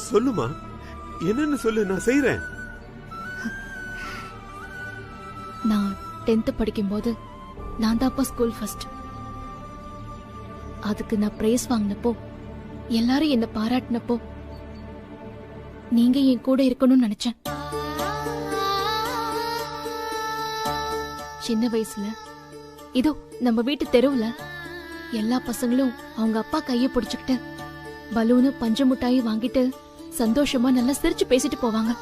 சொல்லுமா, என்னன்னு சொல்லு, நான் செய்யறேன். நான் 10th படிக்கும்போது நான் தான் அப்பா ஸ்கூல் ஃபர்ஸ்ட். அதுக்கு நான் பிரைஸ் வாங்கினப்போ, எல்லாரும் என்ன பாராட்டினப்போ, நீங்க என் கூட இருக்கணும்னு நினைச்சேன். சின்ன வயசுல இதோ நம்ம வீட்டு தெருவுல எல்லா பசங்களும் அவங்க அப்பா கைய பிடிச்சுக்கிட்டு பலூனு பஞ்சு மிட்டாய் வாங்கிட்டு சந்தோஷமா நல்லா சிரிச்சு பேசிட்டு போவாங்க.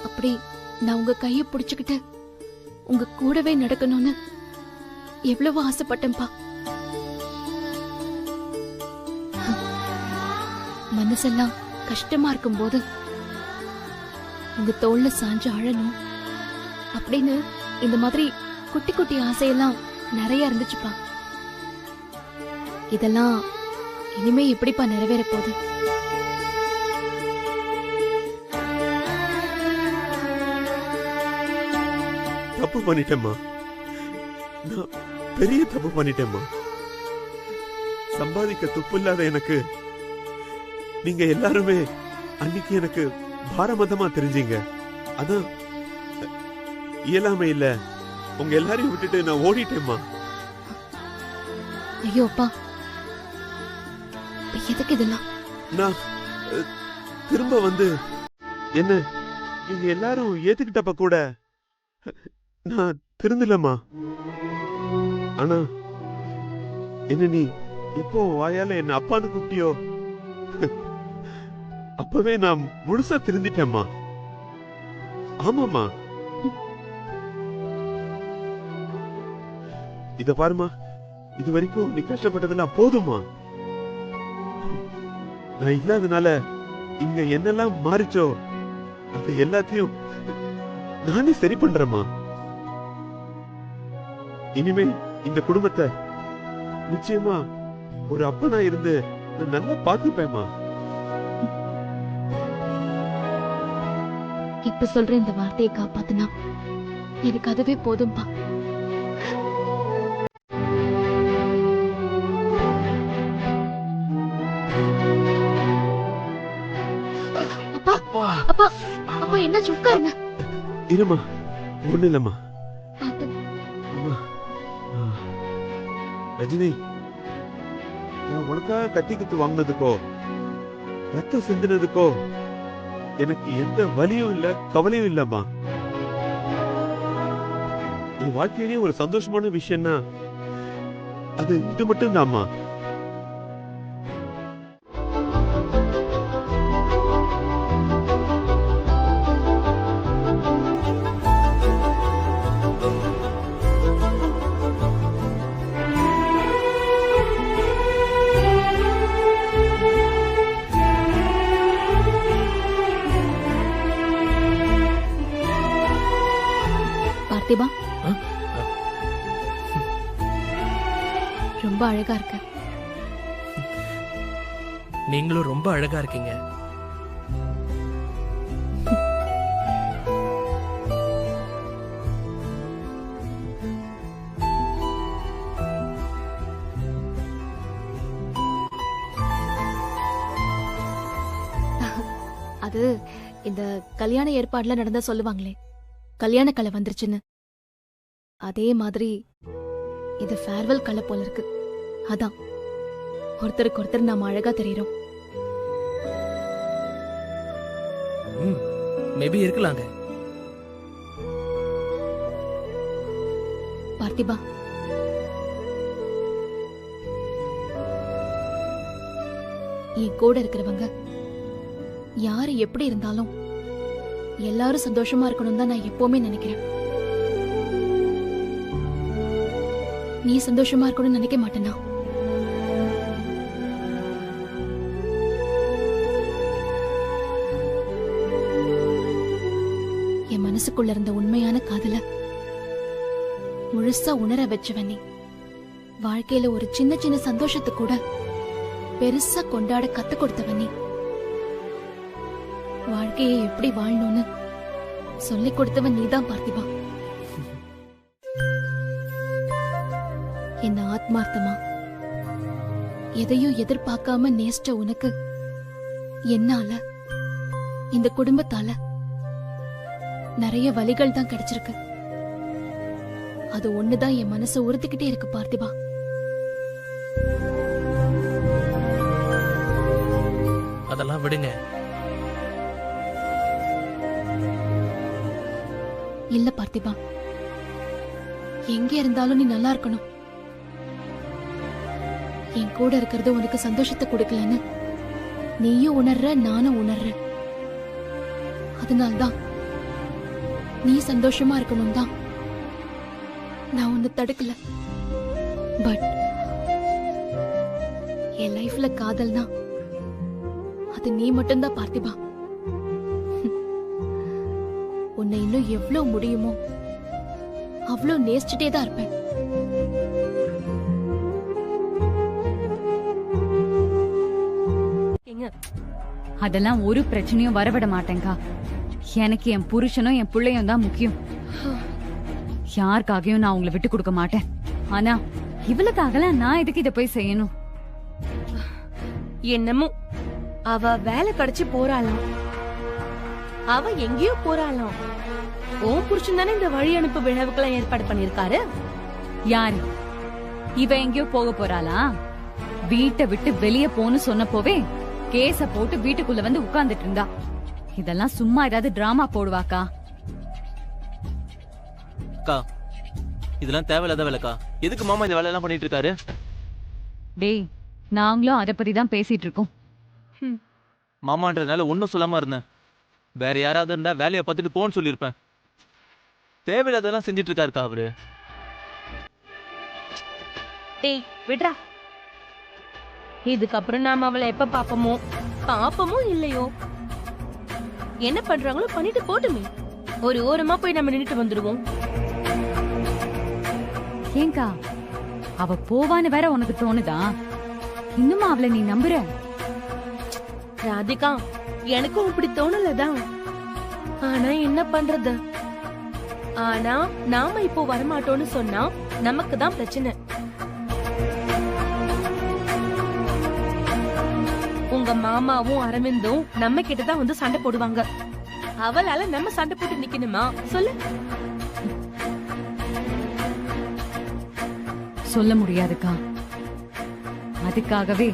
அப்படி நான் உங்க கைய பிடிச்சுக்கிட்டு உங்க கூடவே நடக்கணும்னு எவ்வளவு ஆசைப்பட்டேன்பா. மனசெல்லாம் கஷ்டமா இருக்கும்போது உங்க தோல்ல சாஞ்சு அழணும் அப்படின்னு இந்த மாதிரி குட்டி குட்டி ஆசையெல்லாம் நிறைய இருந்துச்சுப்பா. இதெல்லாம் இனிமே எப்படிப்பா நிறைவேற போகுது? தப்பு பண்ணிட்டேம்மா, நான் பெரிய தப்பு பண்ணிட்டேம்மா. சம்பாதிக்க துப்பு இல்லாத எனக்கு நீங்க எல்லாருமே அன்னைக்கு எனக்கு பாரமதமா தெரிஞ்சீங்க. அதான் இயலாம இல்ல, உங்க எல்லாரையும் விட்டுட்டு நான் ஓடிட்டேம்மா. ஐயோ அப்பா, எதுக்கு இதெல்லாம்? நான் திரும்ப வந்து என்ன நீங்க எல்லாரும் ஏத்துக்கிட்டப்ப கூட நான் திருந்தலம்மா. ஆனா என்ன நீ இப்போ வாயால என்ன அப்பான்னு கூப்பிட்டியோ, அப்பவே நான் முழுசா திருந்திட்டேம்மா. ஆமாம்மா, இத பாருமா, இது வரைக்கும் நீ கஷ்டப்பட்டதெல்லாம் போதுமா. நான் இல்லாதனால இங்க என்னெல்லாம் மாறிச்சோ அது எல்லாத்தையும் நானே சரி பண்றேம்மா. இனிமே இந்த குடும்பத்தை நிச்சயமா ஒரு அப்பனா இருந்து நான் நல்லா பாத்துப்பேம்மா. இப்ப சொல்ற இந்த வார்த்தையை காப்பாத்துனா எனக்கு அதுவே போதும்பா. அப்பா, அப்பா என்ன உட்காருங்க. இருமா, ஒண்ணு இல்லம்மா. ரஜினி, நான் உனக்காக கத்தி குத்து வாங்கினதுக்கோ ரத்தம் சிந்தினதுக்கோ எனக்கு எந்த வலியும் இல்ல, கவலையும் இல்லம்மா. என் வாழ்க்கையிலேயே ஒரு சந்தோஷமான விஷயம்னா அது இது மட்டும் தான்மா. பார்த்திபா, ரொம்ப அழகா இருக்க. நீங்களும் ரொம்ப அழகா இருக்கீங்க. அது இந்த கல்யாண ஏற்பாடுல நடந்தா சொல்லுவாங்களே, கல்யாண கலை வந்துருச்சுன்னு, அதே மாதிரி இது ஃபேர்வெல் கலை போல இருக்கு. அதான் ஒருத்தருக்கு ஒருத்தர் நாம அழகா தெரியுறோம். மேபி இருக்கலாங்க. பார்த்திபா, என் கூட இருக்கிறவங்க யாரு எப்படி இருந்தாலும் எல்லாரும் சந்தோஷமா இருக்கணும் தான் நான் எப்பவுமே நினைக்கிறேன். நீ சந்தோஷமா இருக்கணும்னு நினைக்க மாட்டேனா? என் மனசுக்குள்ள இருந்த உண்மையான காதல முழுசா உணர வச்சவன் நீ. வாழ்க்கையில ஒரு சின்ன சின்ன சந்தோஷத்தை கூட பெருசா கொண்டாட கத்து கொடுத்தவன் நீ. வாழ்க்கையை எப்படி வாழணும்னு சொல்லிக் கொடுத்தவன் நீதான் பார்த்திபா. என்ன ஆத்மார்த்தமா எதையும் எதிர்பார்க்காம நேசிச்ச உனக்கு என்னால இந்த குடும்பத்தால நிறைய வலிகள் தான் கிடைச்சிருக்கு. அது ஒண்ணுதான் என் மனசை உறுத்திக்கிட்டே இருக்கு பார்த்திபா. அதெல்லாம் விடுங்க. இல்ல பார்த்திபா, எங்க இருந்தாலும் நீ நல்லா இருக்கணும். என் கூட இருக்கிறது உனக்கு சந்தோஷத்தை கொடுக்கலன்னு நீயும் உணர்ற, நானும் உணர்றேன். அதனால்தான் நீ சந்தோஷமா இருக்கணும் தான் நான் உன்னை தடுக்கல. பட் என் லைஃப்ல காதல்னா அது நீ மட்டும்தான் பார்த்திபா. உன்னை இன்னும் எவ்வளவு முடியுமோ அவ்வளவு நேசிச்சுட்டே தான் இருப்பேன். அதெல்லாம் ஒரு பிரச்சனையும் வரவிட மாட்டேங்கா. எனக்கு என் புருஷனும் என் பிள்ளையும் தான் முக்கியம். யாருக்காகவும் நான் உங்களை விட்டு கொடுக்க மாட்டேன். ஆனா இவளுக்காகலாம் நான் எதுக்கு இதை போய் செய்யணும்? என்னமோ அவ வேலை கிடைச்சு போறாளாம். அவ எங்கேயோ போறாளாம். உன் புருஷன் தானே இந்த வழி அனுப்பு விழாவுக்கெல்லாம் ஏற்பாடு பண்ணிருக்காரு. யாரு? இவ எங்கேயோ போக போறாளா? வீட்டை விட்டு வெளியே போன்னு சொன்னப்போவே கேஸ போட்டு வீட்டுக்குள்ள வந்து உட்கார்ந்துட்டு இருந்தா. இதெல்லாம் சும்மா ஏதாவது டிராமா போடுவாக்கா? அக்கா, இதெல்லாம் தேவையில்லாத வேலைக்கா. எதுக்கு மாமா இந்த வேலையெல்லாம் பண்ணிட்டு இருக்காரு? டேய், நாங்களும் அதை பத்தி தான் பேசிட்டு இருக்கோம். மாமான்றதுனால ஒன்னும் சொல்லாம இருந்தேன். வேற யாராவது இருந்தா வேலையை பார்த்துட்டு போன்னு சொல்லியிருப்பேன். தேவையில்லாதெல்லாம் செஞ்சிட்டு இருக்காருக்கா அவரு. டேய் விட்றா. இதுக்கப்புறம் நாம அவளை எப்ப பாப்பமோ இல்லையோ, என்ன பண்றாங்களோ பண்ணிட்டு போட்டுமே. ஒரு ஓரமா போய் நம்ம நின்னுட்டு வந்துடுவோம். ஏங்கா, அவ போவான்னு வேற உனக்கு தோணுதா? இன்னுமா அவளை நீ நம்புற? ராதிகா, எனக்கும் இப்படி தோணலதான். ஆனா என்ன பண்றது? ஆனா நாம இப்போ வரமாட்டோம்னு சொன்னா நமக்கு தான் பிரச்சனை. உங்க மாமாவும் அரவிந்தும் நம்ம கிட்டதான் வந்து சண்டை போடுவாங்க. அவளால நம்ம சண்டை போட்டு நிக்கணுமா சொல்லு? சொல்ல முடியாதுக்கா. அதுக்காகவே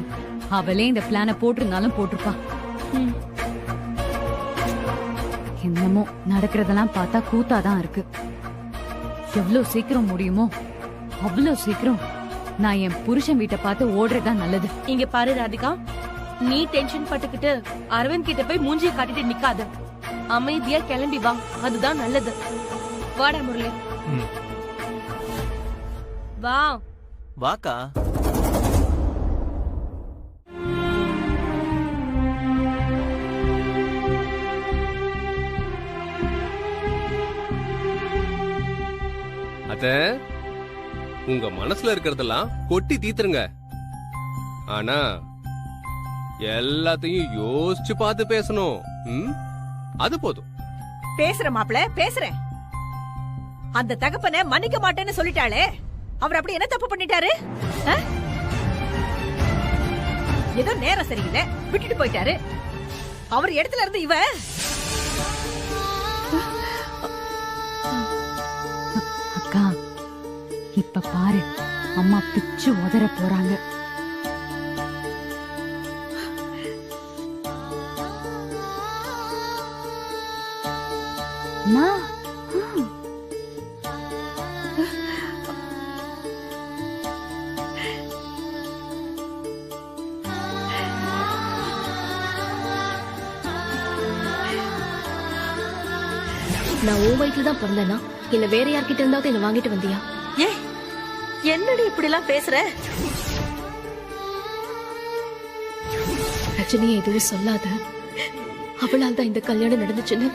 அவளே இந்த பிளான போட்டிருந்தாலும் போட்டிருப்பா. என்னமோ நடக்கிறதெல்லாம் பார்த்தா கூத்தாதான் இருக்கு. எவ்வளவு சீக்கிரம் முடியுமோ அவ்வளவு சீக்கிரம் நான் என் புருஷன் வீட்டை பார்த்து ஓடுறதா நல்லது. இங்க பாரு ராதிகா, நீ டென்ஷன் பட்டுக்கிட்டு அரவிந்த் கிட்ட போய் மூஞ்சிய காட்டிட்டு நிக்காத. அமைதியா கிளம்பி வா, அதுதான் நல்லது. வாடா முரளி. வா வாக்கா. அத உங்க மனசுல இருக்கிறதெல்லாம் கொட்டி தீத்துருங்க. ஆனா எல்லாத்தையும் யோசிச்சு பார்த்து பேசணும். அது போதும். பேசுற மாப்பிள பேசுறேன். அந்த தகப்பனை மன்னிக்க மாட்டேன்னு சொல்லிட்டாளே, அவர் அப்படி என்ன தப்பு பண்ணிட்டாரு? ஏதோ நேரம் சரியில்லை விட்டுட்டு போயிட்டாரு. அவர் இடத்துல இருந்து இவ அக்கா, இப்ப பாரு, அம்மா பிச்சு உதற போறாங்க. அம்மா, நான் உன் வயிற்றுல தான் பிறந்தேனா இல்ல வேற யார்கிட்ட இருந்தாவது என்ன வாங்கிட்டு வந்தியா? ஏ என்னடி இப்படி எல்லாம் பேசுற? ரஜினியை எதுவும் சொல்லாத. அவளால் தான் இந்த கல்யாணம் நடந்துச்சுன்னு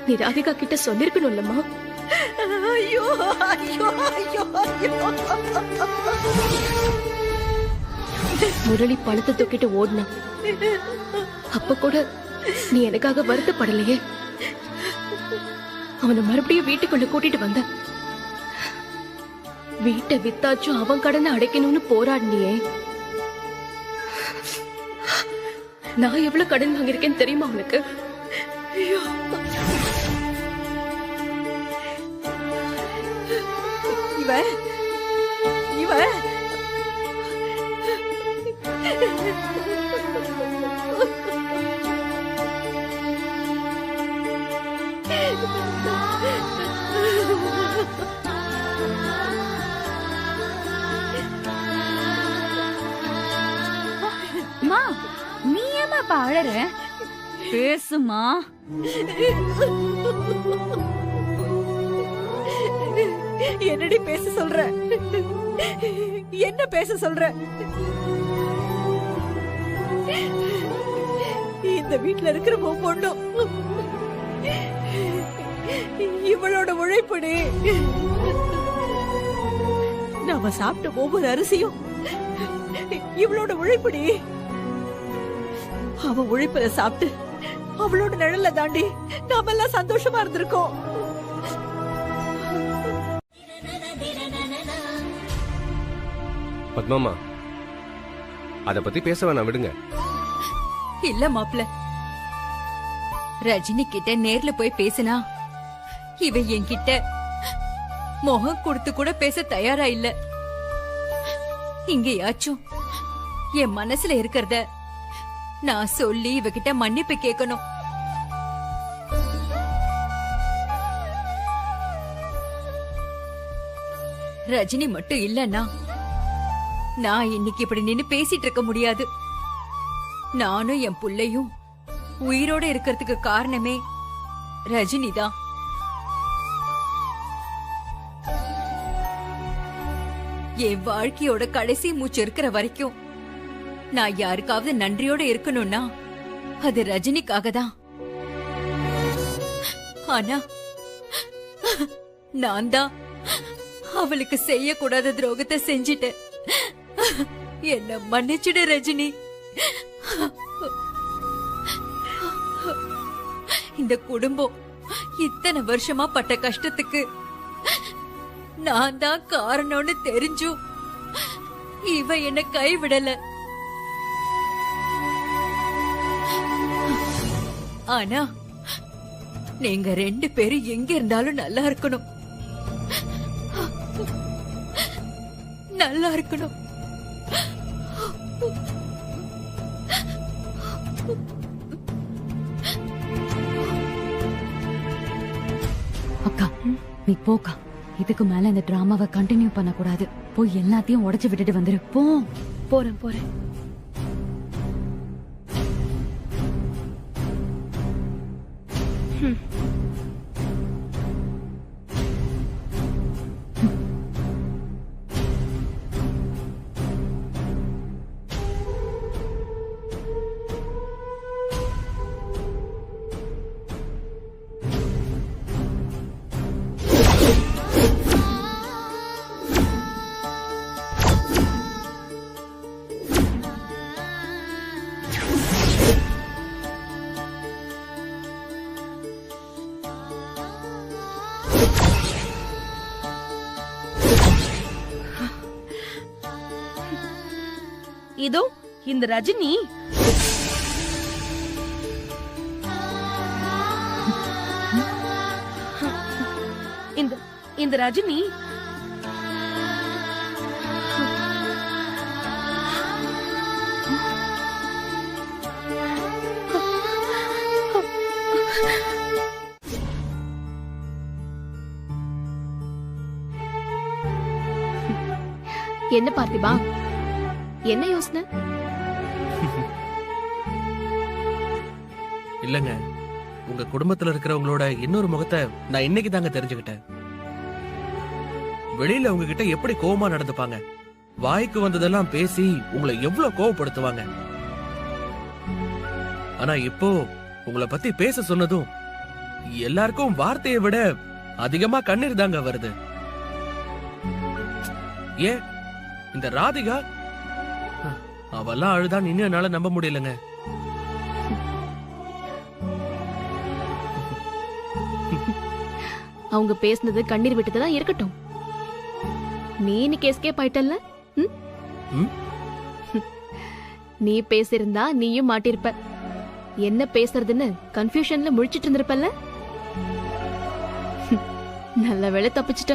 நீ ராதிகா கிட்ட சொல்லிருக்கணும்லம்மா. ஐயோ ஐயோ ஐயோ ஐயோ. முரளி பணத்தை தூக்கிட்டு ஓடினா அப்ப கூட நீ எனக்காக வருத்தப்படலையே. அவனை மறுபடியும் வீட்டுக்குள்ள கூட்டிட்டு வந்த. வீட்டை வித்தாச்சும் அவன் கடனை அடைக்கணும்னு போராடினியே. நான் எவ்வளவு கடன் வாங்கியிருக்கேன்னு தெரியுமா உனக்கு? ஐயோ. இவ இவ மா, நீ ஏமா இப்ப அழற? பேசுமா. என்னடி பேச சொல்ற? என்ன பேச சொல்ற? இந்த வீட்ல இருக்கிற பொண்ணும் இவளோட உழைப்புடி. நாம சாப்பிட்ட ஒவ்வொரு அரிசியும் இவளோட உழைப்புடி. அவ உழைப்புல சாப்பிட்டு அவளோட நிழல்ல தாண்டி நாம எல்லாம் சந்தோஷமா இருந்திருக்கோம். பத்மாமா, அத பத்தி பேச வேணாம், விடுங்க. இல்ல மாப்ள, ரஜினி கிட்ட நேர்ல போய் பேசினா இவ என்கிட்ட முகம் கொடுத்து கூட பேச தயாரா இல்ல. இங்கேயாச்சும் என் மனசுல இருக்கிறத நான் சொல்லி இவகிட்ட மன்னிப்பு கேட்கணும். ரஜினி மட்டும் இல்லன்னா நான் இன்னைக்கு இப்படி நின்னு பேசிட்டு இருக்க முடியாது. நானும் என் புள்ளையும் உயிரோட இருக்கிறதுக்கு காரணமே ரஜினி தான். என் வாழ்க்கையோட கடைசி மூச்சு இருக்கிற வரைக்கும் நான் யாருக்காவது நன்றியோட இருக்கணும்னா அது ரஜினிக்காக தான். ஆனா நான் தான் அவளுக்கு செய்யக்கூடாத துரோகத்தை செஞ்சிட்டேன். என்ன மன்னிச்சிடு ரஜினி. இந்த குடும்பம் இத்தனை வருஷமா பட்ட கஷ்டத்துக்கு நான் தான் காரணம்னு தெரிஞ்சும் இவ என்ன கைவிடல. ஆனா நீங்க 2 பேரும் எங்க இருந்தாலும் நல்லா இருக்கணும், நல்லா இருக்கணும். அக்கா, நீ போக்கா. இதுக்கு மேல இந்த டிராமாவை கண்டினியூ பண்ண கூடாது. போய் எல்லாத்தையும் உடைச்சு விட்டுட்டு வந்துரு. போ. போறேன் போறேன். இதோ இந்த ரஜினி இந்த ரஜினி என்ன பார்த்திபா, என்ன யோசனை? இல்லங்க, உங்க குடும்பத்துல இருக்கிறவங்களோட இன்னொரு முகத்தை நான் இன்னைக்கு தாங்க தெரிஞ்சுக்கிட்டேன். வெளியில உங்ககிட்ட எப்படி கோவமா நடந்துப்பாங்க, வாய்க்கு வந்ததெல்லாம் பேசி உங்களை எவ்வளவு கோவப்படுத்துவாங்க. ஆனா இப்போ உங்களை பத்தி பேச சொன்னதும் எல்லாருக்கும் வார்த்தையை விட அதிகமா கண்ணீர் தாங்க வருது. ஏன் இந்த ராதிகா அவெல்லாம் அழுதான் இன்னும் என்னால நம்ப முடியலங்க. அவங்க பேசுனது கண்ணீர் விட்டதெல்லாம் இருக்கட்டும். நீ இன்னைக்கு எஸ்கேப் ஆயிட்டல்ல? நீ பேசியிருந்தா நீயும் மாட்டிருப்ப. என்ன பேசுறதுன்னு கன்ஃபியூஷன்ல முழிச்சிட்டு இருந்திருப்பல்ல. நல்ல வேளை தப்பிச்சிட்ட.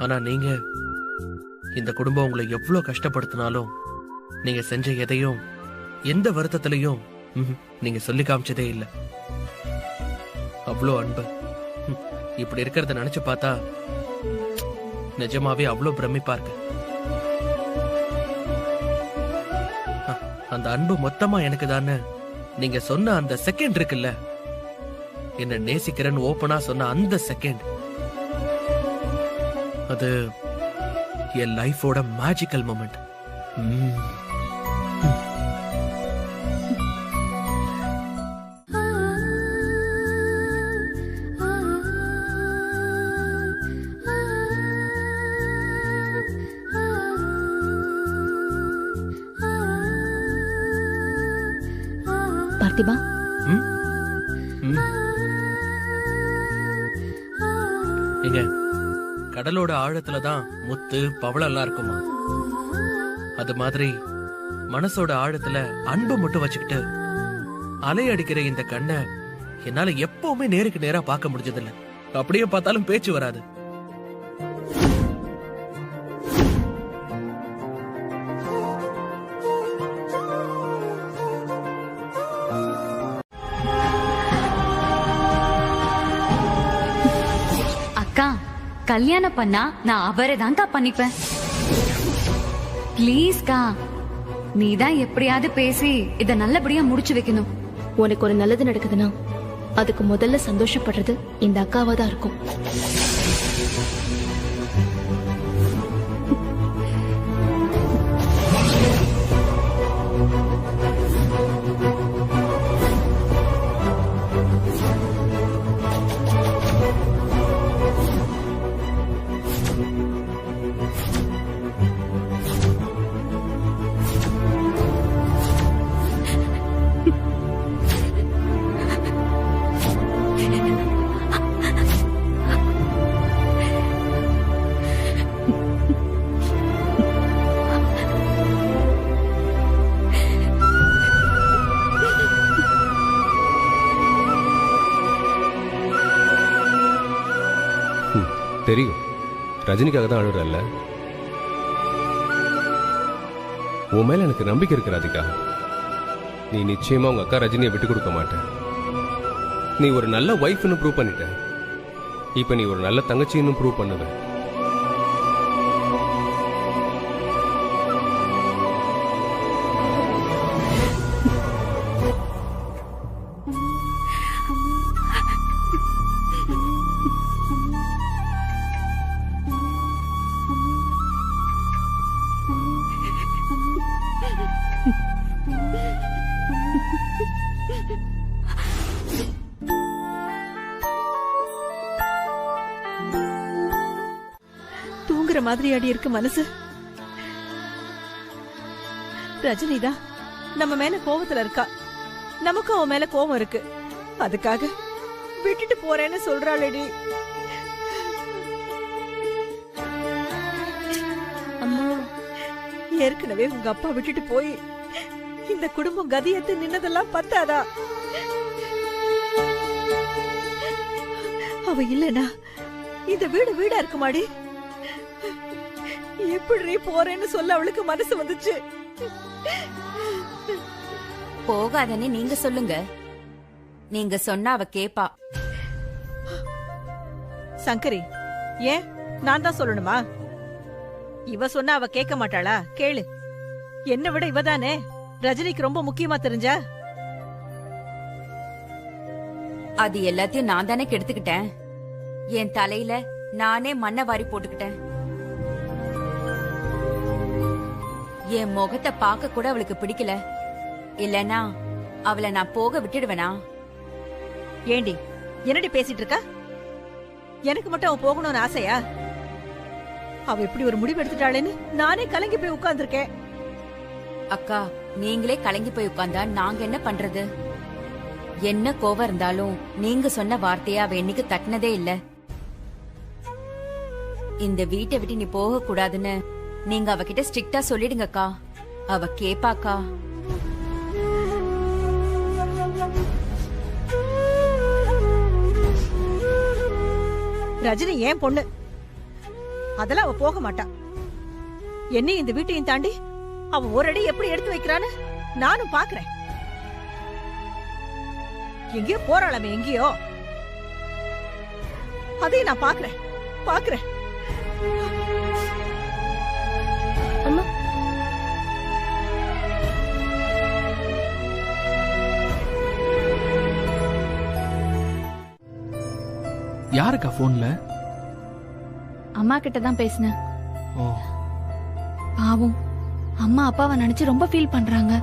ஆனா நீங்க இந்த குடும்பம் உங்களை எவ்வளவு கஷ்டப்படுத்தினாலும் நீங்க செஞ்ச எதையும் எந்த வருத்தத்திலையும் நீங்க சொல்லி காமிச்சதே இல்ல. அவ்வளோ அன்பு. இப்படி இருக்கிறத நினைச்சு பார்த்தா நிஜமாவே அவ்வளோ பிரமிப்பா இருக்கு. அந்த அன்பு மொத்தமா எனக்கு தானே நீங்க சொன்ன அந்த செகண்ட் இருக்குல்ல, என்ன நேசிக்கிறேன்னு ஓப்பனா சொன்ன அந்த செகண்ட், அது என் லைஃபோட மேஜிக்கல் மொமெண்ட். பார்த்திபா, எங்க கடலோட ஆழத்துலதான் முத்து பவளம் எல்லாம் இருக்குமா, அது மாதிரி மனசோட ஆழத்துல அன்பு மட்டும் வச்சுக்கிட்டு அலை அடிக்கிற இந்த கண்ணை என்னால எப்பவுமே நேருக்கு நேரா பார்க்க முடிஞ்சதில்ல. அப்படியே பார்த்தாலும் பேச்சு வராது. கல்யாணம் பண்ணா நான் அவரை தான்க்கா பண்ணிப்பேன். ப்ளீஸ்கா, நீதான் எப்படியாவது பேசி இத நல்லபடியா முடிச்சு வைக்கணும். உனக்கு ஒரு நல்லது நடக்குதுன்னா அதுக்கு முதல்ல சந்தோஷப்படுறது இந்த அக்காவா தான் இருக்கும். தெரியும், ரஜினிக்காக தான் அழுறல்ல. உன் மேல எனக்கு நம்பிக்கை இருக்கு ராதிகா. நீ நிச்சயமா உங்க அக்கா ரஜினியை விட்டு கொடுக்க மாட்டேன். நீ ஒரு நல்ல வைஃப்னு ப்ரூவ் பண்ணிட்ட. இப்ப நீ ஒரு நல்ல தங்கச்சின்னு ப்ரூவ் பண்ணுவ. தூங்குற மாதிரி அடி இருக்கு மனசு. ரஜினிதான் நம்ம மேல கோவத்துல இருக்கா, நமக்கு அவன் மேல கோவம் இருக்கு. அதுக்காக விட்டுட்டு போறேன்னு சொல்றாளடி. அம்மா, ஏற்கனவே உங்க அப்பா விட்டுட்டு போய் இந்த குடும்பம் கதியத்து நின்னதெல்லாம் பத்தாதா? அவ இல்லனா இந்த வீடு வீடா இருக்குமாடி? எப்படி போறேன்னு சொல்ல அவளுக்கு மனசு வந்துச்சு. போகாதன்னு நீங்க சொல்லுங்க, நீங்க சொன்னா அவ கேப்பா. சங்கரி, ஏன் நான் தான் சொல்லணுமா? இவ சொன்னா அவ கேட்க மாட்டாளா? கேளு. என்ன விட இவதானே ரஜினிக்கு ரொம்ப முக்கியமா தெரிஞ்சா. அது எல்லாத்தையும் நான் தானே கெடுத்துக்கிட்டேன். என் தலையில நானே மண்ணை வாரி போட்டுக்கிட்டேன். என் முகத்தை பார்க்க கூட அவளுக்கு பிடிக்கல. இல்லனா அவளை நான் போக விட்டுடுவேனா? ஏண்டி என்னடி பேசிட்டு இருக்கா? எனக்கு மட்டும் அவ போகணும்னு ஆசையா? அவ இப்படி ஒரு முடிவு எடுத்துட்டாளேன்னு நானே கலங்கி போய் உட்கார்ந்துருக்கேன். அக்கா, நீங்களே கலங்கி போய் உட்கார்ந்தா நாங்க என்ன பண்றது? என்ன கோவம் இருந்தாலும் நீங்க சொன்ன வார்த்தையா அவ என்னைக்கு தட்டினதே இல்ல. இந்த வீட்டை விட்டு நீ போக கூடாதுன்னு நீங்க அவகிட்ட ஸ்ட்ரிக்டா சொல்லிடுங்கக்கா. அவ கேப்பாக்கா. ரஜினி ஏன் பொண்ணு, அதெல்லாம் அவ போக மாட்டா. என்னையும் இந்த வீட்டையும் தாண்டி அவ ஒரு அடி எப்படி எடுத்து வைக்கிறான்னு நானும் பாக்குறேன். எங்கேயோ போறாளாமே, எங்கேயோ. அதையும் நான் பாக்குறேன். அம்மா, யாருக்கா போன்ல? அம்மா கிட்ட தான் பேசினேன். ஓ, பாவம், அம்மா அப்பாவை நினைச்சு ரொம்ப ஃபீல் பண்றாங்க.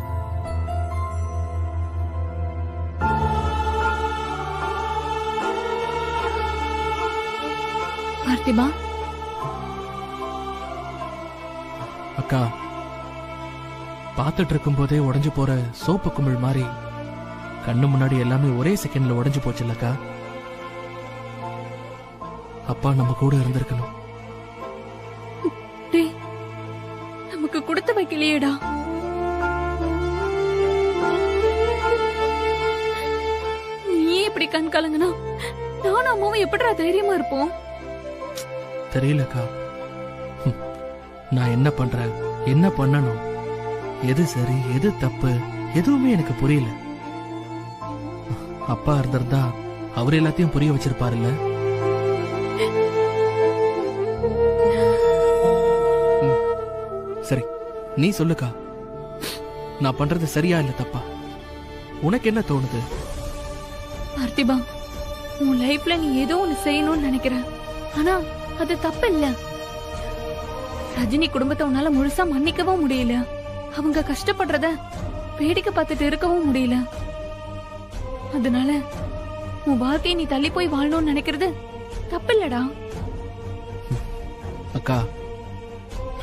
பார்த்திபா, அக்கா பாத்துட்டு இருக்கும் போதே உடைஞ்சு போற சோப்பு குமிழ் மாதிரி கண்ணு முன்னாடி எல்லாமே ஒரே செகண்ட்ல உடைஞ்சு போச்சுல்லக்கா. அப்பா நம்ம கூட இருந்திருக்கணும். டேய், நமக்கு கொடுத்து வைக்கலையேடா. நீ இப்படி கண் கலங்குனா நானும் அம்மாவும் எப்படிடா தைரியமா இருப்போம்? தெரியலக்கா. நான் என்ன பண்றேன், என்ன பண்ணணும், எது சரி எது தப்பு எதுவுமே எனக்கு புரியல. அப்பா இருந்திருந்தா அவர் எல்லாத்தையும் புரிய வச்சிருப்பாருல்ல. சரி, நீ சொல்லுக்கா, நான் பண்றது சரியா இல்ல தப்பா? உனக்கு என்ன தோணுது? பார்த்திபா, உன் லைஃப்ல நீ ஏதோ ஒண்ணு செய்யணும்னு நினைக்கிற, ஆனா அது தப்பு இல்ல. ரஜினி குடும்பத்தை உன்னால முழுசா மன்னிக்கவும் முடியல. அவங்க கஷ்டப்படுறத வேடிக்கை பார்த்துட்டு இருக்கவும் முடியல. அதனால உன் வாழ்க்கையை நீ தள்ளி போய் வாழணும்னு நினைக்கிறது தப்பு இல்லடா. அக்கா,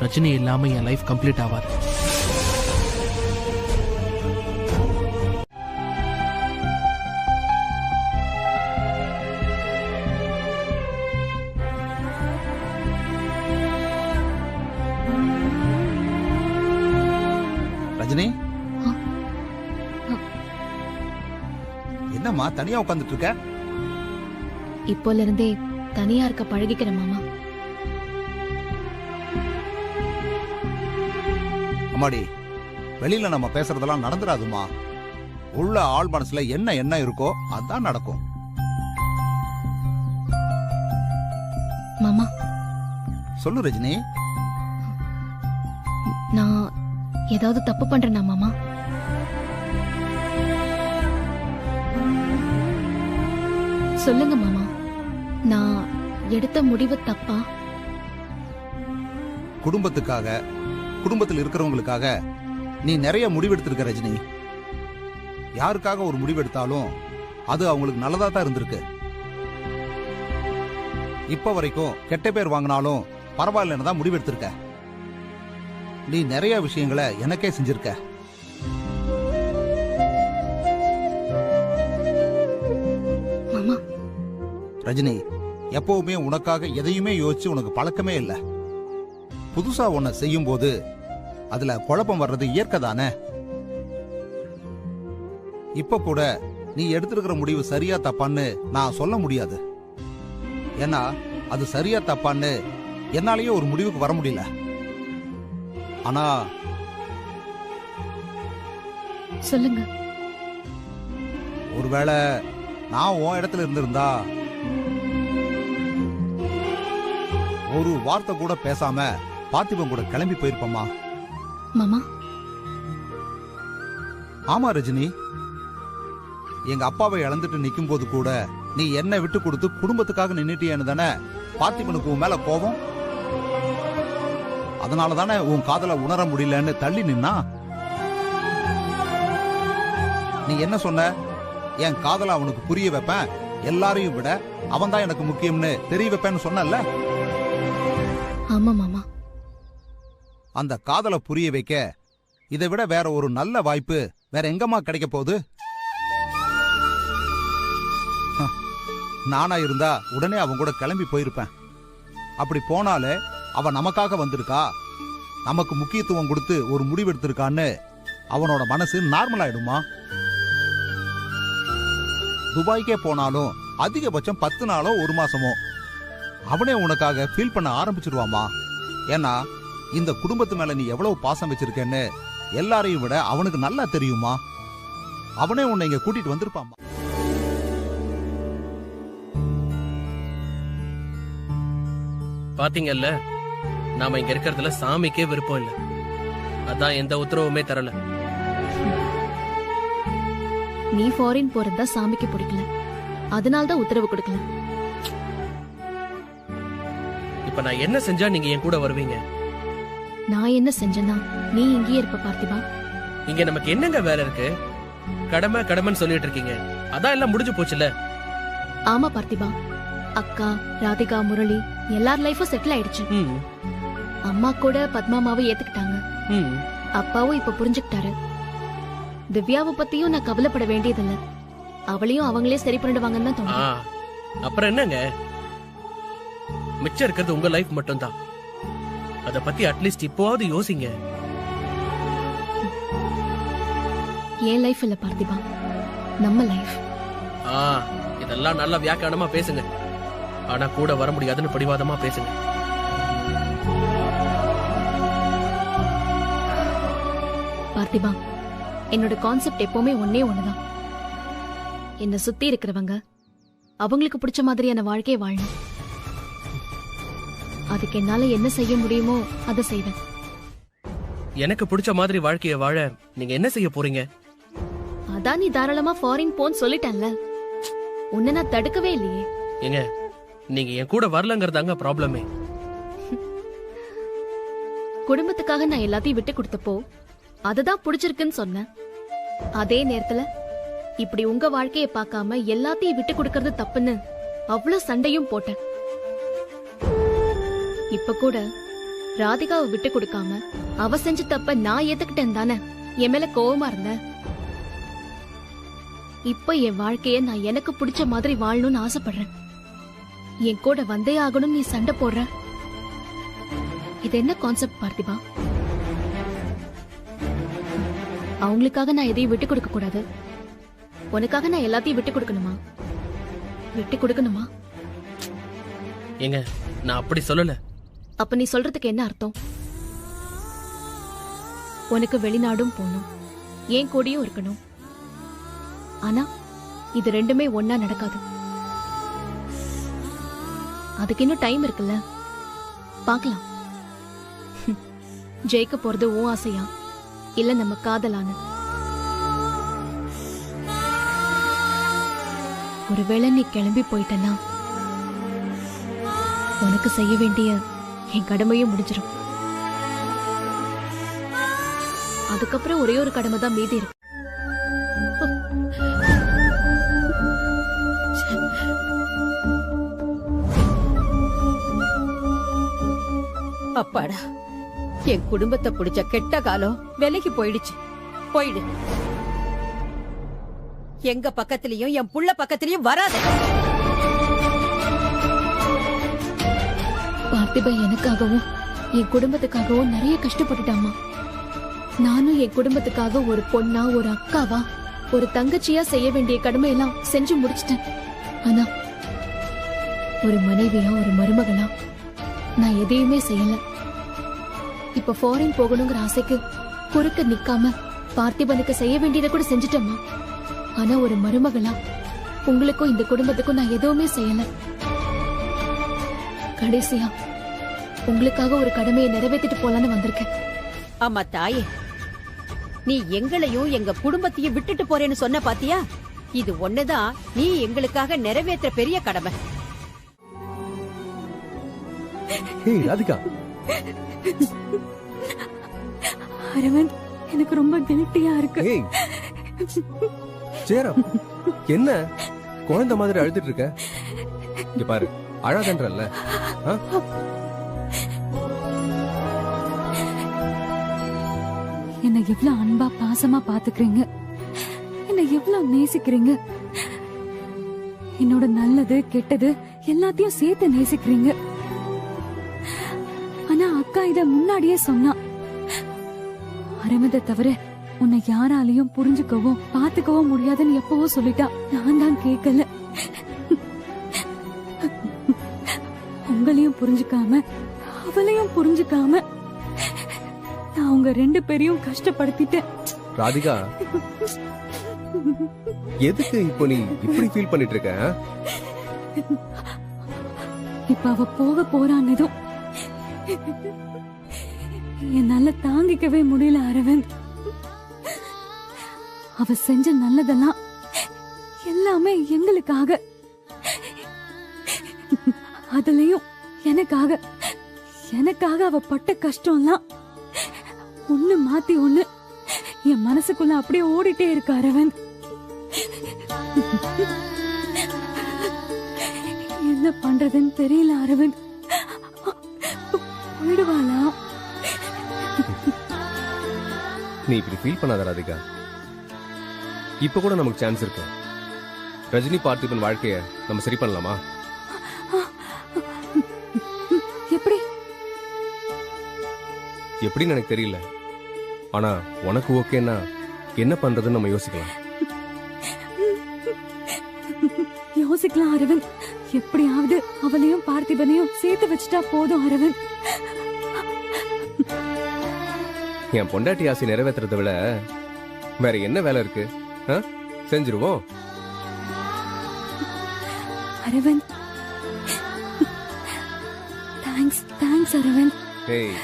ரஜினி இல்லாம என் லைஃப் கம்ப்ளீட் ஆகாது. ரஜினி, என்னம்மா தனியா உட்கார்ந்துட்டு இருக்க? இப்போல இருந்தே தனியா இருக்க பழகிக்கிறேன் மாமா. அம்மாடி, வெளியில நம்ம பேசுறதெல்லாம் நடந்துடாதுமா. உள்ள ஆள் மனசுல என்ன இருக்கோ அதான் நடக்கும். மாமா, சொல்லு ரஜினி. நான் ஏதாவது தப்பு பண்றேனா மாமா? சொல்லுங்க மாமா, நான் எடுத்த முடிவு தப்பா? குடும்பத்துக்காக, குடும்பத்தில் இருக்கிறவங்களுக்காக நீ நிறைய முடிவெடுத்திருக்க ரஜினி. யாருக்காக ஒரு முடிவெடுத்தாலும் அது அவங்களுக்கு நல்லதா தான் இருந்திருக்கு. இப்ப வரைக்கும் கெட்ட பேர் வாங்கினாலும் பரவாயில்லன்னு தான் முடிவெடுத்திருக்க. நீ நிறைய விஷயங்களை எனக்கே செஞ்சிருக்க. மாமா, ரஜினி, எப்பவுமே உனக்காக எதையுமே யோசிச்சு உனக்கு பழக்கமே இல்லை. புதுசா ஒன்ன செய்யும் போது அதுல குழப்பம் வர்றது இயற்கை தானே. இப்ப கூட நீ எடுத்திருக்கிற முடிவு சரியா தப்பான்னு நான் சொல்ல முடியாது. ஏன்னா அது சரியா தப்பான்னு என்னாலேயே ஒரு முடிவுக்கு வர முடியல. ஆனா சொல்லுங்க. ஒருவேளை நான் உன் இடத்துல இருந்திருந்தா ஒரு வார்த்தை கூட பேசாம பார்த்திபன் கூட கிளம்பி போயிருப்பமா. மாமா, ஆமா ரஜினி, எங்க அப்பாவை இழந்துட்டு நிக்கும் போது கூட நீ என்ன விட்டு கொடுத்து குடும்பத்துக்காக நின்னுட்டியன்னு தானே பார்த்திபனுக்கு உன் மேல கோபம். அதனால தானே உன் காதல உணர முடியலன்னு தள்ளி நின்னா. நீ என்ன சொன்ன? என் காதல அவனுக்கு புரிய வைப்பேன், எல்லாரையும் விட அவன் தான் எனக்கு முக்கியம்னு தெரிய வைப்பேன்னு சொன்னல. ஆமா மாமா. அந்த காதலை புரிய வைக்க இதை விட வேற ஒரு நல்ல வாய்ப்பு வேற எங்கம்மா கிடைக்க போகுது? நானா இருந்தா உடனே அவன் கூட கிளம்பி போயிருப்பேன். அப்படி போனாலே அவ நமக்காக வந்திருக்கா, நமக்கு முக்கியத்துவம் கொடுத்து ஒரு முடிவு எடுத்திருக்கான்னு அவனோட மனசு நார்மல் ஆயிடுமா? துபாய்க்கே போனாலும் அதிகபட்சம் 10 நாளோ 1 மாசமோ அவனே உனக்காக ஃபீல் பண்ண ஆரம்பிச்சிருவாமா. ஏன்னா இந்த குடும்பத்து மேல நீ எவ்வளவு பாசம் வச்சிருக்கேன்னு எல்லாரையும் விட அவனுக்கு நல்லா தெரியுமா. அவனே உன்னை இங்க கூட்டிட்டு வந்திருப்பாமா. பாத்தீங்கல்ல, நாம இங்க இருக்கிறதுல சாமிக்கே விருப்பம் இல்ல. அதான் எந்த உத்தரவுமே தரல. நீ ஃபாரின் போறதா சாமிக்கு பிடிக்கல, அதனால்தான் உத்தரவு கொடுக்கல. இப்ப நான் என்ன செஞ்சா நீங்க என் கூட வருவீங்க? நான் என்ன செஞ்சேன்னா நீ இங்கேயே இருப்ப பார்த்திபா. இங்க நமக்கு என்னங்க வேலை இருக்கு? கடமை கடமைன்னு சொல்லிட்டு இருக்கீங்க. அதான் எல்லாம் முடிஞ்சு போச்சுல. ஆமா பார்த்திபா, அக்கா, ராதிகா, முரளி எல்லார் லைஃபும் செட்டில் ஆயிடுச்சு. அம்மா கூட பத்மாமாவை ஏத்துக்கிட்டாங்க. அப்பாவும் இப்ப புரிஞ்சுக்கிட்டாரு. திவ்யாவை பத்தியும் நான் கவலைப்பட வேண்டியதில்லை. அவளையும் அவங்களே சரி பண்ணிடுவாங்கன்னு தான் தோணுது. அப்புறம் என்னங்க, மிச்சம் இருக்கிறது உங்க லைஃப் மட்டும்தான். அத பத்தி அட்லீஸ்ட் இப்போவாவது யோசிங்க. என் லைஃப் இல்ல பார்த்திபா, நம்ம லைஃப். இதெல்லாம் நல்ல வியாக்கியானமா பேசுங்க. ஆனா கூட வர முடியாதுன்னு பிடிவாதமா பேசுங்க. பார்த்திபா, என்னோட கான்செப்ட் எப்பவுமே ஒன்னே ஒண்ணுதான். என்ன சுத்தி இருக்கிறவங்க அவங்களுக்கு பிடிச்ச மாதிரியான வாழ்க்கையை வாழணும். அதுக்கு என்னால என்ன செய்ய முடியுமோ அதை செய்வேன். எனக்கு பிடிச்ச மாதிரி வாழ்க்கையை வாழ நீங்க என்ன செய்ய போறீங்க? அதான் நீ தாராளமா ஃபாரின் போன்னு சொல்லிட்டேன்ல, உன்னை நான் தடுக்கவே இல்லையே. ஏங்க, நீங்க என் கூட வரலங்கறதாங்க ப்ராப்ளமே. குடும்பத்துக்காக நான் எல்லாத்தையும் விட்டு கொடுத்தப்போ அதுதான் பிடிச்சிருக்குன்னு சொன்னேன். அதே நேரத்துல இப்படி உங்க வாழ்க்கையை பார்க்காம எல்லாத்தையும் விட்டு கொடுக்கறது தப்புன்னு அவ்வளவு சண்டையும் போட்டேன். இப்ப கூட ராதிகாவை விட்டு கொடுக்காம அவ செஞ்ச தப்ப நான் ஏத்துக்கிட்டேன் தானே என் மேல கோவமா இருந்தேன். இப்ப என் வாழ்க்கைய நான் எனக்கு பிடிச்ச மாதிரி வாழணும்னு ஆசைப்படுறேன். என் கூட வந்தே ஆகணும்னு நீ சண்டை போடுற. இது என்ன கான்செப்ட் பார்த்திபா? அவங்களுக்காக நான் எதையும் விட்டு கொடுக்க கூடாது, உனக்காக நான் எல்லாத்தையும் விட்டு கொடுக்கணுமா? விட்டு கொடுக்கணுமா? ஏங்க, நான் அப்படி சொல்லல. அப்ப நீ சொல்றதுக்கு என்ன அர்த்தம்? உனக்கு வெளிநாடும் போகணும், ஏன் கூடயும் இருக்கணும். ஆனா இது ரெண்டுமே ஒன்னா நடக்காது. அதுக்கு இன்னும் டைம் இருக்குல்ல, பார்க்கலாம். ஜெயிக்க போறது உன் ஆசையா இல்ல நம்ம காதலான? ஒருவேளை நீ கிளம்பி போயிட்டனா உனக்கு செய்ய வேண்டிய என் கடமையும் முடிஞ்சிடும். அதுக்கப்புறம் ஒரே ஒரு கடமை தான் மீதி இருக்கு. அப்பாடா, என் குடும்பத்தை பிடிச்ச கெட்ட காலம் விலைக்கு போயிடுச்சு. போயிடு. எங்க பக்கத்திலயும் என் புள்ள பக்கத்திலயும் வராத. பார்த்திபா எனக்காகவும் என் குடும்பத்துக்காகவும் நிறைய கஷ்டப்பட்டுட்டாமா. நானும் என் குடும்பத்துக்காக ஒரு பொண்ணா, ஒரு அக்காவா, ஒரு தங்கச்சியா செய்ய வேண்டிய கடமையெல்லாம் செஞ்சு முடிச்சிட்டேன். ஆனா ஒரு மனைவியா, ஒரு மருமகளா நான் எதையுமே செய்யல. இப்ப ஃபாரின் போகணுங்கிற ஆசைக்கு குறுக்க நிக்காம பார்த்திபனுக்கு செய்ய வேண்டியதை கூட செஞ்சுட்டேம்மா. ஆனா ஒரு மருமகளா உங்களுக்கும் இந்த குடும்பத்துக்கும் நான் எதுவுமே செய்யல. கடைசியா உங்களுக்காக ஒரு கடமையை நிறைவேற்றிட்டு போலான்னு வந்திருக்கேன். ஆமா தாயே, நீ எங்களையும் எங்க குடும்பத்தையும் விட்டுட்டு போறேன்னு சொன்ன பாத்தியா? இது ஒண்ணுதான் நீ எங்களுக்காக நிறைவேற்ற பெரிய கடமை. ஏய் ராதிகா, அரவிந்த், எனக்கு ரொம்ப கில்ட்டியா இருக்கு. ஏய் சேரம், என்ன குழந்தை மாதிரி அழுதுட்டு இருக்க? இங்க பாரு, அழாதன்றல்ல. என்ன எவ்வளவு அன்பா பாசமா பாத்துக்கிறீங்க, என்ன எவ்வளவு நேசிக்கிறீங்க, என்னோட நல்லது கெட்டது எல்லாத்தையும் சேர்த்து நேசிக்கிறீங்க. அக்கா இத முன்னாடியே சொன்னா. அரவிந்த தவிர உன்னை யாராலையும் புரிஞ்சுக்கவும் பாத்துக்கவும் முடியாதுன்னு எப்பவோ சொல்லிட்டா. நான் தான் கேட்கல. உங்களையும் புரிஞ்சுக்காம அவளையும் புரிஞ்சுக்காம நான் உங்க 2 பேரையும் கஷ்டப்படுத்திட்டேன். ராதிகா, எதுக்கு இப்போ நீ இப்படி ஃபீல் பண்ணிட்டு இருக்க? இப்ப அவ போக போறான்னதும் என்னால தாங்கிக்கவே முடியல அரவிந்த். அவ செஞ்ச நல்லதெல்லாம் எல்லாமே எங்களுக்காக, அதுலயும் எனக்காக அவ பட்ட கஷ்டம்லாம் ஒண்ணு மாத்தி ஒண்ணு என் மனசுக்குள்ள அப்படியே ஓடிட்டே இருக்கு அரவிந்த். என்ன பண்றதுன்னு தெரியல அரவிந்த். போயிடுவாளா? நீ இப்படி ஃபீல் பண்ணாத ராதிகா. இப்ப கூட நமக்கு சான்ஸ் இருக்கு. ரஜினி பார்த்திபன் வாழ்க்கைய நம்ம சரி பண்ணலாமா? எப்படி எப்படின்னு எனக்கு தெரியல. ஆனா உனக்கு ஓகேன்னா என்ன பண்றதுன்னு நம்ம யோசிக்கலாம். யோசிக்கலாம் அரவிந்த். எப்படியாவது அவளையும் பார்த்திபனையும் சேர்த்து வச்சுட்டா போதும் அரவிந்த். என் பொண்டாட்டி ஆசை நிறைவேற்றுறதை விட வேற என்ன வேலை இருக்கு? செஞ்சிருவோம் அரவிந்த். தேங்க்ஸ் அரவிந்த். ஏய்,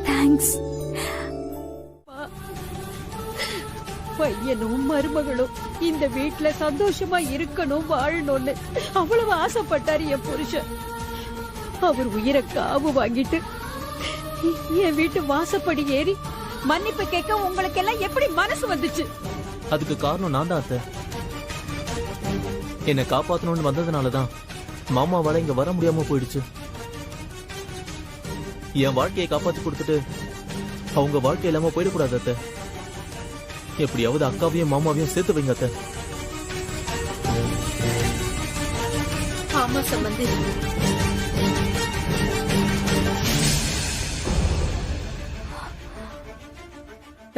தேங்க்ஸ். பையனும் மருமகளும் இந்த வீட்ல சந்தோஷமா இருக்கணும், வாழணும்னு அவ்வளவு ஆசைப்பட்டாரு என் புருஷன். அவர் உயிரை காவு வாங்கிட்டு என் வீட்டு வாசப்படி ஏறி மன்னிப்பு கேட்க உங்களுக்கு எல்லாம் எப்படி மனசு வந்துச்சு? அதுக்கு காரணம் நான் தான் அத்தை. என்னை காப்பாத்தணும்னு வந்ததுனாலதான் மாமாவால இங்க வர முடியாம போயிடுச்சு. என் வாழ்க்கையை காப்பாத்தி கொடுத்துட்டு அவங்க வாழ்க்கை இல்லாம போயிடக்கூடாது அத்தை. எப்படியாவது அக்காவையும் மாமாவையும் சேர்த்து வைங்க அத்தை. ஆமா சம்பந்தி.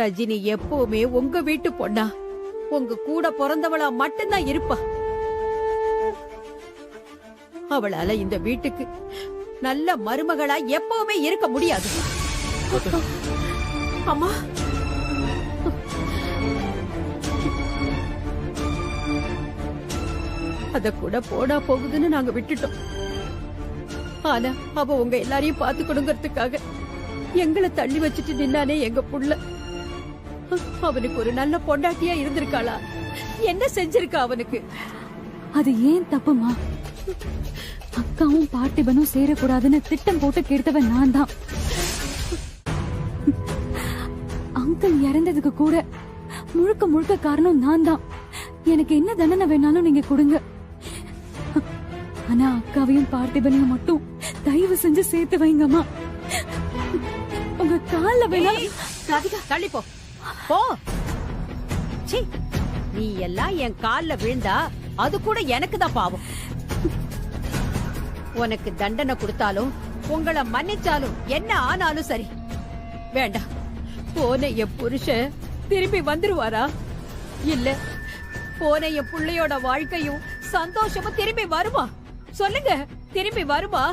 ரஜினி எப்பவுமே உங்க வீட்டு பொண்ணா, உங்க கூட பிறந்தவளா மட்டும்தான் இருப்பா. அவளால இந்த வீட்டுக்கு நல்ல மருமகளா எப்பவுமே இருக்க முடியாது. அம்மா, அத கூட போடா போகுதுன்னு நாங்க விட்டுட்டோம். ஆனா அவ உங்க எல்லாரையும் பாத்துக்கணுங்கிறதுக்காக எங்களை தள்ளி வச்சுட்டு நின்னானே எங்க புள்ள. அவனுக்கு ஒரு நல்ல பொண்டாட்டியா இருந்திருக்காளா? என்ன செஞ்சிருக்கா அவனுக்கு? அது ஏன் தப்புமா? அக்காவும் பார்த்திபனும் சேரக்கூடாதுன்னு திட்டம் போட்டு கெடுத்தவன் நான் தான். அங்கிள் இறந்ததுக்கு கூட முழுக்க முழுக்க காரணம் நான் தான். எனக்கு என்ன தண்டனை வேணாலும் நீங்க கொடுங்க. ஆனா அக்காவையும் பார்த்திபனையும் மட்டும் தயவு செஞ்சு சேர்த்து வைங்கம்மா. உங்க கால்ல வேணாலும். ராதிகா, தள்ளி போ போ. சீ, நீ எல்லாம் என் கால்ல விழுந்தா அது கூட எனக்கு தான் பாவம். உனக்கு தண்டனை கொடுத்தாலும் உங்களை மன்னிச்சாலும் என்ன ஆனாலும் சரி வேண்டாம். போன என் புருஷன் திரும்பி வந்துருவாரா? இல்ல போன என் புள்ளையோட வாழ்க்கையும் சந்தோஷமும் திரும்பி வருமா? சொல்லுங்க, திரும்பி வருமா?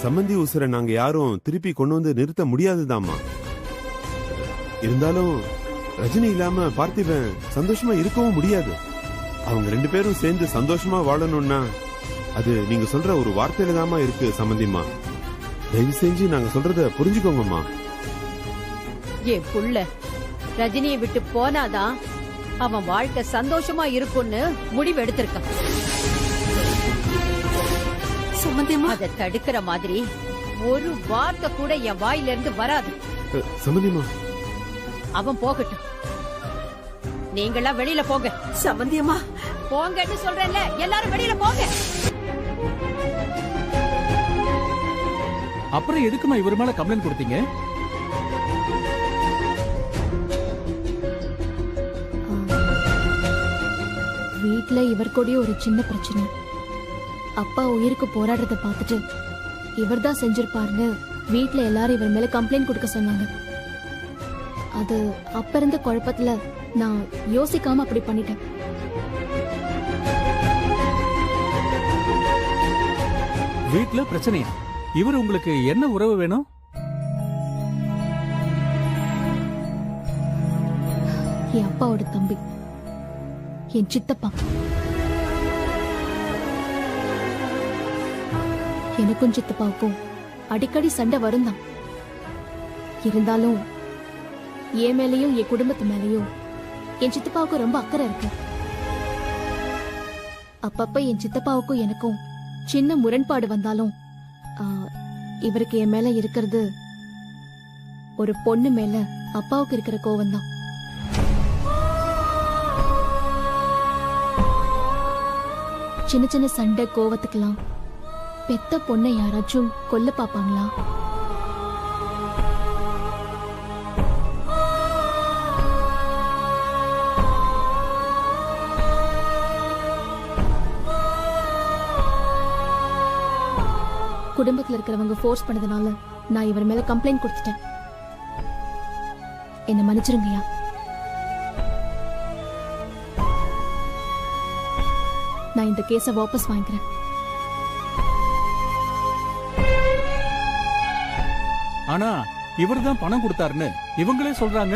சம்பந்தி உசுரை நாங்க யாரும் திருப்பி கொண்டு வந்து நிறுத்த முடியாதுதாம்மா. இருந்தாலும் ரஜினி இல்லாம பார்த்திபன் சந்தோஷமா இருக்கவும் முடியாது. அவங்க 2 பேரும் சேர்ந்து சந்தோஷமா வாழணும்னா அது நீங்க சொல்ற ஒரு வார்த்தையில தாமா இருக்கு சம்பந்திமா. தயவு செஞ்சு நாங்க சொல்றத புரிஞ்சுக்கோங்கம்மா. என் புள்ள ரஜினியை விட்டு போனாதான் அவன் வாழ்க்கை சந்தோஷமா இருக்கும்னு முடிவு எடுத்திருக்கான். அதை தடுக்கிற மாதிரி ஒரு வார்த்தை கூட என் வாயில இருந்து வராது. சம்பந்திமா, அவன் போகட்டும். நீங்களா வெளியில போங்க. சம்பந்தியம்மா போங்கன்னு சொல்றேன்ல, எல்லாரும் வெளியில போங்க. அப்புறம் எதுக்குமா இவர் மேல கம்ப்ளைண்ட் கொடுத்தீங்க? வீட்ல இவர் கூடயே ஒரு சின்ன பிரச்சனை. அப்பா உயிருக்கு போராடுறத பார்த்துட்டு இவர்தான் செஞ்சிருப்பாருன்னு வீட்ல எல்லாரும் இவர் மேல கம்ப்ளைண்ட் கொடுக்க சொன்னாங்க. அது அப்ப இருந்த குழப்பத்துல நான் யோசிக்காம அப்படி பண்ணிட்டேன். வீட்ல பிரச்சனையா? இவர் உங்களுக்கு என்ன உறவு வேணும்? என் அப்பாவோட தம்பி, என் சித்தப்பா. எனக்கும் சித்தப்பாவுக்கும் அடிக்கடி சண்டை வரும் தான். இருந்தாலும் என் மேலயும் என் குடும்பத்து மேலயும் என் சித்தப்பாவுக்கும் ரொம்ப அக்கறை இருக்கு. அப்பப்ப என் சித்தப்பாவுக்கும் எனக்கும் சின்ன முரண்பாடு வந்தாலும் இவருக்கு என் மேல இருக்கிறது ஒரு பொண்ணு மேல அப்பாவுக்கு இருக்கிற கோவம் தான். சின்ன சின்ன சண்டை கோவத்துக்கெல்லாம் பெத்த பொண்ணை யாராச்சும் கொல்ல பாப்பாங்களா? குடும்பத்துல இருக்கிறவங்க ஃபோர்ஸ் பண்ணதுனால நான் இவர் மேல கம்ப்ளைண்ட் கொடுத்துட்டேன். என்ன மன்னிச்சிருங்கய்யா. நான் இந்த கேஸை வாபஸ் வாங்கிக்கிறேன். ஆனா இவர்தான் பணம் கொடுத்தாருன்னு இவங்களே சொல்றாங்க.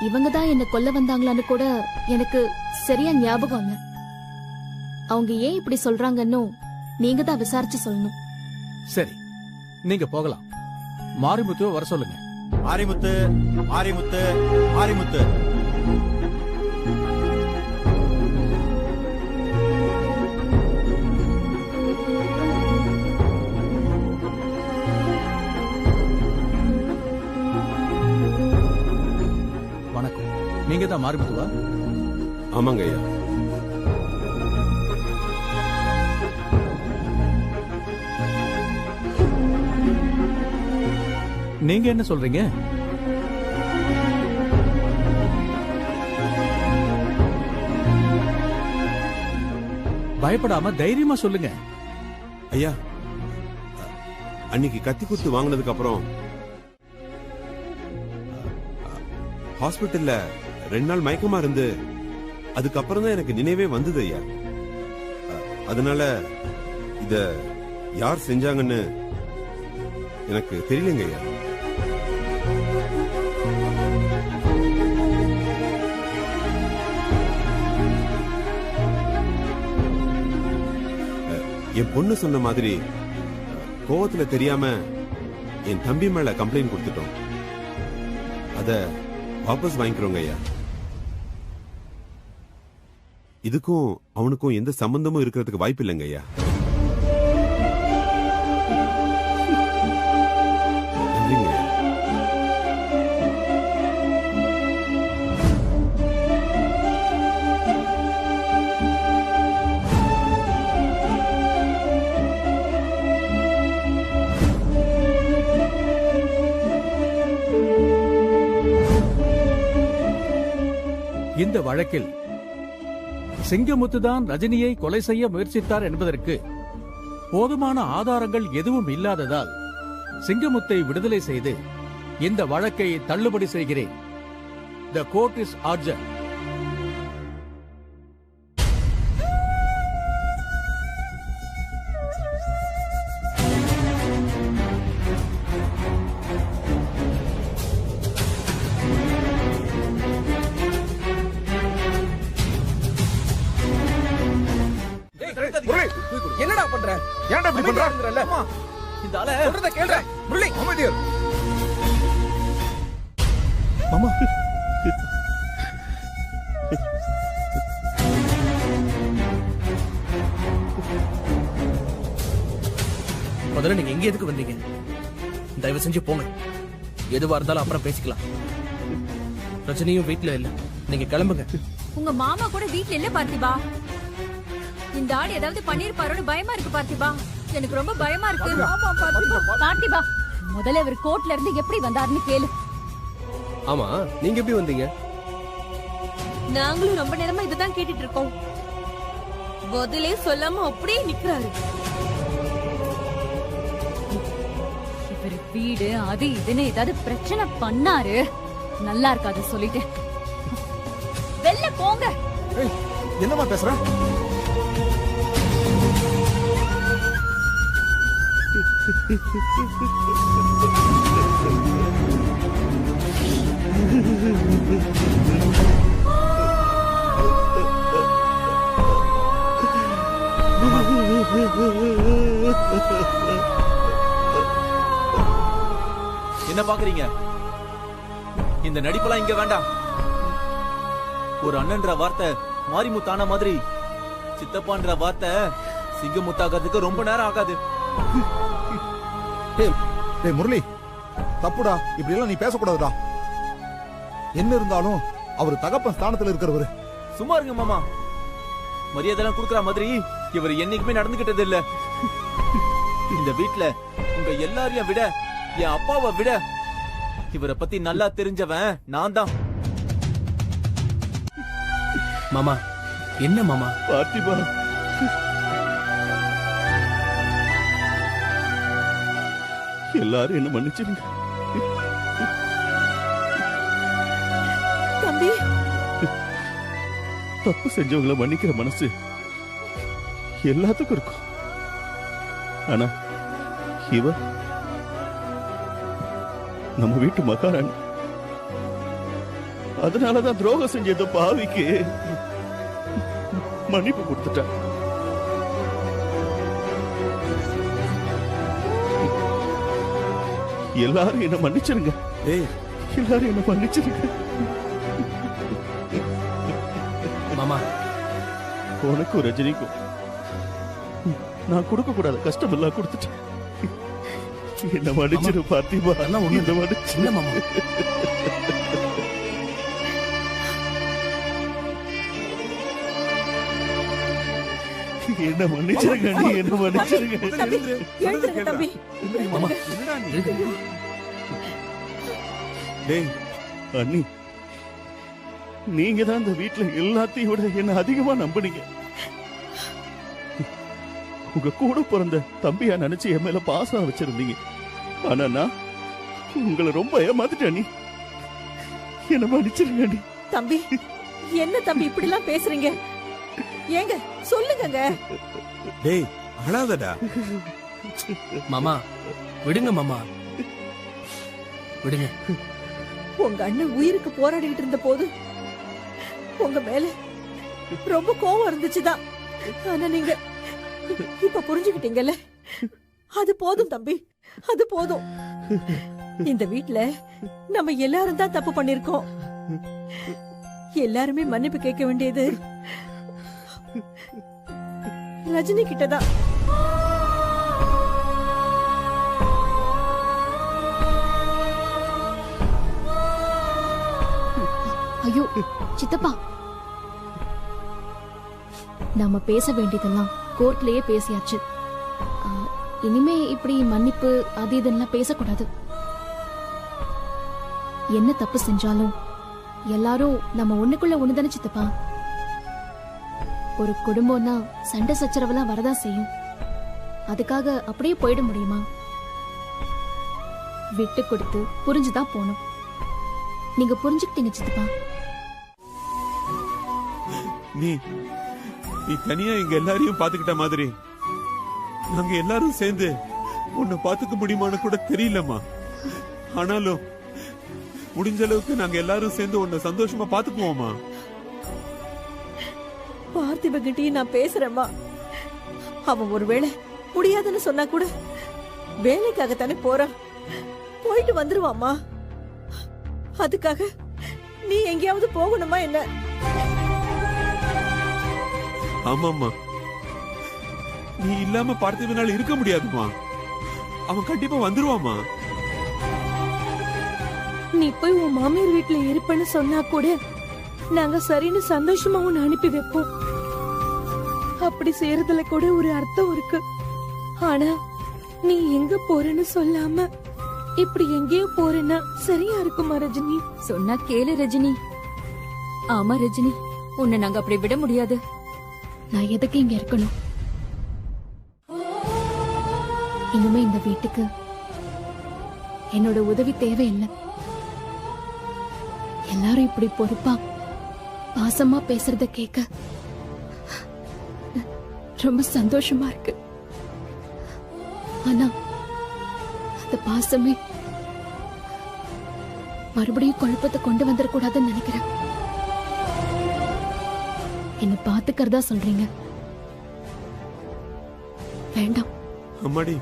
இவங்க தான் என்ன கொல்ல வந்தாங்களான்னு கூட எனக்கு சரியா ஞாபகம் இல்ல. அவங்க ஏன் இப்படி சொல்றாங்கன்னு நீங்க தான் விசாரிச்சு சொல்லணும். சரி, நீங்க போகலாம். மாரிமுத்துவை வர சொல்லுங்க. மாரிமுத்து, மாரிமுத்து, மாரிமுத்து. வணக்கம். நீங்க தான் மாரிமுத்துவா? ஆமாங்க ஐயா. நீங்க என்ன சொல்றீங்க? பயப்படாம தைரியமா சொல்லுங்க. ஐயா, அன்னைக்கு கத்தி குத்து வாங்கினதுக்கு அப்புறம் ஹாஸ்பிட்டல்ல 2 நாள் மயக்கமா இருந்து அதுக்கப்புறம் தான் எனக்கு நினைவே வந்தது ஐயா. அதனால இத யார் செஞ்சாங்கன்னு எனக்கு தெரியலங்க ஐயா. என் பொண்ணு சொன்ன மாதிரி கோவத்துல தெரியாம என் தம்பி மேல கம்ப்ளைண்ட் கொடுத்துட்டோம். அத வாபஸ் வாங்கிக்கிறோங்க ஐயா. இதுக்கும் அவனுக்கும் எந்த சம்பந்தமும் இருக்கிறதுக்கு வாய்ப்பு இல்லைங்க ஐயா. நன்றிங்க. இந்த வழக்கில் சிங்கமுத்துதான் ரஜினியை கொலை செய்ய முயற்சித்தார் என்பதற்கு போதுமான ஆதாரங்கள் எதுவும் இல்லாததால் சிங்கமுத்தை விடுதலை செய்து இந்த வழக்கை தள்ளுபடி செய்கிறேன். The court is adjourned. என்னடா பண்ற? ஏன்டா இப்படி பண்ற? இந்த ஆளை சொல்றத கேளுடா. முரளி, அமைதியா இரு. மாமா, முதல்ல நீங்க எங்க எதுக்கு வந்தீங்க? தயவு செஞ்சு போங்க. எதுவா இருந்தாலும் அப்புறம் பேசிக்கலாம். ரஜினியும் வீட்ல இல்ல, நீங்க கிளம்புங்க. உங்க மாமா கூட வீட்ல இல்ல பார்த்திபா. இந்த ஆள் ஏதாவது பண்ணிருப்பாரோன்னு பயமா இருக்கு பார்த்திபா. எனக்கு ரொம்ப பயமா இருக்கு. ஆமா பார்த்திபா. பார்த்திபா, முதல்ல இவர் கோர்ட்ல இருந்து எப்படி வந்தாருன்னு கேளு. ஆமா, நீங்க எப்படி வந்தீங்க? நாங்களும் ரொம்ப நேரமா இதுதான் கேட்டுட்டு இருக்கோம். பதிலே சொல்லாம அப்படியே நிக்கிறாரு. இவர் வீடு அது இதுன்னு ஏதாவது பிரச்சனை பண்ணாரு நல்லா இருக்காது சொல்லிட்டேன். வெளில போங்க. என்னமா பேசுற? என்ன பாக்குறீங்க? இந்த நடிப்பெல்லாம் இங்க வேண்டாம். ஒரு அண்ணன்ற வார்த்தை மாரிமுத்தான மாதிரி சித்தப்பான்ற வார்த்தை சிங்கமுத்தாகிறதுக்கு ரொம்ப நேரம் ஆகாது. டேய் முரளி, தப்புடா, இப்படி எல்லாம் நீ பேசக்கூடாதுடா. என்ன இருந்தாலும் அவர் தகப்பன் ஸ்தானத்துல இருக்கிறவரு. சும்மா இருங்க மாமா. மரியாதை கொடுக்கற மாதிரி இவர் என்னைக்குமே நடந்துகிட்டது இல்ல. இந்த வீட்ல உங்க எல்லாரையும் விட என் அப்பாவை விட இவரை பத்தி நல்லா தெரிஞ்சவன் நான் தான். மாமா என்ன மாமா? பார்த்திபா, எல்லாரும் என்ன மன்னிச்சிருங்க. தம்பி, தப்பு செஞ்சவங்களை மன்னிக்கிற மனசு எல்லாத்துக்கும் இருக்கும். ஆனா இவ நம்ம வீட்டு மகாராணி. அதனாலதான் துரோகம் செஞ்ச இந்த பாவிக்கு மன்னிப்பு கொடுத்துட்டா. எல்லாரும் என்ன மன்னிச்சிருங்க. எல்லாரும் என்ன மன்னிச்சிருங்க. மாமா, உனக்கும் ரஜினிக்கும் நான் கொடுக்க கூடாத கஷ்டம் எல்லாம் கொடுத்துட்டேன். என்ன மன்னிச்சிரு பார்த்திபா. இந்த மன்னிச்சு மாமா. என்ன மன்னிச்சிருங்க. நீ என்ன மன்னிச்சிருங்க. தம்பி, டேய் அண்ணி, நீங்க தான் இந்த வீட்டுல எல்லாத்தையும் விட என்ன அதிகமா நம்புனீங்க. உங்க கூட பிறந்த தம்பியா நினைச்சு என் மேல பாசம் வச்சிருந்தீங்க. ஆனா நான் உங்களை ரொம்ப ஏமாத்திட்டேன். நீ என்ன மன்னிச்சிருங்க. நீ தம்பி, என்ன தம்பி இப்படி எல்லாம் பேசுறீங்க? ஏங்க சொல்லுங்க. டேய் அழாதடா. மாமா விடுங்க மாமா, விடுங்க. உங்க அண்ணன் உயிருக்கு போராடிட்டு இருந்த போது உங்க மேல ரொம்ப கோவம் இருந்துச்சுதான். ஆனா நீங்க இப்ப புரிஞ்சுக்கிட்டீங்கல்ல. அது போதும் தம்பி, அது போதும். இந்த வீட்ல நம்ம எல்லாரும் தான் தப்பு பண்ணிருக்கோம். எல்லாருமே மன்னிப்பு கேட்க வேண்டியது ரஜினி கிட்டதான். ஐயோ சித்தப்பா, நாம பேச வேண்டியதெல்லாம் கோர்ட்லயே பேசியாச்சு. இனிமே இப்படி மன்னிப்பு அது இதெல்லாம் பேசக்கூடாது. என்ன தப்பு செஞ்சாலும் எல்லாரும் நம்ம ஒண்ணுக்குள்ள ஒண்ணுதானே சித்தப்பா. ஒரு குடும்பம்னா சண்டை சச்சரவெல்லாம் வரதான் செய்யும். அதுக்காக அப்படியே போயிட முடியுமா? விட்டு கொடுத்து புரிஞ்சுதான் போகணும். நீங்க புரிஞ்சுக்கிட்டீங்க சித்தப்பா. நீ தனியா இங்க எல்லாரையும் பாத்துக்கிட்ட மாதிரி நாங்க எல்லாரும் சேர்ந்து உன்னை பாத்துக்க முடியுமான்னு கூட தெரியலம்மா. ஆனாலும் முடிஞ்ச அளவுக்கு நாங்க எல்லாரும் சேர்ந்து உன்னை சந்தோஷமா பாத்துக்குவோமா. பார்த்திப கிட்டயும் நான் பேசுறேம்மா. அவன் ஒருவேளை முடியாதுன்னு சொன்னா கூட வேலைக்காகத்தானே போறான். போயிட்டு வந்துருவாமா. அதுக்காக நீ எங்கேயாவது போகணுமா என்ன? ஆமாம்மா, நீ இல்லாம பார்த்திபனால இருக்க முடியாதுமா. அவன் கண்டிப்பா வந்துருவாமா. நீ போய் உன் மாமியார் வீட்டுல இருப்பேன்னு சொன்னா கூட நாங்க சரின்னு சந்தோஷமா உன்னை அனுப்பி வைப்போம். அப்படி செய்யறதுல கூட ஒரு அர்த்தம் இருக்கு. ஆனா நீ எங்க போறேன்னு சொல்லாம இப்படி எங்கேயோ போறேன்னா சரியா இருக்குமா ரஜினி? சொன்னா கேளு ரஜினி. ஆமா ரஜினி, உன்னை நாங்க அப்படி விட முடியாது. நான் எதுக்கு இங்க இருக்கணும்? இனிமே இந்த வீட்டுக்கு என்னோட உதவி தேவையில்லை. எல்லாரும் இப்படி பொறுப்பா பாசமா பேசுறத கேட்க ரொம்ப சந்தோஷமா இருக்கு. ஆனா அந்த பாசமே மறுபடியும் குழப்பத்தை கொண்டு வந்துடக்கூடாதுன்னு நினைக்கிறேன். என்ன பாத்துக்கிறதா சொல்றீங்க? வேண்டாம் அம்மாடி.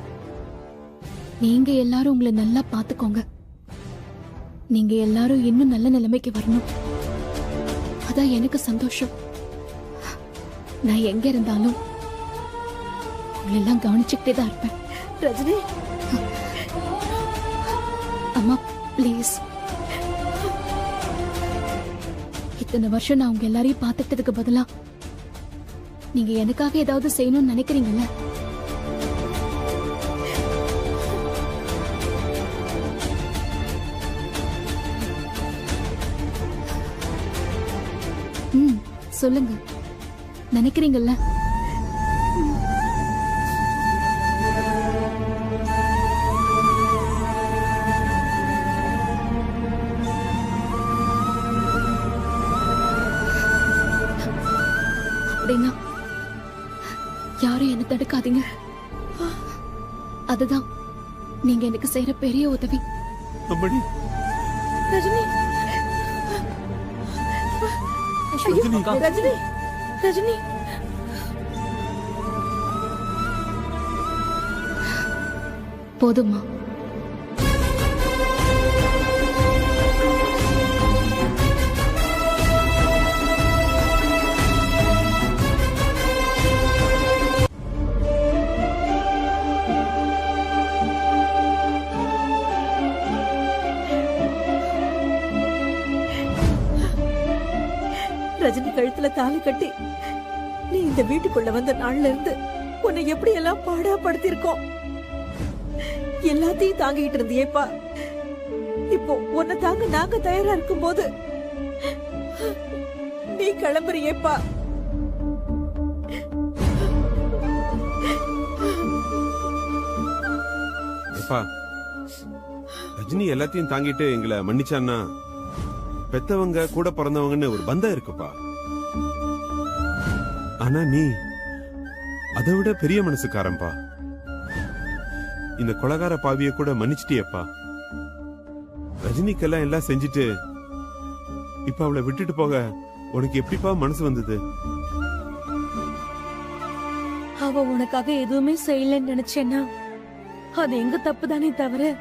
நீங்க எல்லாரும் உங்களை நல்லா பாத்துக்கோங்க. நீங்க எல்லாரும் இன்னும் நல்ல நிலைமைக்கு வரணும். அதான் எனக்கு சந்தோஷம். நான் எங்க இருந்தாலும் உங்களை எல்லாம் கவனிச்சுக்கிட்டே தான் இருப்பேன். ரஜினி, அம்மா ப்ளீஸ். இத்தனை வருஷம் நான் உங்க எல்லாரையும் பார்த்துட்டதுக்கு பதிலா நீங்க எனக்காக ஏதாவது செய்யணும்னு நினைக்கிறீங்கல்ல? சொல்லுங்க, நினைக்கிறீங்கல்ல? அப்படின்னா யாரும் என்ன தடுக்காதீங்க. அதுதான் நீங்க எனக்கு செய்யற பெரிய உதவி. அம்மாடி. ரஜினி, ரஜினி, ரஜினி. போதுமா? ரஜினி கழுத்துல தாலி கட்டி நீ இந்த வீட்டுக்குள்ள வந்த நாள்ல இருந்து உன்னை எப்படி எல்லாம் பாடாப்படுத்திருக்கோம். எல்லாத்தையும் தாங்கிட்டு இருந்தியேப்பா. இப்போ உன்னை தாங்க நாங்க தயாரா இருக்கும் போது நீ கிளம்புறியேப்பா. ரஜினி எல்லாத்தையும் தாங்கிட்டு எங்களை மன்னிச்சான்னா பெத்தவங்க கூட பிறந்தவங்கன்னு ஒரு பந்தம் இருக்குப்பா. ஆனா நீ அதை விட பெரிய மனசுக்காரன்பா. இந்த கொலகார பாவிய கூட மன்னிச்சிட்டியப்பா. ரஜினிக்கெல்லாம் எல்லாம் செஞ்சுட்டு இப்ப அவளை விட்டுட்டு போக உனக்கு எப்படிப்பா மனசு வந்தது? அவ உனக்காக எதுவுமே செய்யலன்னு நினைச்சேன்னா அது எங்க தப்பு தானே தவிர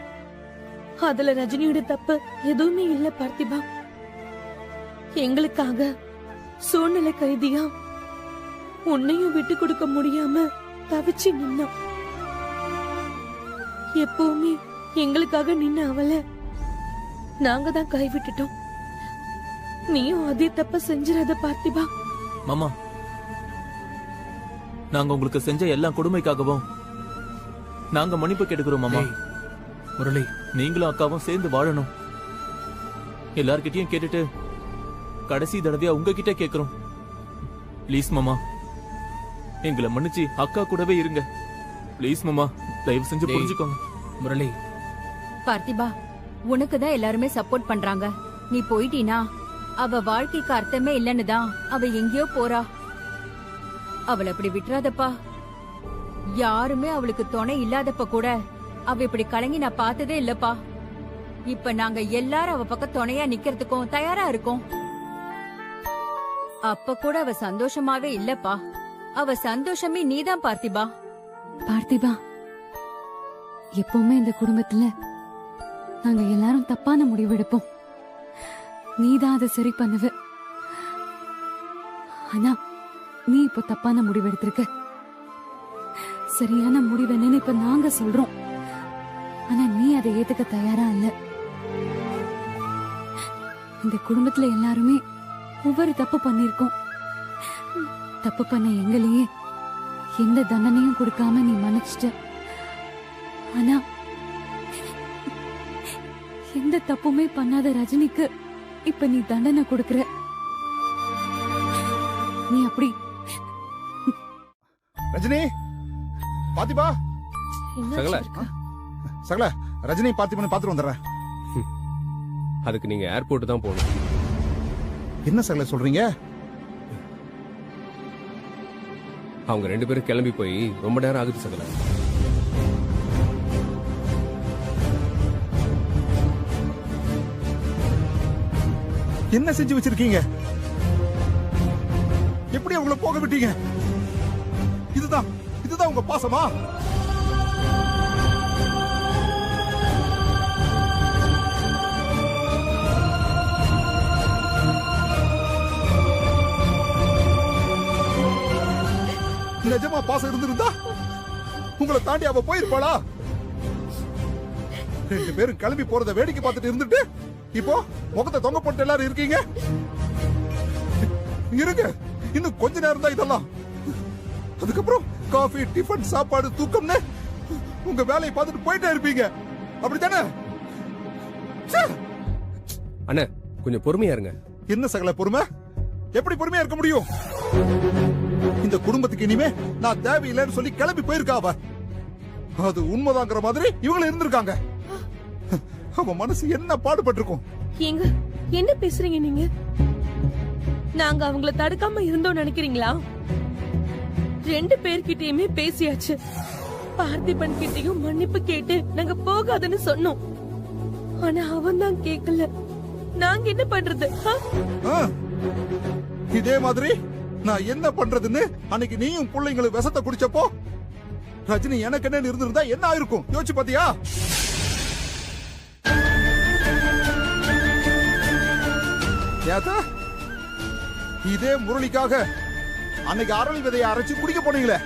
அதுல ரஜினியோட தப்பு எதுவுமே இல்ல பார்த்திபா. எங்களுக்காக சூழ்நிலை கைதியா உன்னையும் விட்டு கொடுக்க முடியாம தவிச்சு நின்னோம். எப்பவுமே எங்களுக்காக நின்ன அவளை நாங்க தான் கைவிட்டுட்டோம். நீயும் அதே தப்ப செஞ்சிடாத பார்த்திபா. மாமா, நாங்க உங்களுக்கு செஞ்ச எல்லா கொடுமைக்காகவும் நாங்க மன்னிப்பு கேட்டுக்கிறோம் மாமா. முரளி, நீங்களும் அக்காவும் சேர்ந்து வாழணும். எல்லார்கிட்டயும் கேட்டுட்டு கடைசி தடவையா உங்ககிட்ட கேக்குறோம். ப்ளீஸ் மாமா, எங்களை மன்னிச்சு அக்கா கூடவே இருங்க. ப்ளீஸ் மாமா, தயவு செஞ்சு புரிஞ்சுக்கோங்க. முரளி, பார்த்திபா, உனக்கு தான் எல்லாருமே சப்போர்ட் பண்றாங்க. நீ போயிட்டீனா அவ வாழ்க்கைக்கு அர்த்தமே இல்லன்னு தான் அவ எங்கேயோ போறா. அவளை அப்படி விட்டுறாதப்பா. யாருமே அவளுக்கு துணை இல்லாதப்ப கூட அவ இப்படி கலங்கி நான் பார்த்ததே இல்லப்பா. இப்ப நாங்க எல்லாரும் அவ பக்கம் துணையா நிக்கிறதுக்கும் தயாரா இருக்கோம். அப்ப கூட அவ சந்தோஷமாவே இல்லப்பா. அவ சந்தோஷமே நீதான் பார்த்திபா. பார்த்திபா, எப்பவுமே இந்த குடும்பத்துல நாங்க எல்லாரும் தப்பான முடிவு எடுப்போம். நீதான் அதை சரி பண்ணுவ. ஆனா நீ இப்போ தப்பான முடிவு எடுத்திருக்க. சரியான முடிவு என்னன்னு இப்ப நாங்க சொல்றோம். ஆனா நீ அதை ஏத்துக்க தயாரா இல்ல. இந்த குடும்பத்துல எல்லாருமே ஒவ்வொரு தப்பு பண்ணிருக்கோம். தப்பு பண்ண எங்களையே எந்த தண்டனையும் கொடுக்காம நீ மன்னிச்சிட்ட. ஆனா எந்த தப்புமே பண்ணாத ரஜினிக்கு இப்ப நீ தண்டனை கொடுக்கற. நீ அப்படி ரஜினி பாத்திபா சகல சகல ரஜினி பார்த்திபன் பாத்துட்டு வந்துடுறேன். அதுக்கு நீங்க ஏர்போர்ட் தான் போகணும். என்ன சகல சொல்றீங்க? அவங்க 2 பேரும் கிளம்பி போய் ரொம்ப நேரம் ஆகுது சகல. என்ன செஞ்சு வச்சிருக்கீங்க? எப்படி அவங்கள போக விட்டீங்க? இதுதான் உங்க பாசமா? நிஜமா பாசம் இருந்திருந்தா உங்களை தாண்டி அவ போயிருப்பாளா? 2 பேரும் கிளம்பி போறத வேடிக்கை பார்த்துட்டு இருந்துட்டு இப்போ முகத்தை தொங்க போட்டு எல்லாரும் இருக்கீங்க. இருங்க, இன்னும் கொஞ்ச நேரம் தான் இதெல்லாம். அதுக்கப்புறம் காஃபி, டிஃபன், சாப்பாடு, தூக்கம்னு உங்க வேலையை பார்த்துட்டு போயிட்டே இருப்பீங்க. அப்படித்தானே? அண்ணா கொஞ்சம் பொறுமையா இருங்க. என்ன சகல பொறுமை? எப்படி பொறுமையா இருக்க முடியும்? இந்த குடும்பத்துக்கு இனிமே நான் தேவையில்லைன்னு சொல்லி கிளம்பி போயிருக்கா அவ. அது உண்மைதாங்கிற மாதிரி இவங்க இருந்திருக்காங்க. அவ மனசு என்ன பாடுபட்டிருக்கும். ஏங்க என்ன பேசுறீங்க நீங்க? நாங்க அவங்கள தடுக்காம இருந்தோம் நினைக்கிறீங்களா? 2 பேர்கிட்டயுமே பேசியாச்சு. பார்த்திபன் கிட்டயும் மன்னிப்பு கேட்டு நாங்க போகாதுன்னு சொன்னோம். ஆனா அவன் தான் கேட்கல. நாங்க என்ன பண்றது? இதே மாதிரி நான் என்ன பண்றதுன்னு அன்னைக்கு நீயும் பிள்ளைங்களும் விஷத்தை குடிச்சப்போ ரஜினி எனக்கு என்ன இருந்திருந்தா என்ன ஆயிருக்கும் யோசிச்சு பாத்தியா? இதே முரளிக்காக அன்னைக்கு அரளி விதையை அரைச்சு குடிக்க போனீங்களே,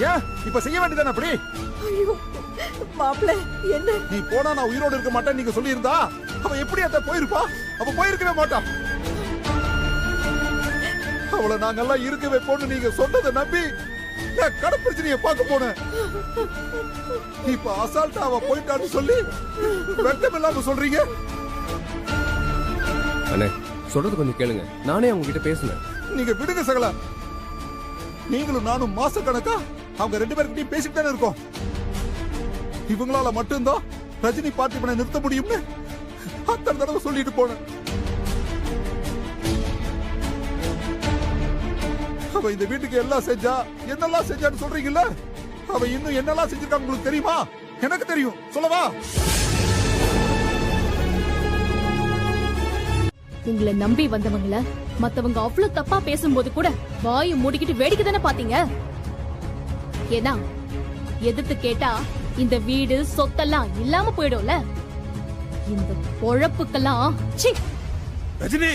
ஏன் இப்ப செய்ய வேண்டியதானே? அப்படி மாப்பிள்ள என்ன நீ போனா நான் உயிரோடு இருக்க மாட்டேன் நீங்க சொல்லி இருந்தா அவ எப்படி அத போயிருப்பா? அவ போயிருக்கவே மாட்டா. அவளை நாங்கெல்லாம் இருக்க வைப்போம்னு நீங்க சொன்னதை நம்பி நான் கடை பிரச்சனையை பார்க்க போனேன். இப்ப அசால்ட்டா அவ போயிட்டான்னு சொல்லி வெட்கம் இல்லாம சொல்றீங்க. அண்ணே சொல்றது கொஞ்சம் கேளுங்க. நானே அவங்க கிட்ட பேசுனேன். நீங்க விடுங்க சகலா. நீங்களும் நானும் மாச கணக்கா அவங்க 2 பேர்கிட்டயும் பேசிட்டு தானே இருக்கோம். இவங்களால மட்டும்தான் ரஜினி பார்த்திபனை நிறுத்த முடியும்னு அத்தனை தடவை சொல்லிட்டு போனேன். அவ இந்த வீட்டுக்கு எல்லாம் செஞ்சா, என்னெல்லாம் செஞ்சான்னு சொல்றீங்கல்ல, அவ இன்னும் என்னெல்லாம் செஞ்சிருக்காங்க உங்களுக்கு தெரியுமா? எனக்கு தெரியும், சொல்லவா? உங்களை நம்பி வந்தவங்கள மத்தவங்க அவ்வளவு தப்பா பேசும்போது கூட வாயை மூடிக்கிட்டு வேடிக்கை தானே பாத்தீங்க. ஏன்னா எதிர்த்து கேட்டா இந்த வீடு சொத்தெல்லாம் இல்லாம போயிடும்ல. இந்த பொழப்புக்கெல்லாம் ரஜினி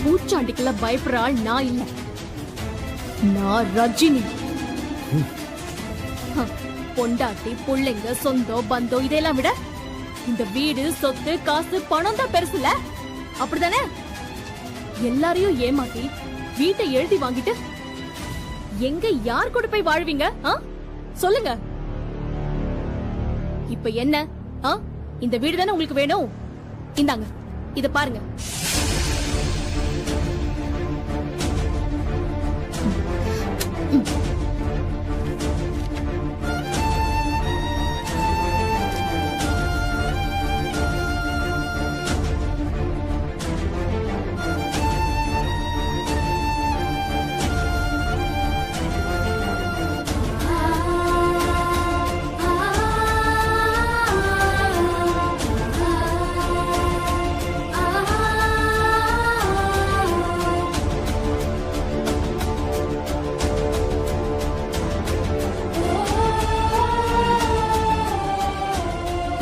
பூச்சாண்டிக்கெல்லாம் பயப்படுற ஆள் நான் இல்ல, நான் ரஜினி. பொண்டாட்டி, புள்ளைங்க, சொந்தம், பந்தம் இதெல்லாம் விட இந்த வீடு, சொத்து, காசு, பணம் தான் பெருசுல. அப்படிதானே? எல்லாரையும் ஏமாத்தி வீட்டை எழுதி வாங்கிட்டு எங்க யார் கூட போய் வாழ்வீங்க? சொல்லுங்க. இப்ப என்ன? இந்த வீடு தானே உங்களுக்கு வேணும்? இந்தாங்க, இத பாருங்க.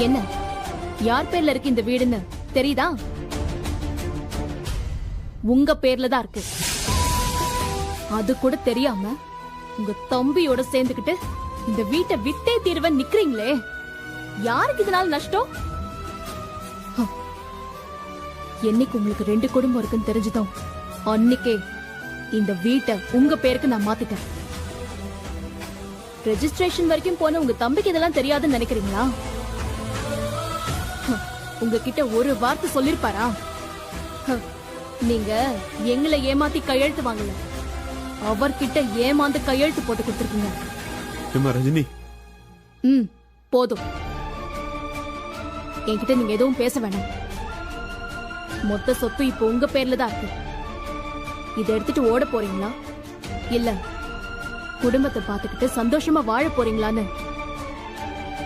என்ன, யார் பேர்ல இருக்கு இந்த வீடுன்னு தெரியுதா? உங்க பேர்ல தான் இருக்கு. அது கூட தெரியாம உங்க தம்பியோட சேர்ந்துக்கிட்டு இந்த வீட்டை விட்டே தீர்வன் நிக்கிறீங்களே, யாருக்கு இதனால நஷ்டம்? என்னைக்கு உங்களுக்கு 2 குடும்பம் இருக்குன்னு தெரிஞ்சதும் அன்னைக்கே இந்த வீட்டை உங்க பேருக்கு நான் மாத்திட்டேன். ரெஜிஸ்ட்ரேஷன் வரைக்கும் போன உங்க தம்பிக்கு இதெல்லாம் தெரியாதுன்னு நினைக்கிறீங்களா? உங்ககிட்ட ஒரு வார்த்தை சொல்லிருப்பாரா? நீங்க எங்களை ஏமாத்தி கையெழுத்து வாங்கல, அவர்கிட்ட ஏமாந்து கையெழுத்து போட்டு கொடுத்துருக்கீங்க. ஏம்மா ரஜினி, போதும். என்கிட்ட நீங்க எதுவும் பேச வேணாம். மொத்த சொத்து இப்போ உங்க பேர்ல தான் இருக்கு. இதை எடுத்துட்டு ஓட போறீங்களா இல்ல குடும்பத்தை பார்த்துக்கிட்டு சந்தோஷமா வாழ போறீங்களான்னு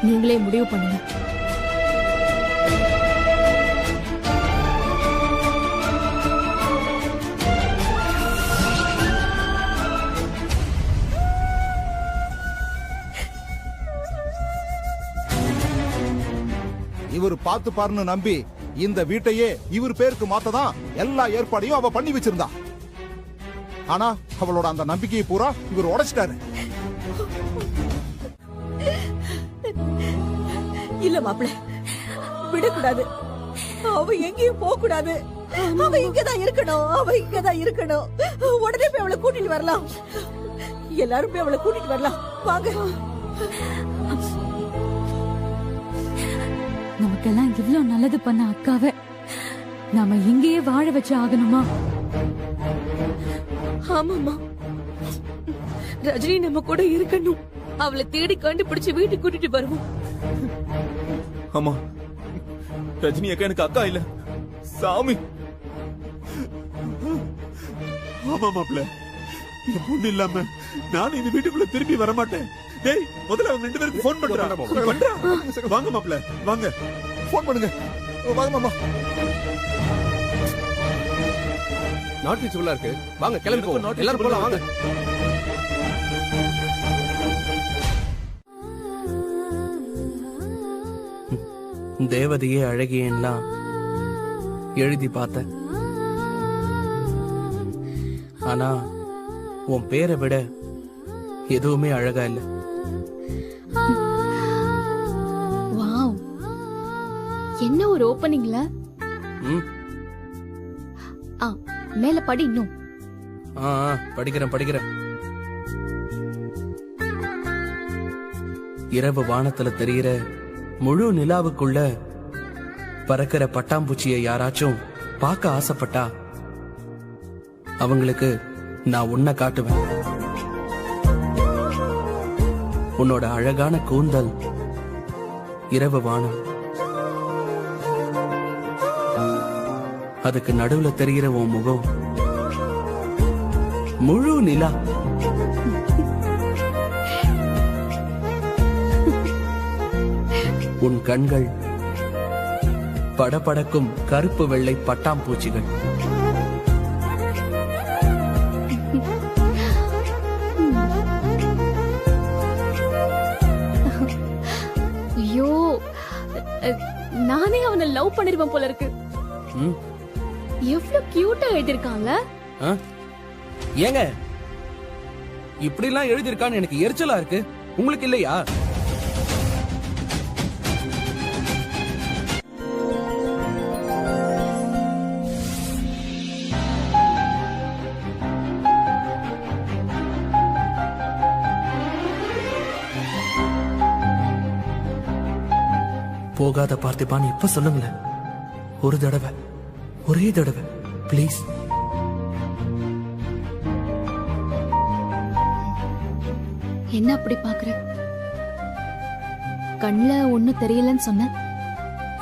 நீங்களே முடிவு பண்ணுங்க. இவர் பார்த்து பாருன்னு நம்பி இந்த வீட்டையே இவர் பேருக்கு மாத்ததான் எல்லா ஏற்பாடையும் அவ பண்ணி வச்சிருந்தா. ஆனா அவளோட அந்த நம்பிக்கையை பூரா இவர் உடைச்சிட்டாரு. இல்ல மாப்பிள்ள, விடக்கூடாது. அவ எங்கேயும் போக கூடாது. அவ இங்கதான் இருக்கணும். அவ இங்கதான் இருக்கணும். உடனே போய் அவளை கூட்டிட்டு வரலாம். எல்லாரும் போய் அவளை கூட்டிட்டு வரலாம். வாங்க. நமக்கெல்லாம் இவ்வளவு நல்லது பண்ண அக்காவை நாம இங்கேயே வாழ வச்சு ஆகணுமா? ஆமாமா, ரஜினி நம்ம கூட இருக்கணும். அவளை தேடி கண்டுபிடிச்சு வீட்டுக்கு கூட்டிட்டு வருவோம். ஆமா, ரஜினி அக்கா எனக்கு அக்கா இல்ல, சாமி. ஆமா மாப்பிள்ள, என் பொண்ணு இல்லாம நானும் இந்த வீட்டுக்குள்ள திரும்பி வரமாட்டேன். டேய், முதல்ல அவங்க 2 பேருக்கு போன் பண்றா. வாங்க மாப்பிள்ள, வாங்க, போன் பண்ணுங்க. வாங்க மாமா. நாட் ரீச்சபிளா இருக்கு. வாங்க கிளம்பி போவோம். எல்லாரும் போலாம் வாங்க. தேவதையே அழகியெல்லாம் எழுதி பார்த்தேன். ஆனா உன் பேரை விட எதுவுமே அழகா இல்ல. வாவ், என்ன ஒரு ஓபனிங்ல. மேல படி இன்னும். படிக்கிறேன். இரவு வானத்துல தெரிகிற முழு நிலாவுக்குள்ள பறக்கிற பட்டாம்பூச்சியை யாராச்சும் பார்க்க ஆசைப்பட்டா அவங்களுக்கு நான் உன்னை காட்டுவேன். உன்னோட அழகான கூந்தல் இரவு வானம், அதுக்கு நடுவுல தெரிகிற உன் முகம் முழு நிலா. உன் கண்கள் படபடக்கும் கருப்பு வெள்ளை பட்டாம்பூச்சிகள். ஐயோ, நானே அவனை லவ் பண்ணிருவேன் போல இருக்கு. எவ்வளவு கியூட்டா எழுதிருக்கான்ல. ஏங்க இப்படி எல்லாம் எழுதிருக்கான்னு எனக்கு எரிச்சலா இருக்கு. உங்களுக்கு இல்லையா? போகாத பார்த்திபான்னு இப்ப சொல்லுங்களேன். ஒரு தடவை, ஒரே தடவை பிளீஸ். என்ன அப்படி பாக்குற? கண்ணுல ஒண்ணும் தெரியலன்னு சொன்ன.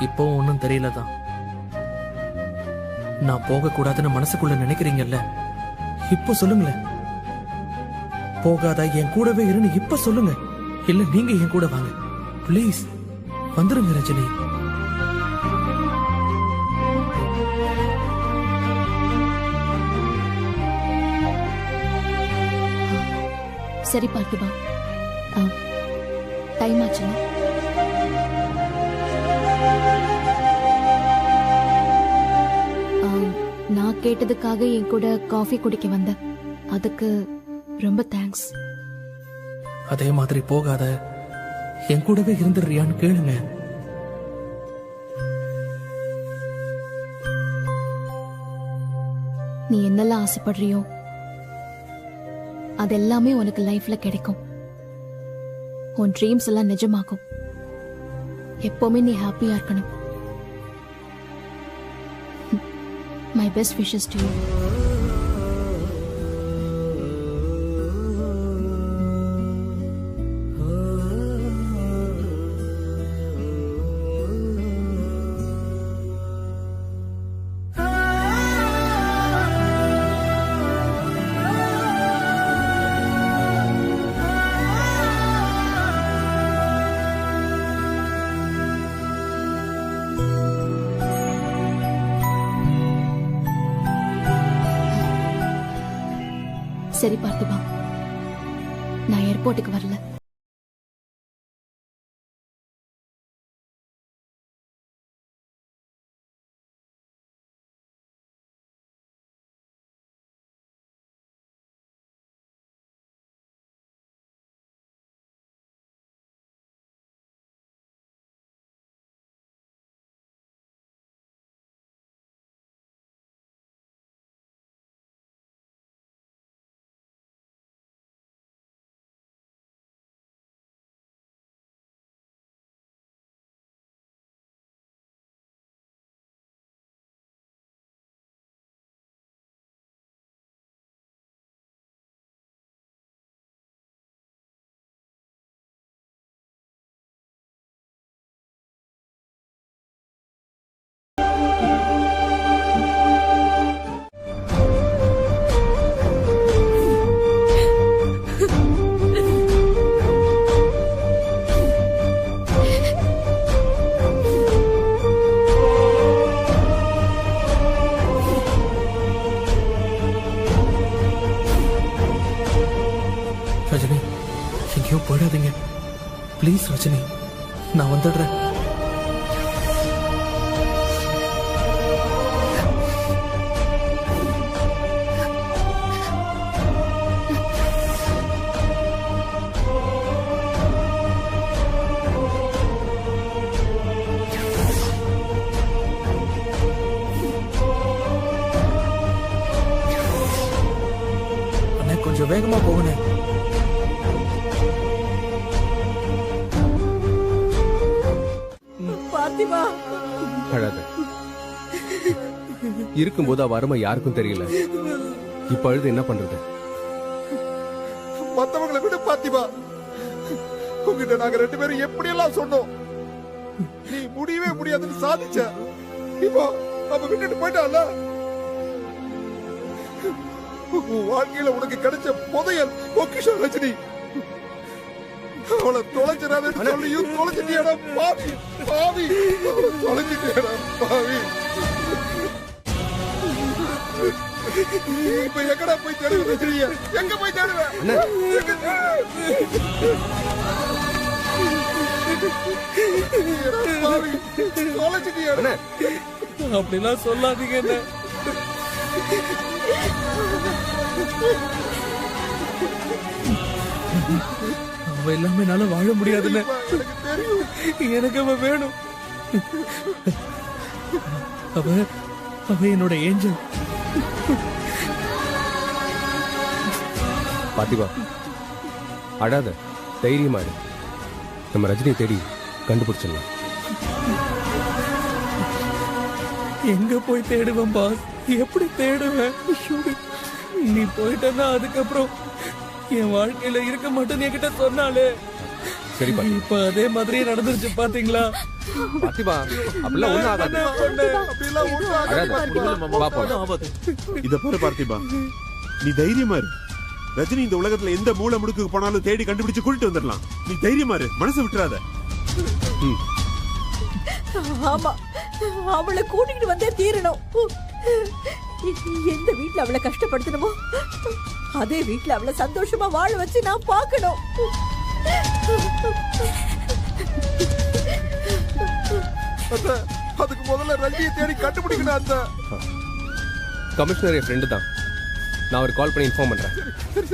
இப்போ ஒன்னும் தெரியலதான். நான் போக கூடாதுன்னு மனசுக்குள்ள நினைக்கிறீங்கல்ல, இப்போ சொல்லுங்களேன். போகாத, என் கூடவே இருன்னு இப்ப சொல்லுங்க. இல்ல நீங்க என் கூட வாங்க பிளீஸ். வந்துருங்க ரஜினி. சரி பார்த்திபா, டைம் ஆச்சு. நான் கேட்டதுக்காக என் கூட காஃபி குடிக்க வந்த, அதுக்கு ரொம்ப தேங்க்ஸ். அதே மாதிரி போகாத, என் கூடவே இருந்துடுறியான்னு கேளுங்க. நீ என்னெல்லாம் ஆசைப்படுறியோ அதெல்லாமே உனக்கு லைஃப்ல கிடைக்கும். உன் ட்ரீம்ஸ் எல்லாம் நிஜமாகும். எப்பவுமே நீ ஹாப்பியா இருக்கணும். My best wishes to you. சரி பார்த்திபா, நான் ஏர்போர்ட்டுக்கு வரல. ரஜினி, எங்கேயோ போயிடாதீங்க ப்ளீஸ். ரஜினி, நான் வந்துடுறேன். அண்ணா, கொஞ்சம் வேகமா போகணும். பார்த்திபா, அழாத. இருக்கும்போது அவ அருமை யாருக்கும் தெரியல. இப்ப அழுது என்ன பண்றது? மத்தவங்களை விட பார்த்திபா, உங்ககிட்ட நாங்க 2 பேரும் எப்படி எல்லாம் சொன்னோம். நீ முடியவே முடியாதுன்னு சாதிச்ச. இப்போ அவ விட்டுட்டு போயிட்டால. உன் வாழ்க்கையில உனக்கு கிடைச்ச புதையல் பொக்கிஷம் ரஜினி. அவளை தொலைச்சிடாதன்னு சொல்லியும் தொலைச்சிட்டியடா பாவி, பாவி, தொலைச்சிட்டியடா பாவி. இப்ப எங்கடா போய் தேடுவ ரஜினிய? எங்க போய் தேடுவ? பாவி, தொலைச்சிட்டியடா. அப்படிலாம் சொல்லாதீங்க என்ன. அவ எல்லாமே என்னால வாழ முடியாதுன்னு எனக்கு அவ வேணும். அவ அவ என்னோட ஏஞ்சல். பார்த்திபா, அழாத, தைரியமா இரு. நம்ம ரஜினியை தேடி கண்டுபிடிச்சிடலாம். எங்க போய் தேடுவேன் பாஸ்? எப்படி தேடுவேன்? நீ போயிட்டனா அதுக்கப்புறம் என் வாழ்க்கையில இருக்க மாட்டேன்னு என்கிட்ட சொன்னாலே. சரி, இப்ப அதே மாதிரியே நடந்துருச்சு பாத்தீங்களா? பார்த்திபா, அப்படிலாம் ஒண்ணும் ஆகாது. இத பாரு பார்த்திபா, நீ தைரியமா இரு. ரஜினி இந்த உலகத்துல எந்த மூலை முடுக்கு போனாலும் தேடி கண்டுபிடிச்சு கூட்டிட்டு வந்துடலாம். நீ தைரியமா இரு, மனசை விட்டுறாத. ஆமா, அவளை கூட்டிட்டு வந்தே தீரணும். எந்த வீட்டுல அவளை கஷ்டப்படுத்தணுமோ அதே வீட்டுல அவளை சந்தோஷமா வாழ வச்சு நான் பார்க்கணும். அதுக்கு முதல்ல ரஜினியை தேடி கண்டுபிடிக்கணும். அந்த கமிஷனர் என் ஃப்ரெண்டு தான். நான் ஒரு கால் பண்ணி இன்ஃபார்ம் பண்றேன்.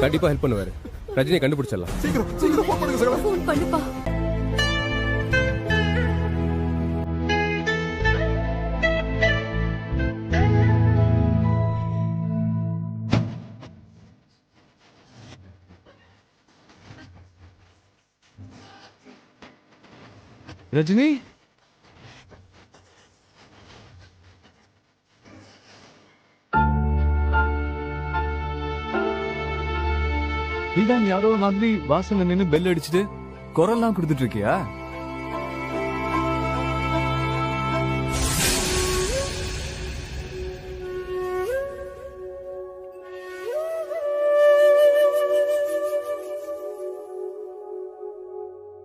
கண்டிப்பா ஹெல்ப் பண்ணுவாரு. ரஜினியை கண்டுபிடிச்சிடலாம். சீக்கிரம் சீக்கிரம் ஃபோன் பண்ணுங்க சார். ஃபோன் பண்ணுப்பா. ரஜினி, நீதான் யாரோ மாதிரி வாசல்ல நின்னு பெல் அடிச்சுட்டு குரல்லாம் கொடுத்துட்டு இருக்கியா?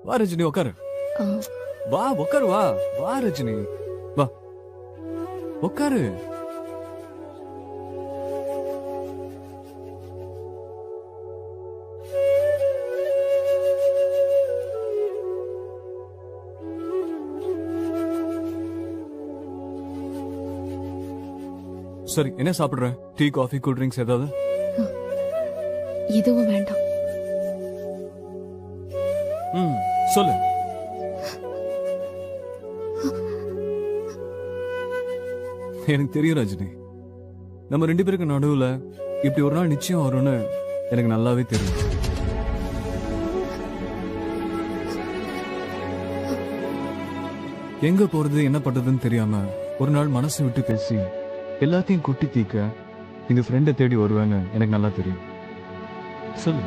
வா ரஜினி உட்காரு. வா உட்காரு. வா வா ரஜினி வா உட்காரு. சரி, என்ன சாப்பிடுற? டீ, காஃபி, கூல் ட்ரிங்க்ஸ் ஏதாவது? எதுவும் வேண்டாம். சொல்லு. எனக்கு தெரியும் ரஜினி, நம்ம 2 பேருக்கு நடுவுல இப்படி ஒரு நாள் நிச்சயம் வரும்னு எனக்கு நல்லாவே தெரியும். எங்க போறது என்ன பண்றதுன்னு தெரியாம ஒரு நாள் மனசு விட்டு பேசி எல்லாத்தையும் கொட்டி தீக்க இந்த ஃப்ரெண்டை தேடி வருவேன்னு எனக்கு நல்லா தெரியும். சொல்லு.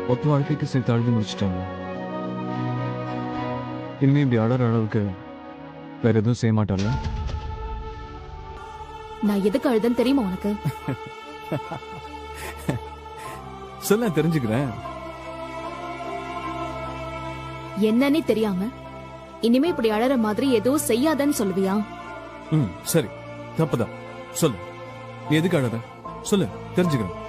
மொத்த வாழ்க்கைக்கு சேர்த்து அழுதி முடிச்சிட்டாங்க. இனிமே இப்படி அழற அளவுக்கு வேற எதுவும் செய்ய மாட்டாங்க. நான் எதுக்கு அழுதுன்னு தெரியுமா உனக்கு? சொல்ல தெரிஞ்சுக்கிறேன். என்னன்னே தெரியாம இனிமே இப்படி அழற மாதிரி எதுவும் செய்யாதன்னு சொல்லுவியா? சரி, தப்புதான். சொல்லு, நீ எதுக்கு அழற? சொல்லு, தெரிஞ்சுக்கிறேன்.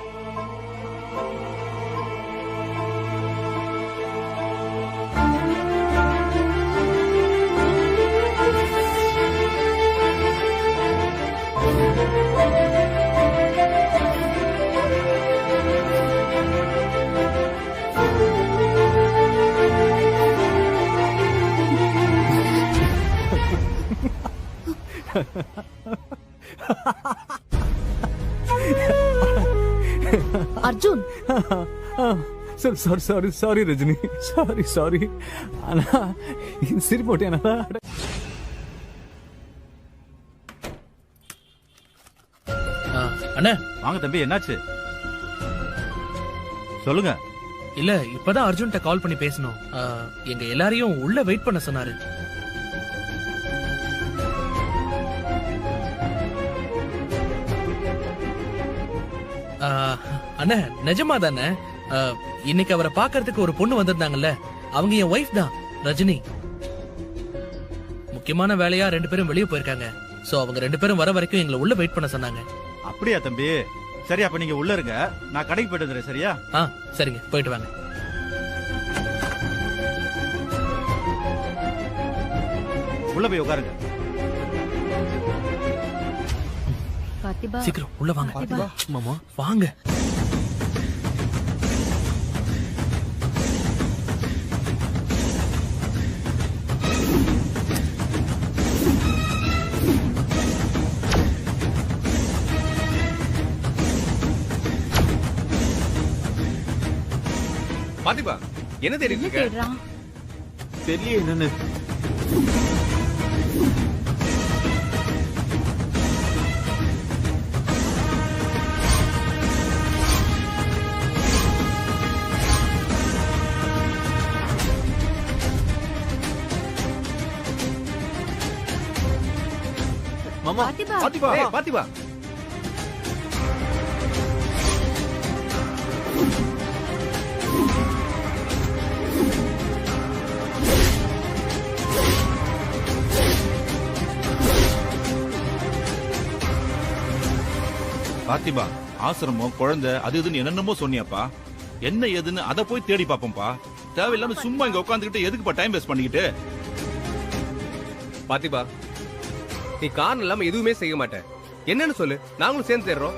Arjun, sorry Rajini, sorry. ஆனா சிரி போட்டேன். அண்ணா வாங்க தம்பி, என்னாச்சு சொல்லுங்க. இல்ல, இப்பதான் அர்ஜுன்ட்ட கால் பண்ணி பேசணும். எங்க எல்லாரையும் உள்ள வெயிட் பண்ண சொன்னாரு. அண்ணா நிஜமா தானே? இன்னைக்கு அவரை பாக்குறதுக்கு ஒரு பொண்ணு வந்திருந்தாங்கல்ல, அவங்க என் ஒய்ஃப் தான், ரஜினி. முக்கியமான வேலையா 2 பேரும் வெளியே போயிருக்காங்க. சோ அவங்க 2 பேரும் வர வரைக்கும் எங்களை உள்ள வெயிட் பண்ண சொன்னாங்க. அப்படியா தம்பி? சரி, அப்ப நீங்க உள்ள இருங்க, நான் கடைக்கு போயிட்டு வந்துடுறேன். சரியா? சரிங்க, போயிட்டு வாங்க. உள்ள போய் உட்காருங்க. சீக்கிரம் உள்ள வாங்க. மாமா வாங்க. பாத்திபா, என்ன தேடிட்டு இருக்க? தெரியல என்னன்னு. பார்த்திபா. பார்த்திபா. ஏய், பார்த்திபா. பாத்திபா, ஆசிரமம் குழந்தை அது இதுன்னு என்னென்னமோ சொன்னியாப்பா. என்ன ஏதுன்னு அதை போய் தேடி பாப்போம்ப்பா. தேவையில்லாம சும்மா இங்க உட்காந்துக்கிட்டு எதுக்குப்பா டைம் வேஸ்ட் பண்ணிக்கிட்டு? பாத்திபா, நீ காரணம் இல்லாம எதுவுமே செய்ய மாட்டேன். என்னன்னு சொல்லு, நாங்களும் சேர்ந்து தேடுறோம்.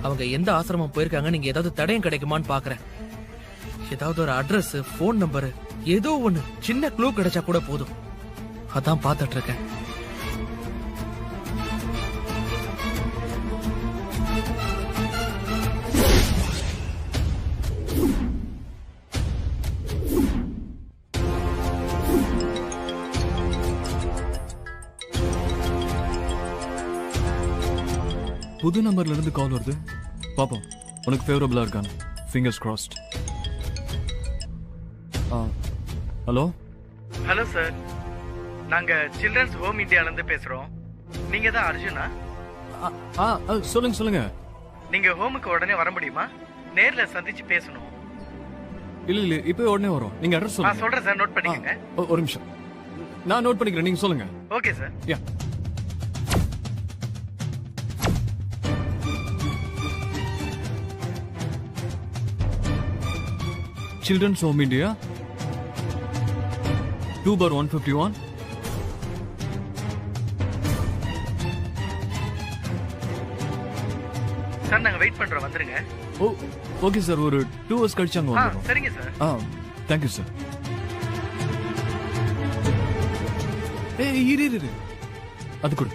அவங்க எந்த ஆசிரமம் போயிருக்காங்க, நீங்க ஏதாவது தடயம் கிடைக்குமான்னு பாக்குறேன். ஏதாவது ஒரு அட்ரஸ், போன் நம்பர், ஏதோ ஒண்ணு சின்ன க்ளூ கிடைச்சா கூட போதும். அதான் பாத்துட்டு இருக்கேன். புது நம்பர்ல இருந்து கால் வருது. பாப்போம் உனக்கு ஃபேவரபிளா இருக்கான்னு. Fingers crossed. Hello hello sir, நாங்க சில்ட்ரன்ஸ் ஹோம் இந்தியால இருந்து பேசுறோம். நீங்க தான் அர்ஜுனா? சொல்லுங்க சொல்லுங்க. நீங்க ஹோமுக்கு உடனே வர முடியுமா? நேர்ல சந்திச்சு பேசணும். இல்ல இல்ல இப்போ உடனே வரோம். நீங்க அட்ரஸ் சொல்லுங்க. நான் சொல்றேன் சார், நோட் பண்ணிக்கங்க. ஒரு நிமிஷம், நான் நோட் பண்ணிக்கிறேன், நீங்க சொல்லுங்க. Okay sir. Yeah. Children's Home India 2/151. Sir நாங்க வெயிட் பண்றோம், வந்துருங்க. ஓ ஓகே சார், ஒரு 2 hours கழிச்சு அங்க வந்துறோம். சரிங்க சார். Thank you sir. ஏய் இரு அது கொடு.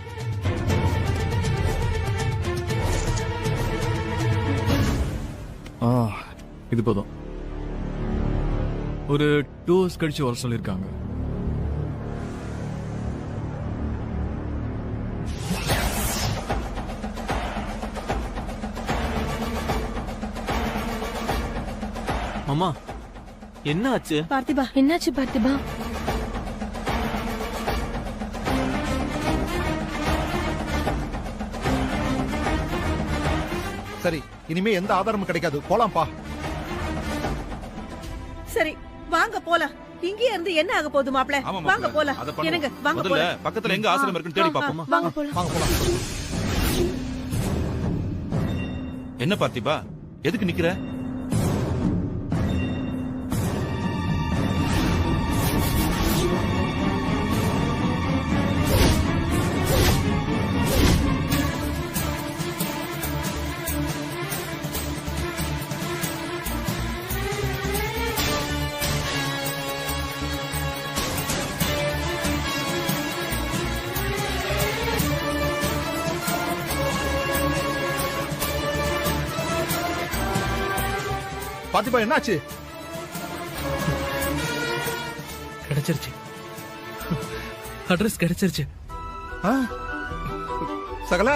இது போதும். ஒரு 2 hours கழிச்சு வர சொல்லிருக்காங்க. மாமா, என்ன ஆச்சு? பார்த்திபா, என்னாச்சு பார்த்திபா? சரி, இனிமே எந்த ஆதாரமும் கிடைக்காது. போலாம்ப்பா. சரி வாங்க போலாம். இங்கே இருந்து என்ன ஆக போகுது மாப்ள? வாங்க போலாம். என்னங்க வாங்க முதல்ல போலாம். பக்கத்துல எங்க ஆசிரமம் இருக்குன்னு தேடி பாப்போம். வாங்க போலாம். வாங்க போலாம். என்ன பார்த்திபா, எதுக்கு நிக்கிற? பாத்திபா, என்னாச்சு? கிடைச்சிருச்சு, அட்ரஸ் கிடைச்சிருச்சு. சகலா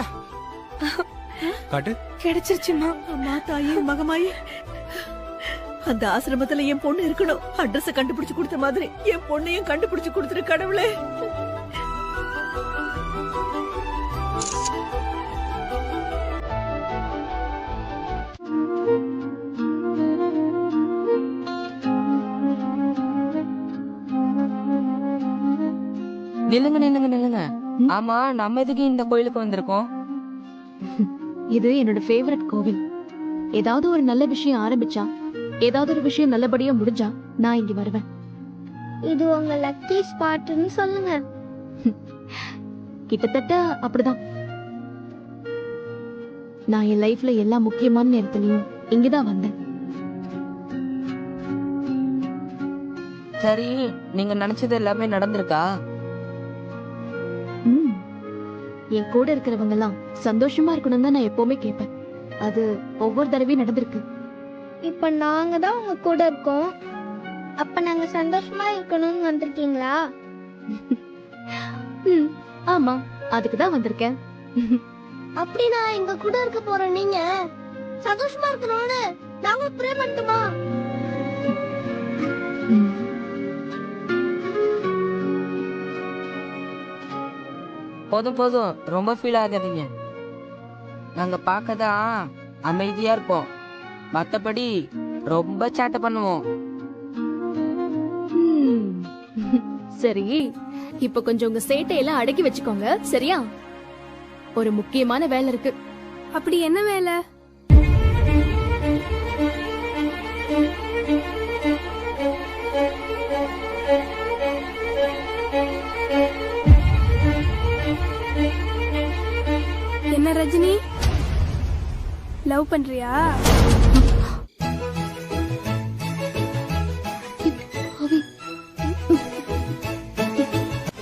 காட்டு. கிடைச்சிருச்சுமா. அம்மா, தாயே, மகமாயி, அந்த ஆசிரமத்துல என் பொண்ணு இருக்கணும். அட்ரஸ் கண்டுபிடிச்சு கொடுத்த மாதிரி என் பொண்ணையும் கண்டுபிடிச்சு கொடுத்துரு கடவுளே. நில்லுங்க. ஆமா, நம்ம எதுக்கு இந்த கோயிலுக்கு வந்திருக்கோம்? இது என்னோட ஃபேவரட் கோவில். ஏதாவது ஒரு நல்ல விஷயம் ஆரம்பிச்சா, ஏதாவது ஒரு விஷயம் நல்லபடியா முடிஞ்சா நான் இங்க வருவேன். இது உங்க லக்கி ஸ்பாட்னு சொல்லுங்க. கிட்டத்தட்ட அப்படிதான். நான் என் லைஃப்ல எல்லா முக்கியமான நேரத்துலயும் இங்கதான் வந்தேன். சரி, நீங்க நினைச்சது எல்லாமே நடந்திருக்கா? என் கூட இருக்கிறவங்க எல்லாம் சந்தோஷமா இருக்கணும் தான் நான் எப்பவுமே கேட்பேன். அது ஒவ்வொரு தடவையும் நடந்திருக்கு. இப்ப நாங்க தான் உங்க கூட இருக்கோம். அப்ப நாங்க சந்தோஷமா இருக்கணும்னு வந்திருக்கீங்களா? ஆமா, அதுக்குதான் வந்திருக்கேன். அப்படி நான் எங்க கூட இருக்க போறேன். நீங்க சந்தோஷமா இருக்கணும்னு நாங்க ப்ரே பண்ணட்டுமா? போதும் போதும், ரொம்ப ஃபீல் ஆகாதீங்க. நாங்க பார்க்கதான் அமைதியா இருப்போம், மத்தபடி ரொம்ப சேட்டை பண்ணுவோம். சரி, இப்ப கொஞ்சம் உங்க சேட்டையெல்லாம் அடக்கி வச்சுக்கோங்க, சரியா? ஒரு முக்கியமான வேலை இருக்கு. அப்படி என்ன வேலை? என்ன ரஜினி, லவ் பண்றியா?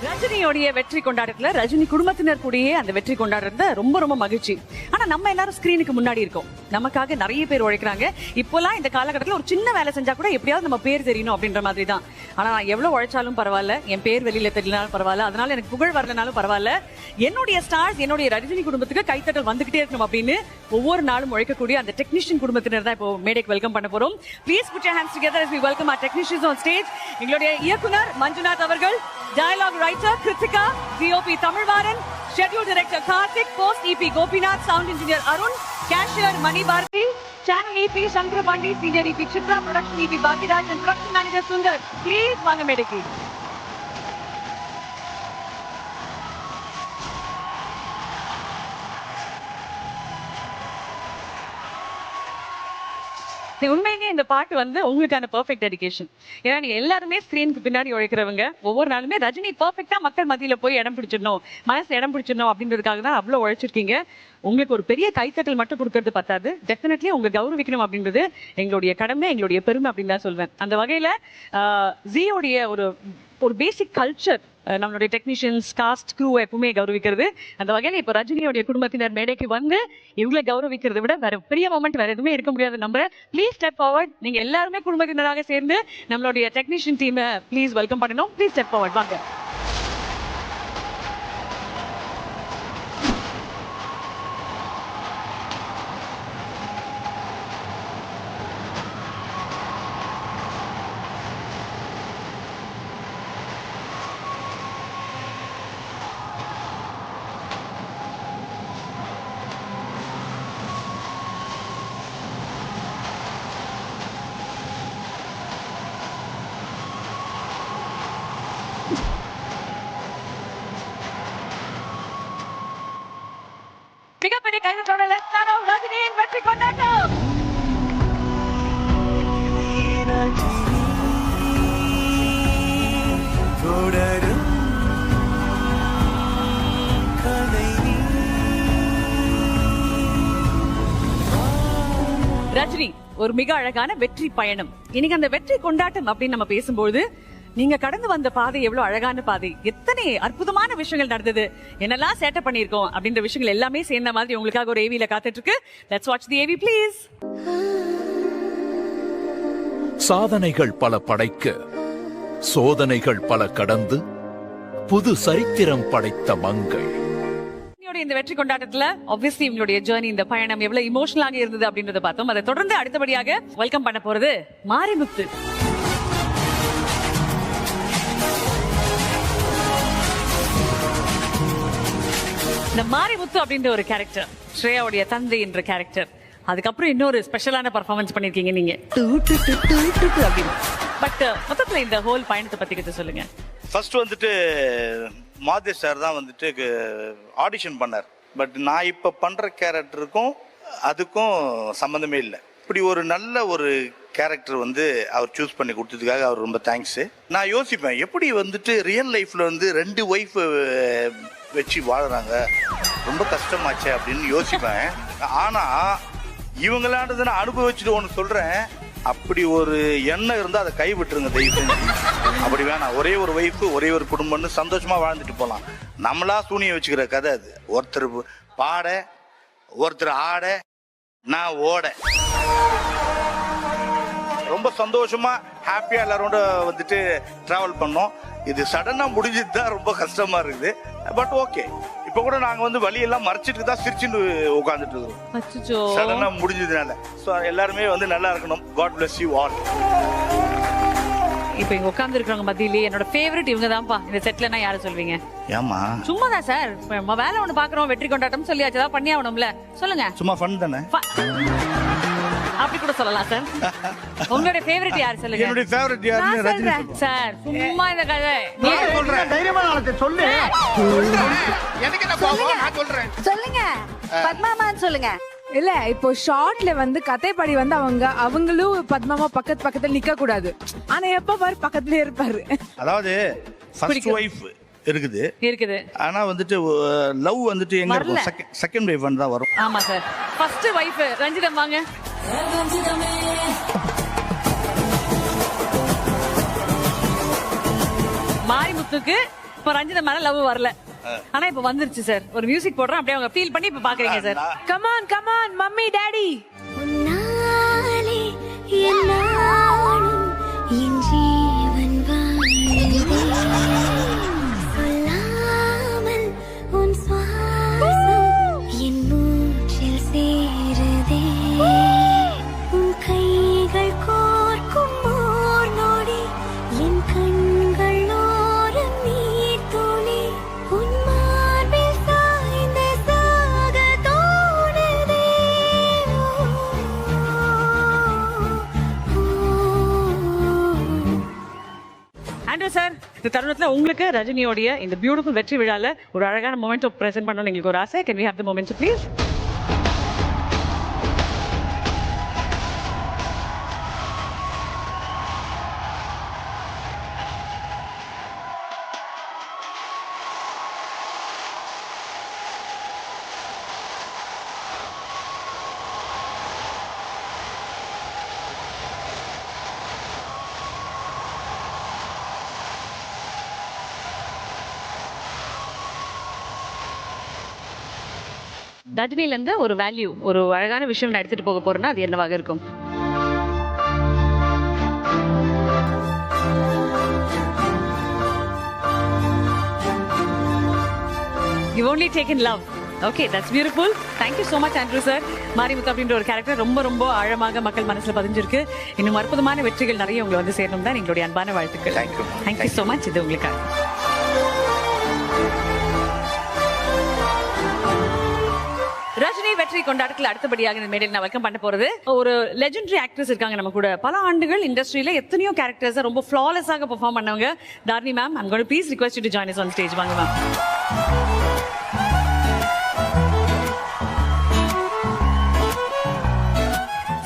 ரஜினியோடைய வெற்றி கொண்டாடத்துல ரஜினி குடும்பத்தினர் கூடயே அந்த வெற்றி கொண்டாடுறது ரொம்ப ரொம்ப மகிழ்ச்சி. ஆனா நம்ம எல்லாரும் ஸ்கிரீனுக்கு முன்னாடி இருக்கோம், நமக்காக நிறைய பேர் உழைக்கிறாங்க. இப்போலாம் இந்த காலகட்டத்தில் ஒரு சின்ன வேலை செஞ்சா கூட எப்படியாவது நம்ம பேர் தெரியணும் அப்படின்ற மாதிரி தான். ஆனா நான் எவ்வளவு உழைச்சாலும் பரவாயில்ல, என் பேர் வெளியில தெரியலனாலும் பரவாயில்ல, அதனால எனக்கு புகழ் வரலனாலும் பரவாயில்ல, என்னுடைய ஸ்டார்ஸ் என்னுடைய ரஜினி குடும்பத்துக்கு கைத்தட்டல் வந்துகிட்டே இருக்கணும் அப்படின்னு ஒவ்வொரு நாளும் உழைக்கக்கூடிய அந்த டெக்னீஷியன் குடும்பத்தினர் தான் இப்போ மேடைக்கு வெல்கம் பண்ண போறோம். Please put your hands together as we welcome our technicians on stage. எங்களுடைய இயக்குனர் மஞ்சுநாத் அவர்கள், dialogue writer Kiruthika, DOP Tamilvaran, schedule director Karthik, post EP Gopinath, sound engineer Arun, cashier Mani Bharathi, channel EP Sankarapandi, senior EP Chitra, production EP Bakkiyaraj, production manager Sundar. Please வாங்க மேடைக்கு. உண்மையிலேயே இந்த பாட்டு வந்து உங்களுக்கான பெர்ஃபெக்ட் டெடிகேஷன். ஏன்னா நீங்க எல்லாருமே ஸ்கிரீனுக்கு பின்னாடி உழைக்கிறவங்க. ஒவ்வொரு நாளுமே ரஜினி பெர்ஃபெக்ட்டா மக்கள் மத்தியில போய் இடம் பிடிச்சிடணும், மனசு இடம் பிடிச்சிடணும் அப்படின்றதுக்காக தான் அவ்வளவு உழைச்சிருக்கீங்க. உங்களுக்கு ஒரு பெரிய கைத்தட்டல் மட்டும் கொடுக்கறது பத்தாது, டெஃபினெட்லி உங்க கௌரவிக்கணும் அப்படின்றது எங்களுடைய கடமை, எங்களுடைய பெருமை அப்படின்னு தான் சொல்வேன். அந்த வகையில ஜீயோடைய ஒரு பேசிக் கல்ச்சர் நம்மளுடைய டெக்னீஷியன்ஸ், காஸ்ட், க்ரூ எப்பவுமே கௌரவிக்கிறது. அந்த வகையில் இப்போ ரஜினியோடைய குடும்பத்தினர் மேடைக்கு வந்து இவங்களை கௌரவிக்கிறத விட வேற பெரிய மொமெண்ட் வேற எதுவுமே இருக்க முடியாது. நம்புறேன். Please step forward. நீங்க எல்லாருமே குடும்பத்தினராக சேர்ந்து நம்மளுடைய டெக்னீஷியன் டீமை ப்ளீஸ் வெல்கம் பண்ணணும். ப்ளீஸ் ஸ்டெப் ஃபார்வர்ட் வாங்க. மிகப்பெரிய கைதட்டோட ரஜினியின் வெற்றி கொண்டாட்டம். ரஜினி ஒரு மிக அழகான வெற்றி பயணம். இன்னைக்கு அந்த வெற்றி கொண்டாட்டம் அப்படின்னு நம்ம பேசும்போது நீங்க கடந்து வந்த பாதை எவ்வளவு அழகான பாதை, எத்தனை அற்புதமான விஷயங்கள் நடந்தது, என்னெல்லாம் சேட்டை பண்ணிருக்கோம் அப்படின்ற விஷயங்கள் எல்லாமே சேர்ந்த மாதிரி உங்களுக்காக ஒரு ஏவில காத்துட்டு இருக்கு. Let's watch the AV please. சாதனைகள் பல படைக்க, சோதனைகள் பல கடந்து, புது சரித்திரம் படைத்த மங்கை. இந்த வெற்றி கொண்டாட்டத்துல ஆப்வியஸ்லி இவங்களுடைய ஜர்னி, இந்த பயணம் எவ்வளவு இமோஷனலாக இருந்தது அப்படின்றத பார்த்தோம். அதை தொடர்ந்து அடுத்தபடியாக வெல்கம் பண்ண போறது மாரிமுத்து. இந்த மாரிமுத்து அப்படின்ற ஒரு கேரக்டர், ஸ்ரேயாவுடைய தந்தை என்ற கேரக்டர், அதுக்கப்புறம் இன்னொரு ஸ்பெஷலான பர்ஃபார்மன்ஸ் பண்ணிருக்கீங்க நீங்க. பட் மொத்தத்துல இந்த ஹோல் பயணத்தை பத்தி கிட்ட சொல்லுங்க. ஃபர்ஸ்ட் வந்துட்டு மாதேஷ் சார் தான் வந்துட்டு ஆடிஷன் பண்ணார். பட் நான் இப்போ பண்ற கேரக்டருக்கும் அதுக்கும் சம்மந்தமே இல்லை. இப்படி ஒரு நல்ல ஒரு கேரக்டர் வந்து அவர் சூஸ் பண்ணி கொடுத்ததுக்காக அவர் ரொம்ப தேங்க்ஸ். நான் யோசிப்பேன், எப்படி வந்துட்டு ரியல் லைஃப்ல வந்து 2 ஒய்ஃப் வச்சு வாழறாங்க, ரொம்ப கஷ்டமாச்சே அப்படின்னு யோசிப்பேன். ஆனா இவங்களானது நான் அனுபவிச்சுட்டு ஒன்று சொல்றேன், அப்படி ஒரு எண்ணம் இருந்தால் அதை கை விட்டுருங்க தயவு செஞ்சு. அப்படி வேணாம். ஒரே ஒரு ஒய்ஃபு, ஒரே ஒரு குடும்பம்னு சந்தோஷமா வாழ்ந்துட்டு போகலாம். நம்மளா சூனியம் வச்சுக்கிற கதை அது. ஒருத்தர் பாட, ஒருத்தர் ஆட, நான் ஓட, ரொம்ப சந்தோஷமா ஹாப்பியா எல்லாரோட வந்துட்டு டிராவல் பண்ணோம். இது சடனா முடிஞ்சது தான் ரொம்ப கஷ்டமா இருக்குது. பட் ஓகே, இப்ப கூட நாங்க வந்து வழியெல்லாம் மறைச்சிட்டு தான் சிரிச்சுட்டு உட்காந்துட்டு இருக்கோம் சடனா முடிஞ்சதுனால. ஸோ எல்லாருமே வந்து நல்லா இருக்கணும். God bless you all. இப்ப இங்க உட்கார்ந்து இருக்கிறவங்க மத்தியிலே என்னோட ஃபேவரட் இவங்க தான்ப்பா. இந்த செட்லனா யாரை சொல்வீங்க? ஏமா சும்மா தான் சார், நம்ம வேலை ஒண்ணு பாக்குறோம், வெற்றி கொண்டாட்டம் சொல்லியாச்சு, ஏதாவது பண்ணி ஆகணும்ல. சொல்லுங்க. சும்மா ஃபன் தானே? அப்படி கூட சொல்லலாம் சார். உங்களுடைய ஃபேவரட் யார் சொல்லுங்க? என்னோட ஃபேவரட் யாருன்னு ரஜினி சார். சும்மா இந்த கதை நான் சொல்றேன், தைரியமா நாளை சொல்லு. எனக்கு என்ன பாவம், நான் சொல்றேன். சொல்லுங்க, பத்மாமான்னு சொல்லுங்க. இல்ல இப்போ ஷார்ட்ல வந்து கதைப்படி வந்து அவங்களும் பத்மாமா பக்கத்துல நிக்க கூடாது, ஆனா எப்ப பாரு பக்கத்துலயே இருப்பாரு. அதாவது ஃபர்ஸ்ட் வைஃப் இருக்குது, ஆனா வந்துட்டு லவ் வந்துட்டு எங்க இருக்கும்? செகண்ட் வைஃப் தான் வரும். ஆமா சார். ஃபர்ஸ்ட் வைஃப் ரஞ்சிதம் வாங்க. மாரிமுத்துக்கு இப்ப ரஞ்சிதம் மேல லவ் வரல, ஆனா இப்ப வந்துருச்சு சார். ஒரு மியூசிக் போடுறோம், அப்படியே அவங்க ஃபீல் பண்ணி இப்ப பாக்குறீங்க sir. Come on come on mummy daddy. Sir, இந்த தருணத்துல உங்களுக்கு ரஜினியோடைய இந்த பியூட்டிஃபுல் வெற்றி விழால ஒரு அழகான மொமெண்ட் பிரசன்ட் பண்ணணும் எங்களுக்கு ஒரு ஆசை. Can we have the moment please? ரஜினில இருந்து ஒரு வேல்யூ, ஒரு அழகான விஷயம் நான் எடுத்துட்டு போக போறேன்னா அது என்னவாக இருக்கும்? You only take in love. Okay, that's beautiful. Thank you so much, Andrew sir. Marimuthu அப்படின்ற ஒரு கேரக்டர் ரொம்ப ரொம்ப ஆழமாக மக்கள் மனசுல பதிஞ்சிருக்கு. இன்னும் அற்புதமான வெற்றிகள் நிறைய உங்களை வந்து சேரணும் தான் எங்களுடைய அன்பான வாழ்த்துக்கள். Thank you so much. இது உங்களுக்காக. ரஜினி வெற்றி கொண்டாட்டத்தில் அடுத்தபடியாக இந்த மேடையில் நான் வெல்கம் பண்ண போறது ஒரு லெஜெண்டரி ஆக்ட்ரஸ் இருக்காங்க நம்ம கூட. பல ஆண்டுகள் இண்டஸ்ட்ரியில எத்தனையோ கேரக்டர்ஸ் ரொம்ப ஃப்ளாலெஸ்ஸாக பெர்ஃபார்ம் பண்ணவங்க. Tharini ma'am, I'm going to please request you to join us on stage. வாங்க மேம்.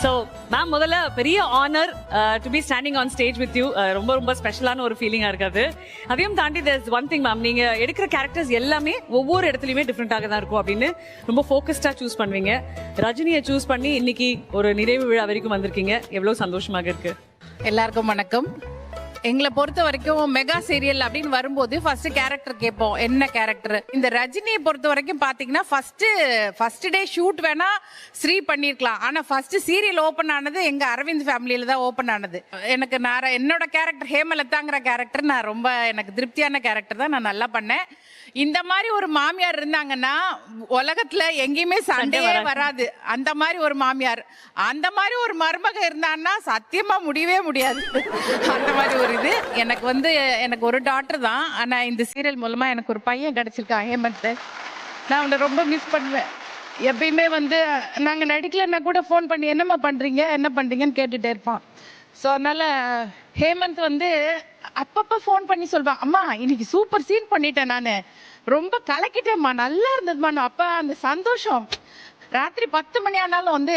So மேம், முதல்ல பெரிய honour to be standing on stage with you. ரொம்ப ரொம்ப ஸ்பெஷலான ஒரு ஃபீலிங்கா இருக்காது. அதையும் தாண்டி there's one thing மேம், நீங்க எடுக்கிற கேரக்டர்ஸ் எல்லாமே ஒவ்வொரு இடத்துலயுமே டிஃப்ரெண்டாக தான் இருக்கும் அப்படின்னு ரொம்ப ஃபோக்கஸ்டா சூஸ் பண்ணுவீங்க. ரஜினியை சூஸ் பண்ணி இன்னைக்கு ஒரு நிறைவு விழா வரைக்கும் வந்திருக்கீங்க. எவ்வளவு சந்தோஷமாக இருக்கு. எல்லாருக்கும் வணக்கம். எங்களை பொறுத்த வரைக்கும் மெகா சீரியல் அப்படின்னு வரும்போது ஃபர்ஸ்ட் கேரக்டர் கேட்போம், என்ன கேரக்டர். இந்த ரஜினியை பொறுத்த வரைக்கும் பாத்தீங்கன்னா ஃபர்ஸ்ட் டே ஷூட் வேணா ஸ்ரீ பண்ணிருக்கலாம், ஆனா ஃபர்ஸ்ட் சீரியல் ஓபன் ஆனது எங்க அரவிந்த் ஃபேமிலியில தான் ஓபன் ஆனது. எனக்கு என்னோட கேரக்டர் ஹேமலதாங்கிற கேரக்டர் நான் ரொம்ப எனக்கு திருப்தியான கேரக்டர் தான், நான் நல்லா பண்ணேன். இந்த மாதிரி ஒரு மாமியார் இருந்தாங்கன்னா உலகத்துல எங்கேயுமே சண்டையே வராது. அந்த மாதிரி ஒரு மாமியார், அந்த மாதிரி ஒரு மருமக இருந்தான்னா சத்தியமா முடியவே முடியாது. அந்த மாதிரி ஒரு இது எனக்கு ஒரு டாக்டர் தான், ஆனா இந்த சீரியல் மூலமா எனக்கு ஒரு பையன் கிடைச்சிருக்கான், ஹேமந்த். நான் அவனை ரொம்ப மிஸ் பண்ணுவேன். எப்பயுமே நாங்க நடிக்கலன்னா கூட ஃபோன் பண்ணி என்னம்மா பண்றீங்க என்ன பண்றீங்கன்னு கேட்டுட்டே இருப்பான். ஸோ அதனால ஹேமந்த் அப்பப்ப ஃபோன் பண்ணி சொல்வான், அம்மா இன்னைக்கு சூப்பர் சீன் பண்ணிட்டேன், நானு ரொம்ப கலக்கிட்டேம்மா, நல்லா இருந்ததுமா. அப்ப அந்த சந்தோஷம், ராத்திரி 10 மணி ஆனாலும்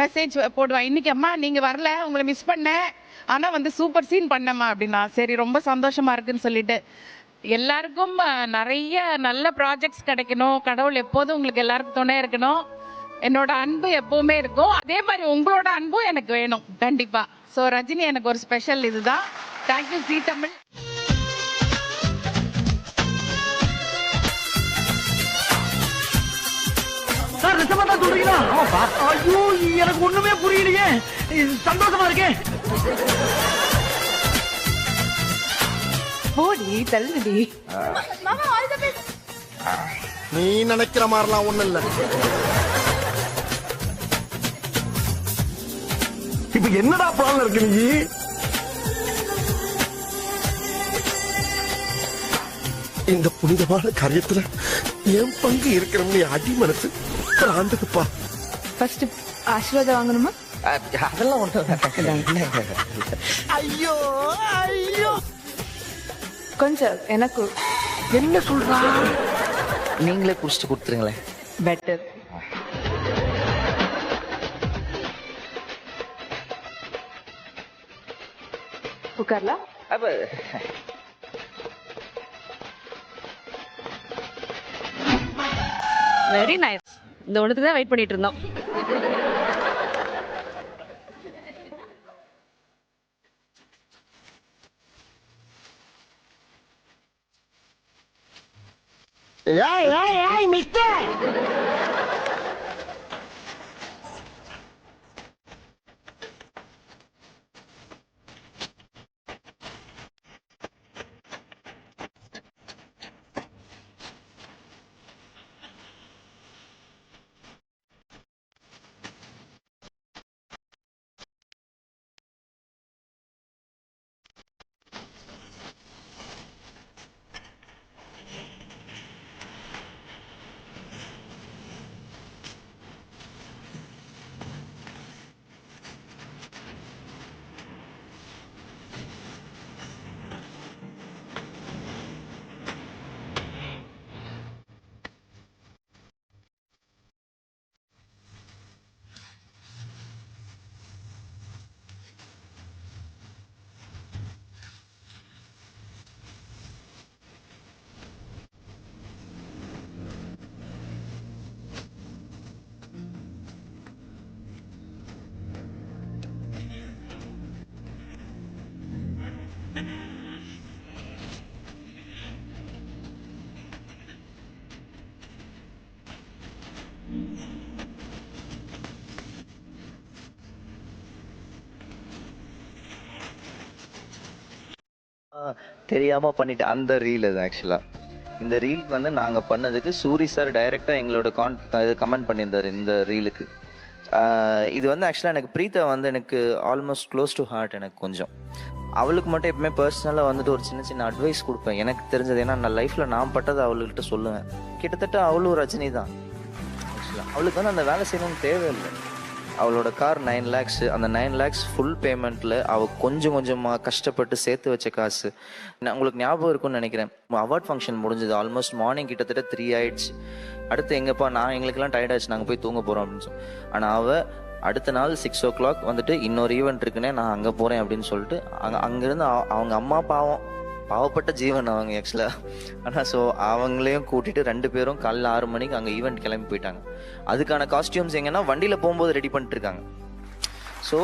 மெசேஜ் போடுவான், இன்னைக்கு அம்மா நீங்க வரல, உங்களை மிஸ் பண்ணேன், ஆனா சூப்பர் சீன் பண்ணம்மா அப்படின்னா. சரி, ரொம்ப சந்தோஷமா இருக்குன்னு சொல்லிட்டு எல்லாருக்கும் நிறைய நல்ல ப்ராஜெக்ட்ஸ் கிடைக்கணும். கடவுள் எப்போதும் உங்களுக்கு எல்லாருக்கும் துணை இருக்கணும். என்னோட அன்பு எப்பவுமே இருக்கும், அதே மாதிரி உங்களோட அன்பும் எனக்கு வேணும் கண்டிப்பா. ஸோ ரஜினி எனக்கு ஒரு ஸ்பெஷல் இதுதான். தேங்க்யூ ஜீ தமிழ். சார் நிஜமா தான் சொல்றீங்களா? ஐயோ எனக்கு ஒண்ணுமே புரியலையே, சந்தோஷமா இருக்கேன். போடி தள்ளுடி. நீ நினைக்கிற மாதிரிலாம் ஒண்ணு இல்ல. இப்ப என்னடா பிளான் இருக்கு நீ? இந்த புனிதமான காரியத்துல என் பங்கு இருக்கிறவங்க அடி மனசு ஆண்டுப்பா. ஃபர்ஸ்ட் ஆசீர்வாதம் வாங்கணுமா? அதெல்லாம் ஒன்றும். ஐயோ ஐயோ கொஞ்சம் எனக்கு என்ன சொல்றா? நீங்களே குடிச்சிட்டு கொடுத்துருங்களேன். பெட்டர். உட்கார்லாம். அப்ப வெரி நைஸ். இந்த ஒண்ணுக்கு தான் வெயிட் பண்ணிட்டு இருந்தோம். ஏய் மிஸ்டர், தெரியாம பண்ணிட்டேன். அந்த ரீல் அது ஆக்சுவலா. இந்த ரீல் வந்து நாங்க பண்ணதுக்கு சூரி சார் டைரக்டா எங்களோட கமெண்ட் பண்ணியிருந்தாரு இந்த ரீலுக்கு. இது வந்து ஆக்சுவலா எனக்கு பிரீத்தா வந்து எனக்கு ஆல்மோஸ்ட் க்ளோஸ் டு ஹார்ட். எனக்கு கொஞ்சம் அவளுக்கு மட்டும் எப்பவுமே பர்சனலாக வந்துட்டு ஒரு சின்ன சின்ன அட்வைஸ் கொடுப்பேன் எனக்கு தெரிஞ்சது. ஏன்னா நான் லைஃப்பில் நான் பட்டதை அவளுக்கிட்ட சொல்லுவேன். கிட்டத்தட்ட அவளும் ரஜினி தான் ஆக்சுவலாக. அவளுக்கு வந்து அந்த வேலை செய்யணும்னு தேவையில்லை. அவளோட கார் 9 lakhs. அந்த 9 lakhs ஃபுல் பேமெண்ட்டில் அவள் கொஞ்சம் கொஞ்சமாக கஷ்டப்பட்டு சேர்த்து வச்ச காசு. நான் உங்களுக்கு ஞாபகம் இருக்கும்னு நினைக்கிறேன், அவார்ட் ஃபங்க்ஷன் முடிஞ்சது ஆல்மோஸ்ட் மார்னிங் கிட்டத்தட்ட 3 ஆயிடுச்சு. அடுத்து எங்கப்பா எங்களுக்கெல்லாம் டயர்ட் ஆயிடுச்சு, நாங்கள் போய் தூங்க போகிறோம் அப்படின்னு சொல்லி. ஆனால் அவள் அடுத்த நாள் 6 o'clock வந்துட்டு இன்னொரு ஈவெண்ட் இருக்குன்னே நான் அங்கே போகிறேன் அப்படின்னு சொல்லிட்டு அங்கேருந்து அவங்க அம்மா பாவப்பட்ட ஜீவன் அவங்க ஆக்சுவலாக. ஆனால் ஸோ அவங்களையும் கூட்டிகிட்டு 2 பேரும் காலைல 6 மணிக்கு அங்கே ஈவெண்ட் கிளம்பி போயிட்டாங்க. அதுக்கான காஸ்டியூம்ஸ் எங்கன்னா வண்டியில் போகும்போது ரெடி பண்ணிட்டு இருக்காங்க. ஸோ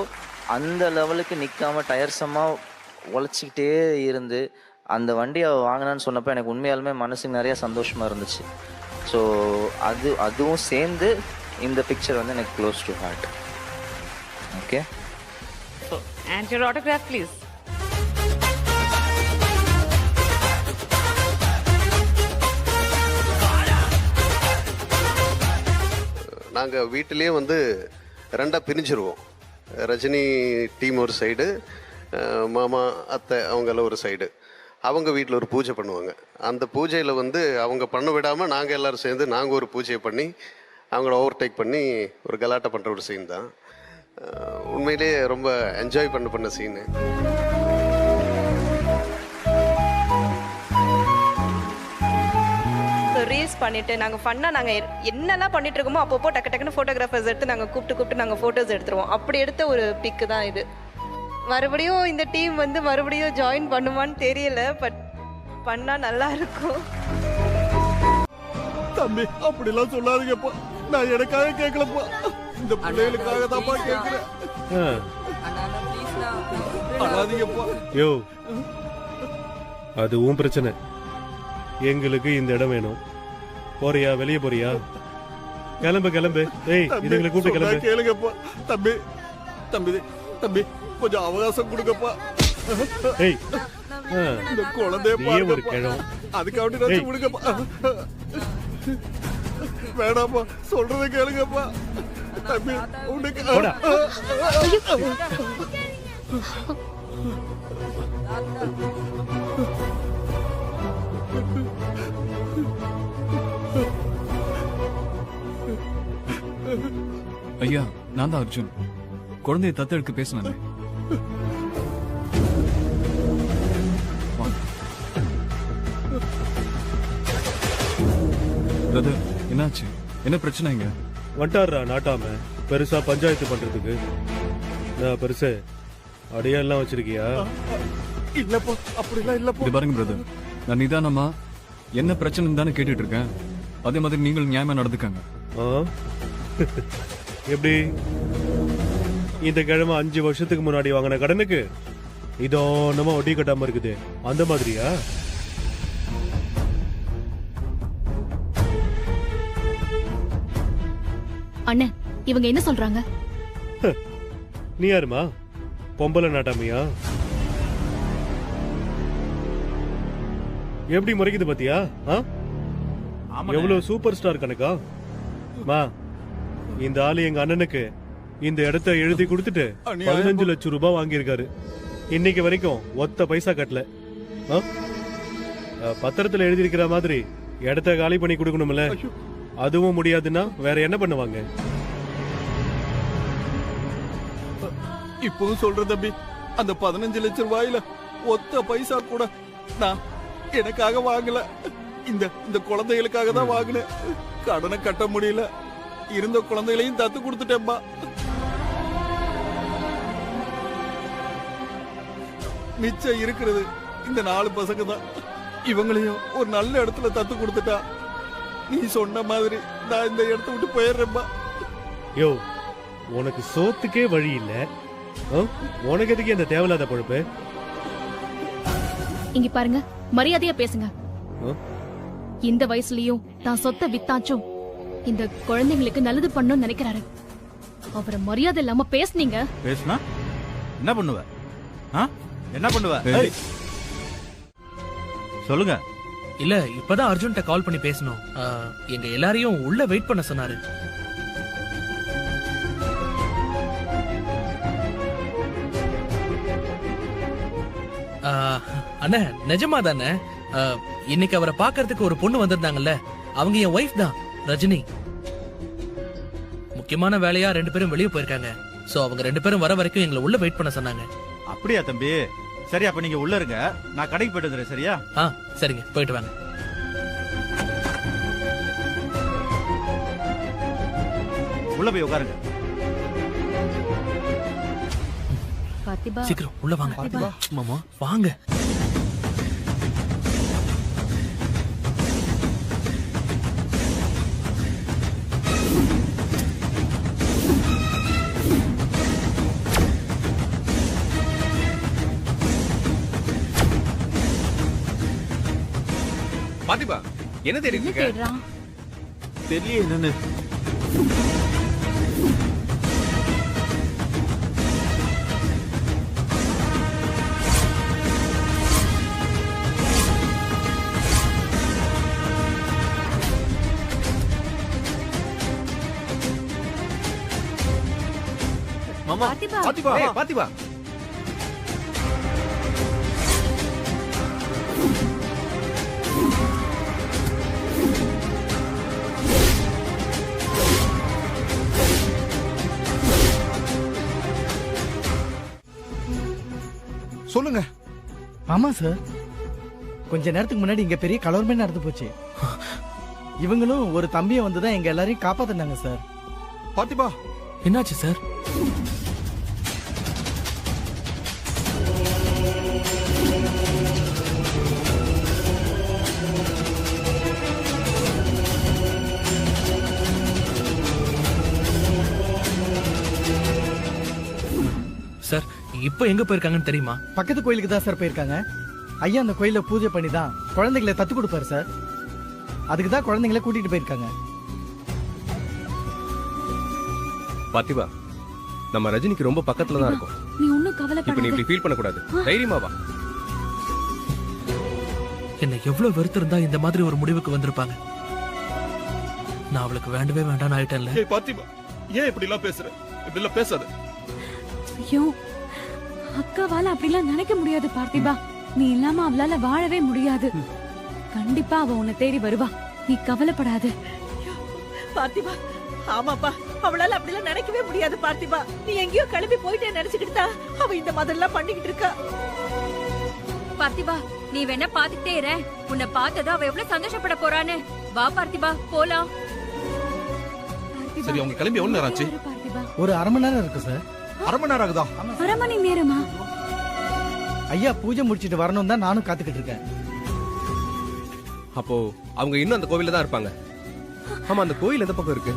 அந்த லெவலுக்கு நிற்காமல் டயர்ஸமாக உழைச்சிக்கிட்டே இருந்து அந்த வண்டியை வாங்கினான்னு சொன்னப்போ எனக்கு உண்மையாலுமே மனசுக்கு நிறைய சந்தோஷமாக இருந்துச்சு. ஸோ அதுவும் சேர்ந்து இந்த பிக்சர் வந்து எனக்கு close to heart. Okay, and your autograph please. நாங்கள் வீட்டிலேயே வந்து 2ஆக பிரிஞ்சிருவோம். ரஜினி டீம் ஒரு சைடு, மாமா அத்தை அவங்கள ஒரு சைடு. அவங்க வீட்டில் ஒரு பூஜை பண்ணுவாங்க. அந்த பூஜையில் வந்து அவங்க பண்ண விடாமல் நாங்கள் எல்லோரும் சேர்ந்து நாங்கள் ஒரு பூஜையை பண்ணி அவங்கள ஓவர்டேக் பண்ணி ஒரு கலாட்டை பண்ணுற ஒரு சீன் தான். உண்மையிலேயே ரொம்ப என்ஜாய் பண்ண சீனு. ரீல்ஸ் பண்ணிட்டு நாங்கள் ஃபன்னாக நாங்கள் என்னெல்லாம் பண்ணிட்டு இருக்கோமோ அப்பப்போ டக்குன்னு ஃபோட்டோகிராஃபர்ஸ் எடுத்து நாங்கள் கூப்பிட்டு நாங்கள் ஃபோட்டோஸ் எடுத்துருவோம். அப்படி எடுத்த ஒரு பிக்கு தான் இது. மறுபடியும் இந்த டீம் வந்து மறுபடியும் ஜாயின் பண்ணுவான்னு தெரியல, பட் பண்ணா நல்லா இருக்கும். தம்பி அப்படிலாம் சொல்லாதீங்கப்பா, நான் எனக்காக கேட்கலப்பா, இந்த பிள்ளைகளுக்காக தான்ப்பா கேட்கிறேன். அழாதீங்கப்பா. யோ, அது உன் பிரச்சனை. எங்களுக்கு இந்த இடம் வேணும். போறியா? வெளியே போறியா? கிளம்பு. ஏய், இதுங்களை கூப்பிட்டு கிளம்பு. கேளுங்கப்பா. தம்பி தம்பி தம்பி கொஞ்சம் அவகாசம் கொடுங்கப்பா. ஏய், இந்த குழந்தைய ஒரு கிழம். அதுக்காண்டி நான் கொடுங்கப்பா. வேணாப்பா, சொல்றதை கேளுங்கப்பா. தம்பி உனக்கு ஐயா, நான் தான் அர்ஜுன். குழந்தைய தத்தெடுக்க பேசினேன். பிரதர், என்னாச்சு? என்ன பிரச்சனைங்க? வந்துட்டாரா நாட்டாம பெருசா பஞ்சாயத்து பண்றதுக்கு? நான் பெருசு அடையாளம் வச்சிருக்கியா? இல்லப்பா, அப்படிலாம் இல்லப்பா. இது பாருங்க பிரதர், நான் நிதானமா என்ன பிரச்சனை தானே கேட்டுட்டு இருக்கேன். அதே மாதிரி நீங்களும் நியாயமா நடந்துக்காங்க. எப்படி இந்த கிழமை 5 வருஷத்துக்கு முன்னாடி வாங்கின கடனுக்கு இதோ நம்ம ஒட்டி கட்டாம இருக்குது, அந்த மாதிரியா? அண்ணே, இவங்க என்ன சொல்றாங்க? நீ யாருமா? பொம்பளை நாட்டாமையா? எப்படி முறைக்குது பாத்தியா? எவ்வளவு சூப்பர் ஸ்டார் கணக்கா? மா, இந்த ஆளு எங்க அண்ணனுக்கு இந்த இடத்தை எழுதி கொடுத்துட்டு 15 லட்சம் ரூபாய் வாங்கியிருக்காரு. இன்னைக்கு வரைக்கும் ஒத்த பைசா கட்டல. பத்திரத்துல எழுதி இருக்கிற மாதிரி இடத்த காலி பண்ணி கொடுக்கணும்ல? அதுவும் முடியாதுன்னா வேற என்ன பண்ணுவாங்க? இப்பவும் சொல்ற தம்பி, அந்த 15 லட்சம் ரூபாயில ஒத்த பைசா கூட நான் எனக்காக வாங்கல. இந்த குழந்தைகளுக்காக தான் வாங்கினேன். கடனை கட்ட முடியல, இருந்த குழந்தைகளையும் தத்து கொடுத்துட்டேன்பா. மிச்சம் இருக்கிறது இந்த 4 பசங்க தான். இவங்களையும் ஒரு நல்ல இடத்துல தத்து கொடுத்துட்டா நீ சொன்ன மாதிரி நான் இந்த இடத்த விட்டு போயிடுறேன்பா. யோ, உனக்கு சோத்துக்கே வழி இல்ல, உனக்கு எதுக்கு இந்த தேவையில்லாத பொழுப்பு? இங்க பாருங்க, மரியாதையா பேசுங்க. இந்த வயசுலயும் தான் சொத்தை வித்தாச்சும் இந்த குழந்தைங்களுக்கு நல்லது பண்ணணும்னு நினைக்கிறாரு. அவரை மரியாதை இல்லாம பேசுனீங்க. பேசுனா என்ன பண்ணுவ? என்ன பண்ணுவ? சொல்லுங்க. இல்ல, இப்பதான் அர்ஜுன்ட்ட கால் பண்ணி பேசணும். எங்க எல்லாரையும் உள்ள வெயிட் பண்ண சொன்னாரு. அண்ணா, நிஜமா தானே? இன்னைக்கு அவரை பாக்குறதுக்கு ஒரு பொண்ணு வந்திருந்தாங்கல்ல, அவங்க என் ஒய்ஃப் தான், ரஜினி. முக்கியமான வேலையா 2 பேரும் வெளியே போயிருக்காங்க. சோ அவங்க 2 பேரும் வர வரைக்கும் எங்களை உள்ள வெயிட் பண்ண சொன்னாங்க. அப்படியா தம்பி? சரி, அப்ப நீங்க உள்ள இருங்க, நான் கடைக்கு போயிட்டு வந்துடுறேன். சரியா? சரிங்க, போயிட்டு வாங்க. உள்ள போய் உட்காருங்க. சீக்கிரம் உள்ள வாங்க. மாமா வாங்க. பாத்திமா, என்ன தேடிட்டு இருக்க? தெரியல என்னன்னு. மாமா, பாத்திமா, பாத்திமா. சொல்லுங்க. ஆமா சார், கொஞ்ச நேரத்துக்கு முன்னாடி இங்க பெரிய கலவரமே நடந்து போச்சு. இவங்களும் ஒரு தம்பியை வந்துதான் எங்க எல்லாரையும் காப்பாத்தினாங்க சார். பாத்திமா, என்னாச்சு சார்? சார், இப்ப எங்க போயிருக்காங்கன்னு தெரியுமா? பக்கத்து கோயிலுக்கு தான் சார் போயிருக்காங்க. ஐயா அந்த கோயில பூஜை பண்ணி தான் குழந்தைகளை தத்து கொடுப்பாரு சார். அதுக்கு தான் குழந்தைங்களை கூட்டிட்டு போயிருக்காங்க. பாத்திமா, நம்ம ரஜினிக்கு ரொம்ப பக்கத்துல தான் இருக்கும். நீ ஒண்ணும் இப்ப நீ கவலைப்படாத. இப்படி ஃபீல் பண்ண கூடாது. தைரியமா வா. என்ன எவ்வளவு வெறுத்திருந்தா இந்த மாதிரி ஒரு முடிவுக்கு வந்திருப்பாங்க. நான் அவளுக்கு வேண்டவே வேண்டாம்னு ஆயிட்டேன்ல. ஏய் பாத்திமா, ஏன் இப்படி எல்லாம் பேசுற? இப்படி எல்லாம் பேசாத. ஐயோ, அக்காவால அப்படிலாம் நினைக்க முடியாது பார்த்திபா. நீ இல்லாம அவளால வாழவே முடியாது. கண்டிப்பா அவ உன்னை தேடி வருவா, நீ கவலைப்படாத. பார்த்திபா, ஆமாப்பா, அவளால அப்படிலாம் நினைக்கவே முடியாது பார்த்திபா. நீ எங்கேயோ கிளம்பி போயிட்டே நினைச்சுக்கிட்டா அவ இந்த மாதிரிலாம் பண்ணிக்கிட்டு இருக்கா. பார்த்திபா, நீ வேணா பாத்துக்கிட்டே இரு. உன்னை பார்த்ததா அவ எவ்வளவு சந்தோஷப்பட போறான்னு. வா பார்த்திபா, போலாம். சரி, அவங்க கிளம்பி எவ்வளவு நேரம் ஆச்சு? ஒரு அரை மணி நேரம் இருக்கு சார். அரை மணி நேரம் ஆகுதா? அரை மணி நேரமா? ஐயா பூஜை முடிச்சிட்டு வரணும் தான் நானும் காத்துக்கிட்டு இருக்கேன். அப்போ அவங்க இன்னும் அந்த கோவில்ல தான் இருப்பாங்க. ஆமா, அந்த கோயில் எந்த பக்கம் இருக்கு?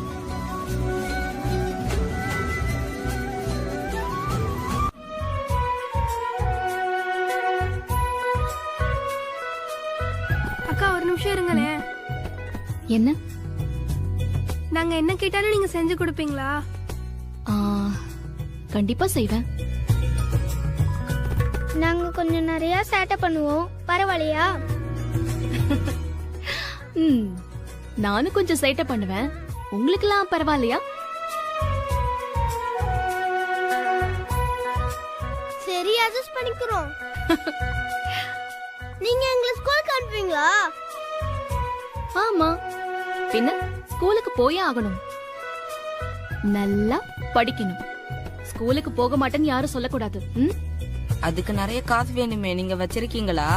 அக்கா ஒரு நிமிஷம் இருங்களேன். என்ன? நாங்க என்ன கேட்டாலும் நீங்க செஞ்சு கொடுப்பீங்களா? கண்டிப்பா செய்வேன். நாங்க கொஞ்சம் நிறைய சேட்டை பண்ணுவோம், பரவாயில்லையா? நானும் கொஞ்சம் சேட்டை பண்ணுவேன், உங்களுக்கெல்லாம் பரவாயில்லையா? சரி, அட்ஜஸ்ட் பண்ணிக்கிறோம். நீங்க எங்களை ஸ்கூலுக்கு அனுப்புவீங்களா? ஆமா, பின்ன ஸ்கூலுக்கு போயே ஆகணும். நல்லா படிக்கணும். ஸ்கூலுக்கு போக மாட்டேன்னு யாரும் சொல்லக்கூடாது. அதுக்கு நிறைய காசு வேணுமே, நீங்க வச்சிருக்கீங்களா?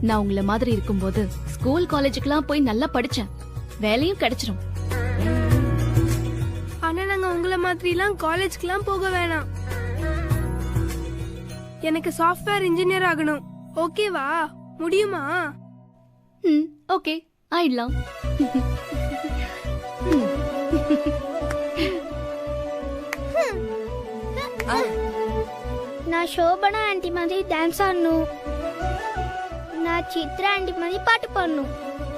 நான் உங்களை மாதிரி இருக்கும்போது ஸ்கூல் காலேஜுக்குலாம் போய் நல்லா படிச்சேன், வேலையும் கிடைச்சிரும். ஆனா நாங்க உங்களை மாதிரி எல்லாம் காலேஜ்க்குலாம் போக வேணாம். எனக்கு சாஃப்ட்வேர் இன்ஜினியர் ஆகணும். ஓகேவா? முடியுமா? ஓகே, ஆயிடலாம். நான் சோபனா ஆண்டி மாதிரி டான்ஸ் ஆடணும். நான் சித்ரா ஆண்டி மாதிரி பாட்டு பாடணும்.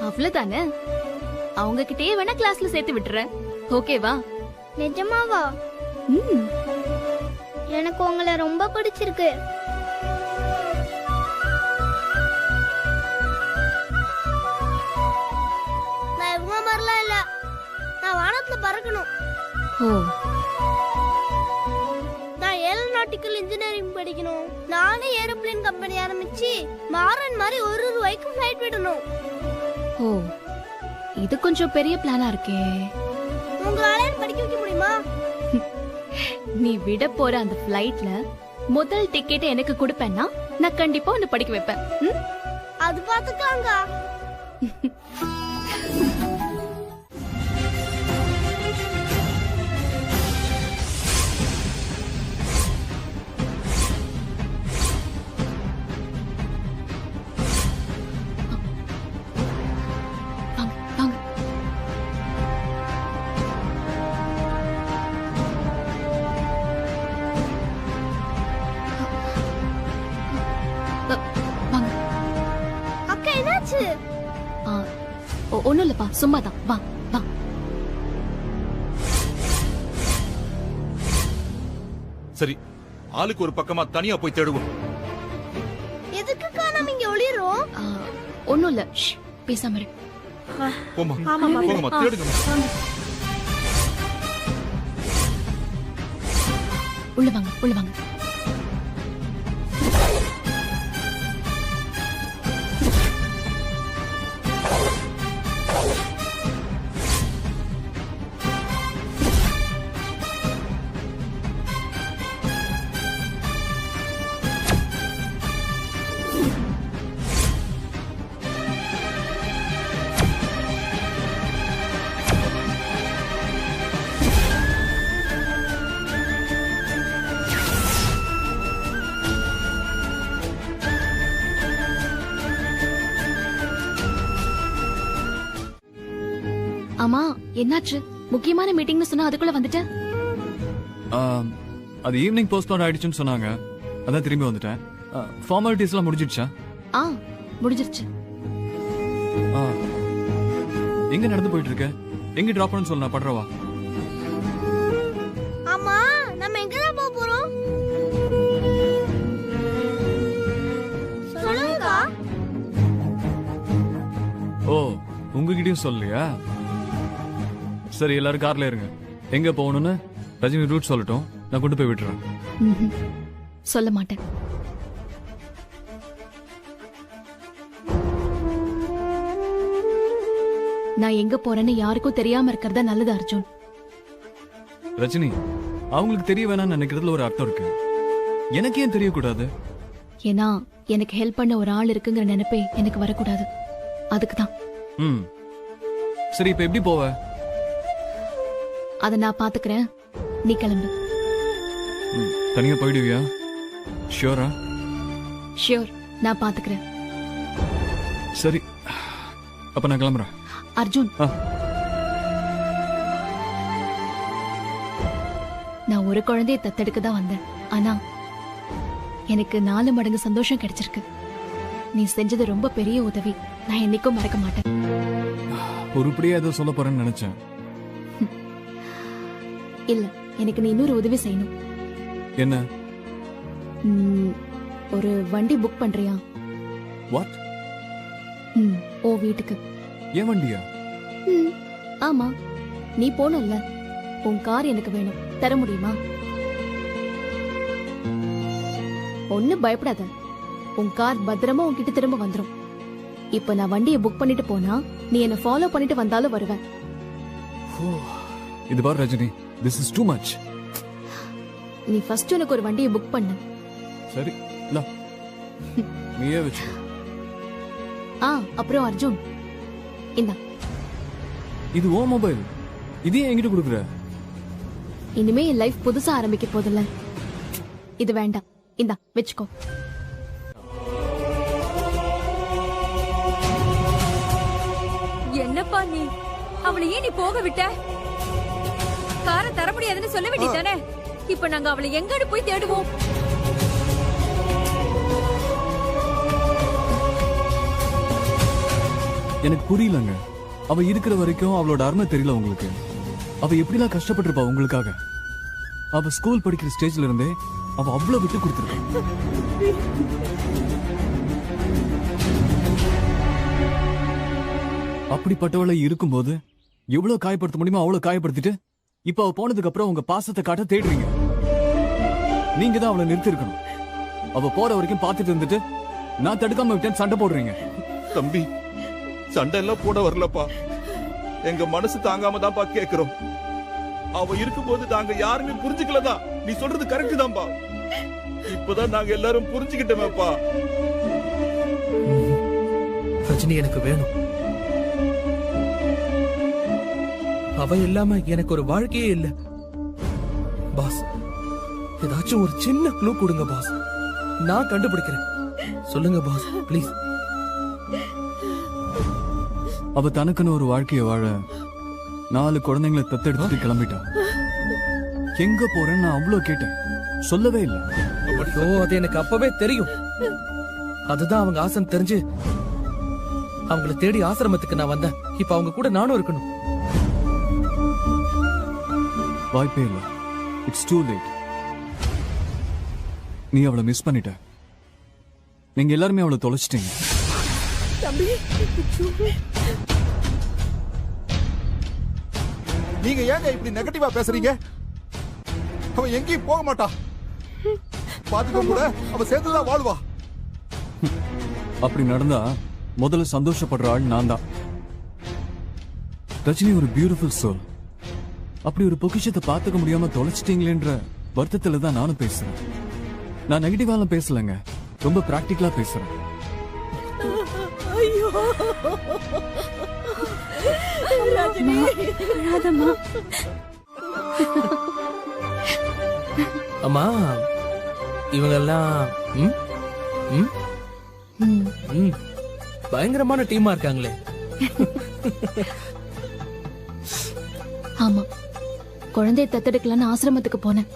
அவ்வளவுதானே? அவங்க கிட்டே வேணா கிளாஸ்ல சேர்த்து விட்டுறேன். ஓகேவா? நிஜமாவா? எனக்கு உங்களை ரொம்ப பிடிச்சிருக்கு. நான் இவங்க மாதிரிலாம் இல்ல, நான் வானத்துல பறக்கணும். நான் ஏரோநாட்டிக்கல் இன்ஜினியரிங் படிக்கணும். நானே ஏரோப்ளேன் கம்பெனி ஆரம்பிச்சு மாறன் மாதிரி ஒரு ரூபாய்க்கு ஃபிளைட் விடணும். ஓ, இது கொஞ்சம் பெரிய பிளானா இருக்கே. உங்களால படிக்க வைக்க முடியுமா? நீ விட போற அந்த ஃபிளைட்ல முதல் டிக்கெட் எனக்கு கொடுப்பேன்னா நான் கண்டிப்பா உன்னை படிக்க வைப்பேன். அது பாத்துக்கலாங்க. அக்கா என்னாச்சு? ஒண்ணும் இல்லப்பா, சும்மாதான். வா வா. சரி, ஆளுக்கு ஒரு பக்கமா தனியா போய் தேடுவோம். எதுக்குக்கா நாம இங்க ஒளிறோம்? ஒண்ணும் இல்ல, பேசாம இரு. போமா, போங்கம்மா, தேடுங்கம்மா. உள்ள வாங்க, உள்ள வாங்க. ஆமா, என்னாச்சு? முக்கியமான மீட்டிங்னு சொன்னா அதுக்குள்ள வந்துட்ட? அது ஈவினிங் போஸ்ட்போன் ஆயிடுச்சுன்னு சொன்னாங்க, அதான் திரும்பி வந்துட்டேன். ஃபார்மாலிட்டிஸ் எல்லாம் முடிஞ்சிடுச்சா? முடிஞ்சிருச்சு. எங்க நடந்து போயிட்டு இருக்க? எங்க டிராப் பண்ணு சொல்ல, நான் பண்றவா? ஆமா, நம்ம எங்க தான் போக போறோம்? சொல்லுங்க. ஓ, உங்ககிட்டயும் சொல்லலையா? சரி, எல்லாரும் கார்ல இருங்க. எங்க போகணும்னு ரஜினி ரூட் சொல்லட்டும், நான் கொண்டு போய் விட்டுறேன். சொல்ல மாட்டேன். நான் எங்க போறேன்னு யாருக்கும் தெரியாம இருக்கிறதா நல்லது அர்ஜுன். ரஜினி, அவங்களுக்கு தெரிய வேணாம்னு நினைக்கிறதுல ஒரு அர்த்தம் இருக்கு. எனக்கு ஏன் தெரியக்கூடாது? ஏன்னா எனக்கு ஹெல்ப் பண்ண ஒரு ஆள் இருக்குங்கிற நினைப்பே எனக்கு வரக்கூடாது. அதுக்கு தான். சரி, இப்ப எப்படி போவ? அதை நான் பாத்துக்கிறேன், நீ கிளம்பு. தனியா போயிடுவியா? ஷியோரா? ஷியோர், நான் பாத்துக்கிறேன். சரி, அப்ப நான் கிளம்புறேன். அர்ஜுன், நான் ஒரு குழந்தையை தத்தெடுக்க தான் வந்தேன். ஆனா எனக்கு 4 மடங்கு சந்தோஷம் கிடைச்சிருக்கு. நீ செஞ்சது ரொம்ப பெரிய உதவி. நான் என்னைக்கும் மறக்க மாட்டேன். உருப்படியா ஏதோ சொல்ல போறேன்னு நினைச்சேன். இல்ல, எனக்கு நீ இன்னொரு உதவி செய்யணும். என்ன? ஒரு வண்டி புக் பண்றியா? வாட்? ஓ வீட்டுக்கு. ஏன் வண்டியா? ஆமா, நீ போனல்ல, உன் கார் எனக்கு வேணும். தர முடியுமா? ஒண்ணு பயப்படாத, உன் கார் பத்திரமா உன்கிட்ட திரும்ப வந்துரும். இப்ப நான் வண்டியை புக் பண்ணிட்டு போனா நீ என்ன ஃபாலோ பண்ணிட்டு வந்தாலும் வருவேன். இது பார் Rajini, this is too much. நீ ஃபர்ஸ்ட் எனக்கு ஒரு வண்டியை புக் பண்ணு. சரி, லா நீயே வெச்சு. அப்புறம் அர்ஜுன், இந்தா. இது ஓ மொபைல், இது ஏன் என்கிட்ட கொடுக்குற? இனிமே என் லைஃப் புதுசா ஆரம்பிக்க போதில்ல. இது வேண்டாம், இந்தா வெச்சுக்கோ. என்னப்பா நீ அவளை ஏன் நீ போக விட்ட? காரை தர முடியாதுன்னு சொல்ல வேண்டியதானே? இப்ப நாங்க அவளை எங்கன்னு போய் தேடுவோம்? எனக்கு புரியலங்க. அவ இருக்கிற வரைக்கும் அவளோட அருமை தெரியல உங்களுக்கு. அவ எப்படிலாம் கஷ்டப்பட்டிருப்பா உங்களுக்காக. அவ ஸ்கூல் படிக்கிற ஸ்டேஜ்ல இருந்தே அவ அவ்வளவு விட்டு கொடுத்திருக்கா. அப்படிப்பட்டவளை இருக்கும்போது எவ்வளவு காயப்படுத்த முடியுமோ அவ்வளவு காயப்படுத்திட்டு இப்ப அவ போனதுக்கு அப்புறம் உங்க பாசத்தை காட்ட தேடுறீங்க. நீங்க தான் அவளை நிறுத்தி இருக்கணும். அவ போற வரைக்கும் பார்த்துட்டு இருந்துட்டு நான் தடுக்காம விட்டேன் சண்டை போடுறீங்க. தம்பி, சண்டை எல்லாம் போட வரலப்பா. எங்க மனசு தாங்காம தான்ப்பா கேக்குறோம். அவ இருக்கும்போது நாங்க யாருமே புரிஞ்சுக்கலதான். நீ சொல்றது கரெக்ட் தான்ப்பா. இப்பதான் நாங்க எல்லாரும் புரிஞ்சுக்கிட்டோமேப்பா. ரஜினி எனக்கு வேணும். அவ இல்லாம எனக்கு ஒரு வாழ்க்கையே இல்ல. பாஸ், ஏதாச்சும் ஒரு சின்ன க்ளூ கொடுங்க பாஸ். நான் கண்டுபிடிக்கிறேன். சொல்லுங்க பாஸ், ப்ளீஸ். அவ தனக்குன்னு ஒரு வாழ்க்கைய வாழ 4 குழந்தைங்களை தத்தெடுத்துட்டு கிளம்பிட்டா. எங்க போறேன்னு நான் அவ்வளவு கேட்டேன், சொல்லவே இல்லை. அது எனக்கு அப்பவே தெரியும். அதுதான் அவங்க ஆசைன்னு தெரிஞ்சு அவங்கள தேடி ஆசிரமத்துக்கு நான் வந்தேன். இப்ப அவங்க கூட நானும் இருக்கணும். வாய்ப்பே இல்லை. It's too late. நீ அவளை மிஸ் பண்ணிட்ட. நீங்க எல்லாருமே அவளை தொலைச்சிட்டீங்க. நீங்க ஏங்க இப்படி நெகட்டிவா பேசுறீங்க? அவ எங்கேயும் போக மாட்டா. பாத்துக்க கூட அவ சேர்ந்துதான் வாழ்வா. அப்படி நடந்தா முதல்ல சந்தோஷப்படுற ஆள் நான் தான். ரஜினி ஒரு பியூட்டிஃபுல் சோல். அப்படி ஒரு பொக்கிஷத்தை பார்த்துக்க முடியாம தொலைச்சிட்டீங்களேன்ற வருத்தத்துல தான் நானும் பேசுறேன். நான் நெகட்டிவாலாம் பேசலங்க, ரொம்ப பிராக்டிகலா பேசுறேன். ஐயோ ரஜினி, அழாதம்மா. அம்மா, இவங்கெல்லாம் பயங்கரமான டீமா இருக்காங்களே. ஆமா, குழந்தையை தத்தெடுக்கலான்னு ஆசிரமத்துக்கு போனேன்.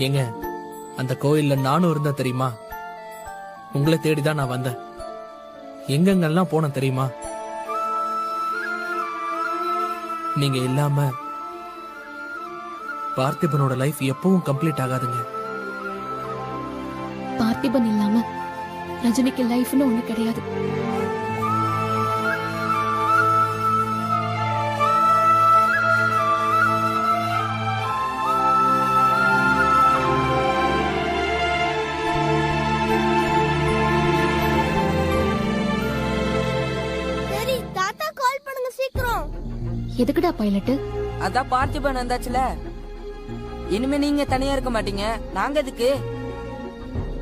ஏங்க, அந்த கோயில்ல நானும் இருந்தேன் தெரியுமா? உங்களை தேடிதான் நான் வந்தேன். எங்கெங்கெல்லாம் போனேன் தெரியுமா? நீங்க இல்லாம பார்த்திபனோட லைஃப் எப்பவும் கம்ப்ளீட் ஆகாதுங்க. பார்த்திபன் இல்லாம ரஜினிக்கு லைஃப்னு ஒண்ணு கிடையாது. எதுக்குடா பைலட்? அதான் பார்த்திபன் வந்தாச்சுல, இனிமே நீங்க தனியா இருக்க மாட்டீங்க. நாங்க எதுக்கு?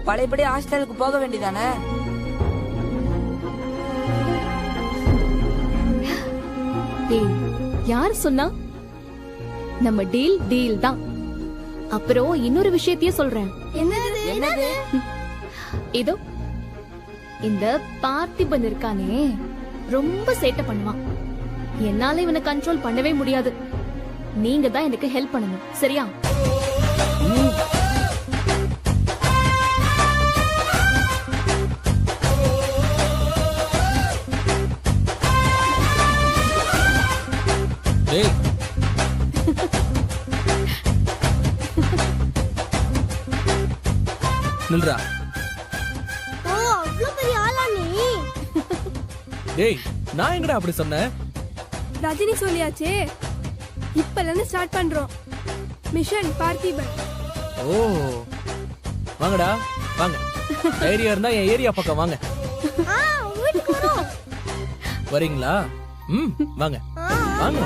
பழையபடி ஹாஸ்டலுக்கு போக வேண்டியதானே? ஏய், யார் சொன்னா? நம்ம டீல் தான். அப்புறம் இன்னொரு விஷயத்தையும் சொல்றேன். என்னது? இதோ இந்த பார்த்திபன் இருக்கானே, ரொம்ப சேட்டை பண்ணுவான். என்னால இவனை கண்ட்ரோல் பண்ணவே முடியாது. நீங்க தான் எனக்கு ஹெல்ப் பண்ணணும், சரியா? டேய், நில்றா. ஓ, அவ்வளவு பெரிய ஆளா நீ? டேய், நான் எங்கடா அப்படி சொன்னேன்? ரஜினி சொல்லியாச்சே, இப்பல இருந்து ஸ்டார்ட் பண்றோம். மிஷன் பார்த்திபன். ஓ, வாங்கடா வாங்க. ஏரியா இருந்தா என் ஏரியா பக்கம் வாங்க. வீட்டுக்கு வரோம். வரீங்களா? ம், வாங்க வாங்க.